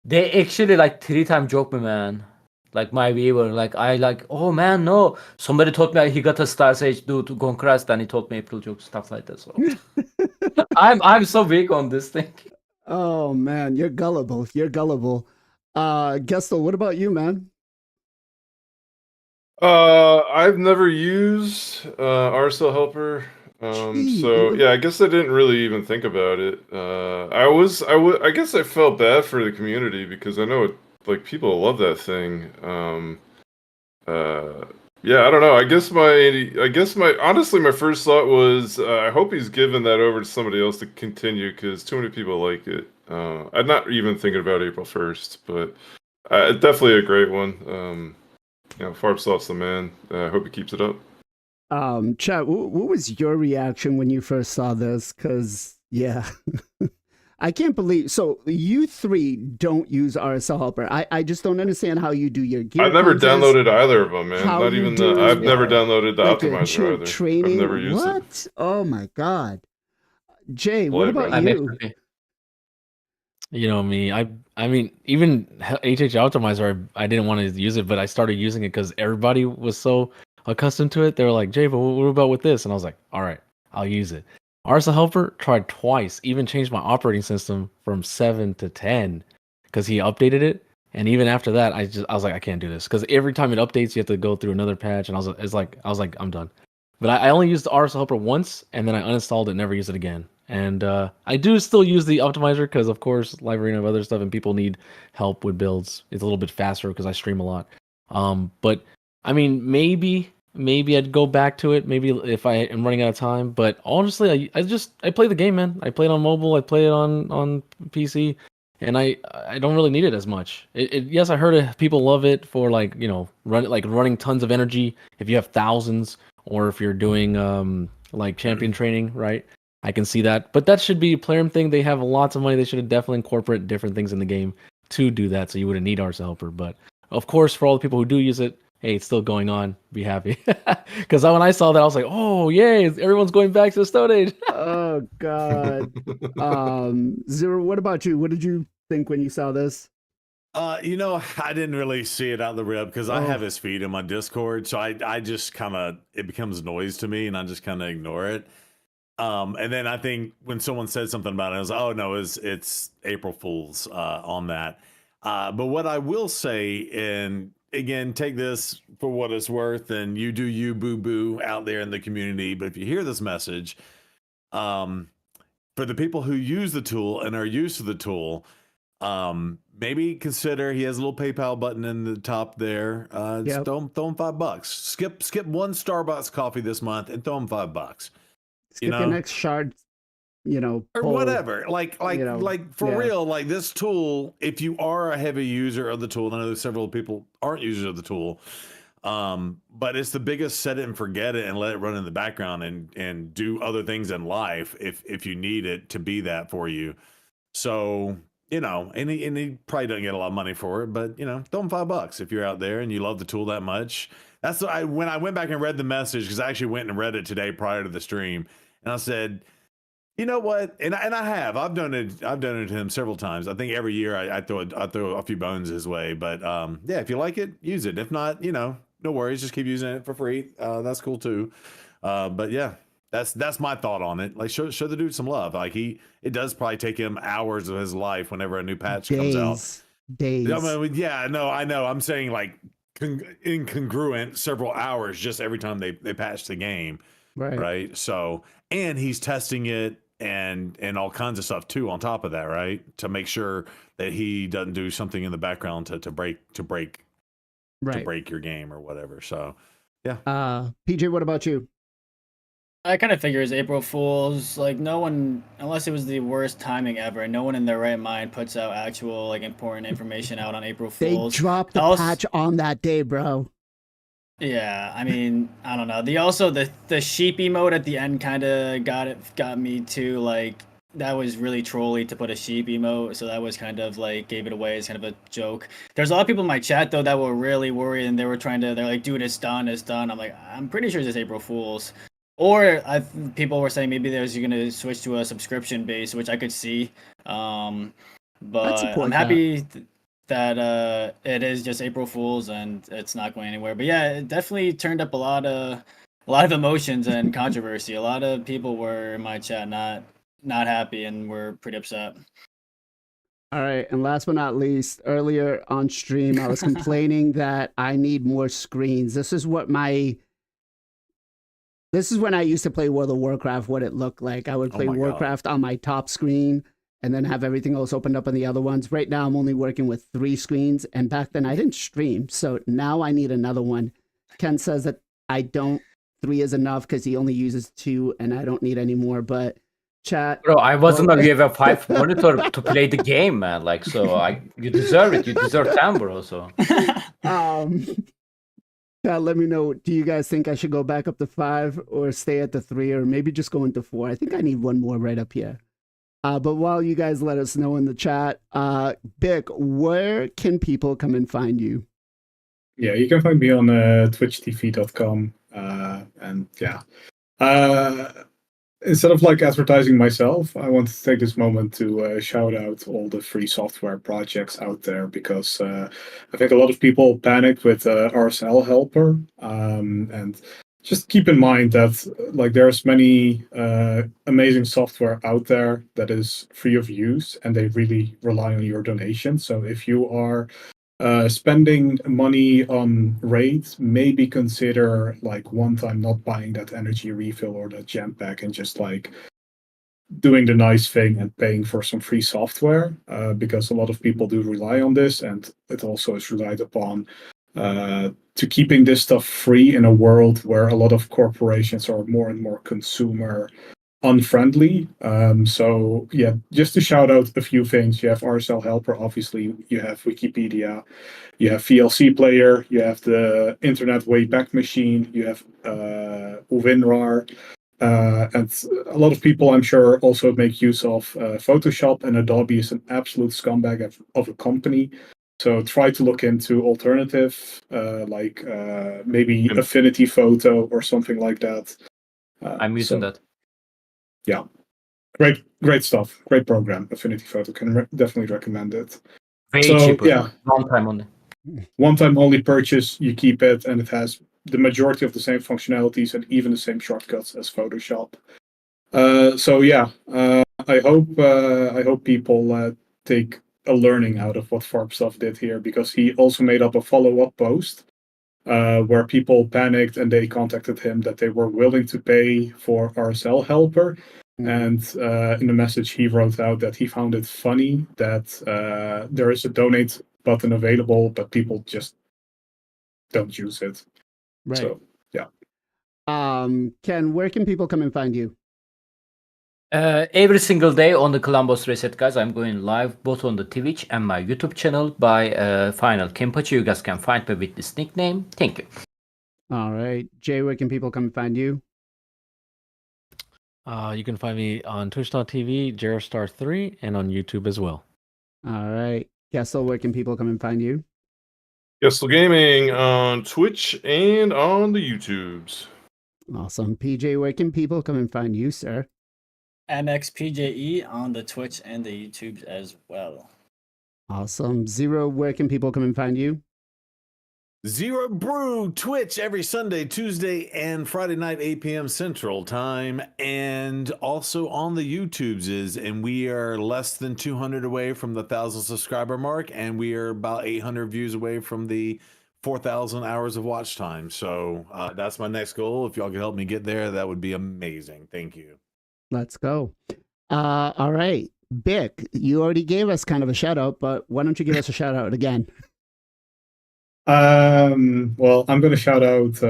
they actually like 3 times joke me, man. Like my viewer, like I like, oh man, no. Somebody told me he got a Star Sage due to Gone Crash, then he told me April jokes, stuff like that. So I'm so weak on this thing. Oh man, you're gullible. Gestel, what about you, man? I've never used RSL Helper. So yeah, I guess I didn't really even think about it. I guess I felt bad for the community because I know like people love that thing. Yeah, I don't know. I guess my honestly, my first thought was, I hope he's given that over to somebody else to continue because too many people like it. I'm not even thinking about April 1st, but definitely a great one. Farbsoft's the man. I hope he keeps it up. Chat, what was your reaction when you first saw this? Because, yeah, I can't believe. So, you three don't use RSL Helper. I just don't understand how you do your gear. I've never contest, downloaded either of them, man. how Not you even do, I've never downloaded the like your optimizer either. training. I've never used it. What? Oh my God. Jay, what Well, about man. you? You know me. I mean, even HH Optimizer, I didn't want to use it, but I started using it because everybody was so accustomed to it. They were like, "Jay, but what about with this?" And I was like, "All right, I'll use it." RSL Helper tried twice, even changed my operating system from 7 to 10 because he updated it. And even after that, I was like, I can't do this because every time it updates, you have to go through another patch. And I was like, I'm done. But I only used the RSL Helper once, and then I uninstalled it, never used it again. And I do still use the optimizer because, of course, Live Arena and other stuff, and people need help with builds. It's a little bit faster because I stream a lot. But I mean, maybe I'd go back to it. Maybe if I am running out of time. But honestly, I play the game, man. I play it on mobile. I play it on PC, and I don't really need it as much. Yes, I heard people love it for running tons of energy if you have thousands, or if you're doing like champion training, right? I can see that, but that should be a Plarium thing. They have lots of money. They should have definitely incorporate different things in the game to do that, so you wouldn't need RSL Helper. But of course, for all the people who do use it, hey, it's still going on. Be happy, because when I saw that, I was like, oh yay, everyone's going back to the Stone Age. Oh God. Zero, what about you? What did you think when you saw this? I didn't really see it out of the rib because I have his feed in my Discord, so I just kind of, it becomes noise to me, and I just kind of ignore it. And then I think when someone said something about it, I was like, oh no, it's April Fool's on that. But what I will say, and again, take this for what it's worth, and you do you, boo boo, out there in the community. But if you hear this message, for the people who use the tool and are used to the tool, maybe consider, he has a little PayPal button in the top there. Just throw him $5. Skip one Starbucks coffee this month and throw him $5. Skip your next shard, or poll, whatever. Like for real, like this tool, if you are a heavy user of the tool, and I know several people aren't users of the tool, but it's the biggest set it and forget it and let it run in the background and do other things in life if you need it to be that for you. So, and he probably doesn't get a lot of money for it, but throw him $5 if you're out there and you love the tool that much. That's when I went back and read the message, because I actually went and read it today prior to the stream, and I said, you know what? And I've donated to him several times. I think every year I throw a few bones his way. But yeah, if you like it, use it. If not, no worries. Just keep using it for free. That's cool too. But yeah, that's my thought on it. Like show the dude some love. Like it does probably take him hours of his life whenever a new patch comes out. Days. I mean, yeah, no, I know. I'm saying like incongruent several hours just every time they patch the game. Right. So, and he's testing it and all kinds of stuff too on top of that, right? To make sure that he doesn't do something in the background to break your game or whatever. So yeah. PJ, what about you? I kind of figure it's April Fool's. Like, no one, unless it was the worst timing ever, no one in their right mind puts out actual important information out on April Fool's. They dropped the patch on that day, bro. Yeah, I mean, I don't know. The sheep emote at the end kind of got me too. Like, that was really trolly to put a sheep emote, so that was kind of like gave it away as kind of a joke. There's a lot of people in my chat though that were really worried, and they're like, dude, it's done. I'm like, I'm pretty sure it's April Fool's. Or people were saying maybe you're gonna switch to a subscription base, which I could see. But I'm happy that it is just April Fool's and it's not going anywhere. But yeah, it definitely turned up a lot of emotions and controversy. A lot of people were in my chat not happy and were pretty upset. All right, and last but not least, earlier on stream, I was complaining that I need more screens. This is when I used to play World of Warcraft, what it looked like. I would play Warcraft on my top screen and then have everything else opened up on the other ones. Right now, I'm only working with 3 screens, and back then I didn't stream, so now I need another one Ken says that I don't. 3 is enough because he only uses 2, and I don't need any more. But chat. Bro, I wasn't well- aware you have a 5 monitor to play the game, man. Like, so you deserve it. You deserve 10, bro. So Let me know. Do you guys think I should go back up to 5 or stay at the 3 or maybe just go into 4? I think I need one more right up here. But while you guys let us know in the chat, Bick, where can people come and find you? Yeah, you can find me on twitchtv.com. And yeah, instead of like advertising myself, I want to take this moment to shout out all the free software projects out there because I think a lot of people panicked with RSL Helper. And just keep in mind that like there's many amazing software out there that is free of use and they really rely on your donation. So if you are spending money on raids, maybe consider like one time not buying that energy refill or that gem pack and just like doing the nice thing and paying for some free software because a lot of people do rely on this and it also is relied upon to keeping this stuff free in a world where a lot of corporations are more and more consumer unfriendly. So yeah, just to shout out a few things. You have RSL Helper, obviously. You have Wikipedia. You have VLC Player. You have the Internet Wayback Machine. You have WinRAR. And a lot of people, I'm sure, also make use of Photoshop. And Adobe is an absolute scumbag of a company. So try to look into alternative, like maybe Affinity Photo or something like that. I'm using that. Yeah, great stuff. Great program. Affinity Photo can definitely recommend it. Way So, cheaper. yeah. One time only. One time only purchase, you keep it, and it has the majority of the same functionalities and even the same shortcuts as Photoshop. So yeah, I hope people take a learning out of what Farbstuff did here because he also made up a follow-up post where people panicked and they contacted him that they were willing to pay for RSL Helper. And in the message, he wrote out that he found it funny that there is a donate button available, but people just don't use it. Right. So, yeah. Ken, where can people come and find you? Every single day on the Columbus Reset, guys, I'm going live both on the Twitch and my YouTube channel by Final Kenpachi. You guys can find me with this nickname. Thank you. All right. Jay, where can people come and find you? You can find me on twitch.tv, Jarostar3, and on YouTube as well. All right. Kessel, where can people come and find you? Kessel Gaming on Twitch and on the YouTubes. Awesome. PJ, where can people come and find you, sir? MXPJE on the Twitch and the YouTubes as well. Awesome. Zero, where can people come and find you? Zero Brew, Twitch every Sunday, Tuesday, and Friday night, 8 p.m. Central Time, and also on the YouTubes and we are less than 200 away from the 1,000 subscriber mark, and we are about 800 views away from the 4,000 hours of watch time. So that's my next goal. If y'all can help me get there, that would be amazing. Thank you. Let's go. All right. Bick, you already gave us kind of a shout out, but why don't you give us a shout out again? Well, I'm going to shout out.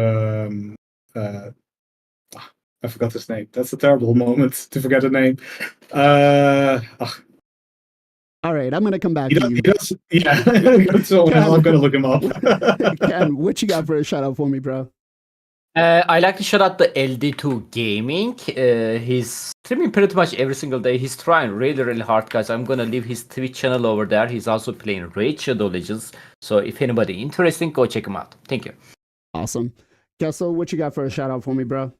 I forgot his name. That's a terrible moment to forget a name. All right, I'm going to come back to you. Yeah, so I'm going to look him up. Ken, what you got for a shout out for me, bro? I like to shout out the LD2 Gaming. He's streaming pretty much every single day. He's trying really hard, guys. I'm gonna leave his Twitch channel over there. He's also playing Raid Shadow Legends. So if anybody interested, go check him out. Thank you. Awesome. Kessel, what you got for a shout out for me, bro?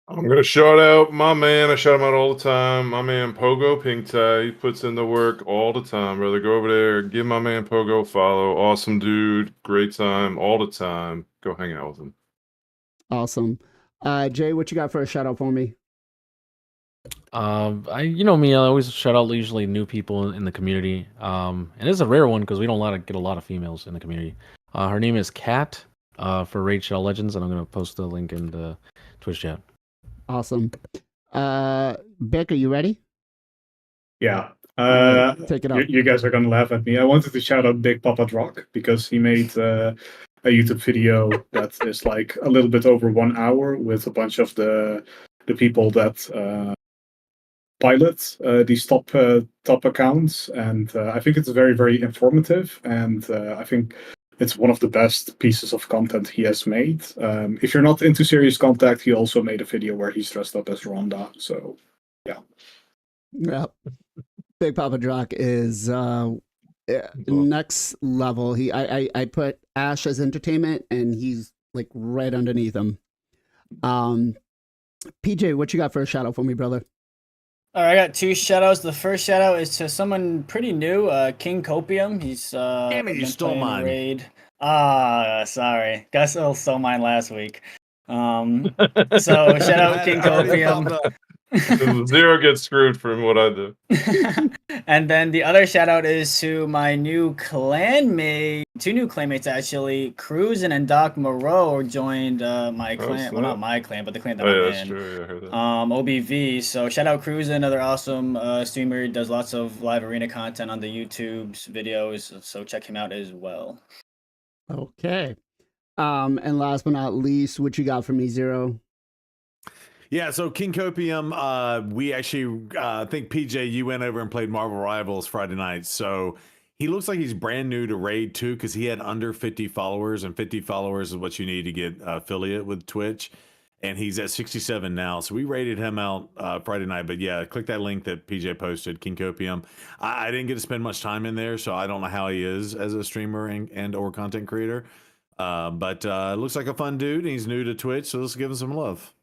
I'm gonna shout out my man. I shout him out all the time. My man Pogo Pink Tie. He puts in the work all the time, brother. Go over there, give my man Pogo a follow. Awesome dude, great time all the time. Go hang out with him. Awesome. Jay, what you got for a shout out for me? You know me, I always shout out usually new people in the community. And it's a rare one because we don't get a lot of females in the community. Her name is Kat for Raid Shadow Legends, and I'm gonna post the link in the Twitch chat. Awesome. Beck, are you ready? Yeah. Take it up. You guys are gonna laugh at me. I wanted to shout out Big Papa Drock because he made a YouTube video that is like a little bit over 1 hour with a bunch of the people that pilot these top accounts, and I think it's very, very informative, and I think it's one of the best pieces of content he has made. If you're not into serious contact, he also made a video where he's dressed up as Ronda. So Yeah. Big Papa Drock is next level. I put Ash as entertainment, and he's like right underneath him. PJ, what you got for a shout out for me, brother? All right, I got 2 shout outs. The first shout out is to someone pretty new, King Copium. He's Damn it, you been stole playing mine. Raid. Sorry. Gus stole mine last week. So shout out King Copium. Zero gets screwed from what I do. And then the other shout out is to my new clanmate, 2 new clanmates actually. Cruisin and Doc Moreau joined my clan. Well, not my clan, but the clan that I'm that's in. true. Yeah, I heard that. OBV. So shout out Cruisin, another awesome streamer. Does lots of live arena content on the YouTube's videos. So check him out as well. Okay. And last but not least, what you got for me, Zero? Yeah, so King Copium, we actually, I think PJ, you went over and played Marvel Rivals Friday night. So he looks like he's brand new to Raid 2 because he had under 50 followers, and 50 followers is what you need to get affiliate with Twitch. And he's at 67 now. So we rated him out Friday night. But yeah, click that link that PJ posted, King Copium. I didn't get to spend much time in there, so I don't know how he is as a streamer and or content creator. But looks like a fun dude. He's new to Twitch, so let's give him some love.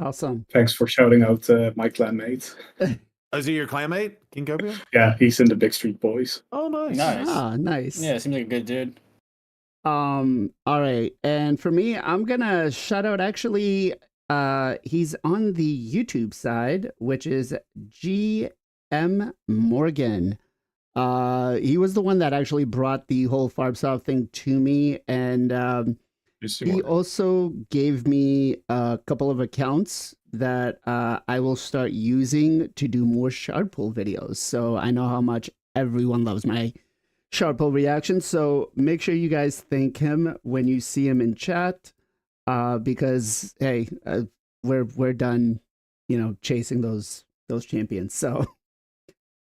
Awesome. thanks for shouting out my clanmate. Oh, is he your clanmate, King Copium? Yeah, he's in the Big Street Boys. Oh, nice. Nice. Ah, nice. Yeah, seems like a good dude. All right. And for me, I'm gonna shout out actually he's on the YouTube side, which is GM Morgan. He was the one that actually brought the whole FarbSoft thing to me, and he also gave me a couple of accounts that I will start using to do more shard pull videos. So I know how much everyone loves my shard pull reactions. So make sure you guys thank him when you see him in chat, because hey, we're done, chasing those champions. So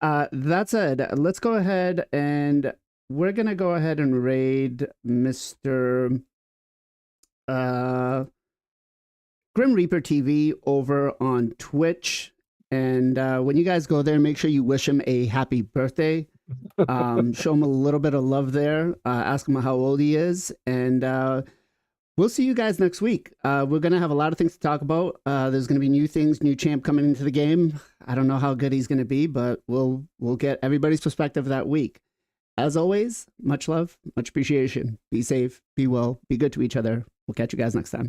that said, let's go ahead and we're gonna go ahead and raid Mr. Grim Reaper TV over on Twitch, and when you guys go there, make sure you wish him a happy birthday. Show him a little bit of love there. Ask him how old he is, and we'll see you guys next week. We're gonna have a lot of things to talk about. There's gonna be new things, new champ coming into the game. I don't know how good he's gonna be, but we'll get everybody's perspective that week. As always, much love, much appreciation. Be safe, be well, be good to each other. We'll catch you guys next time.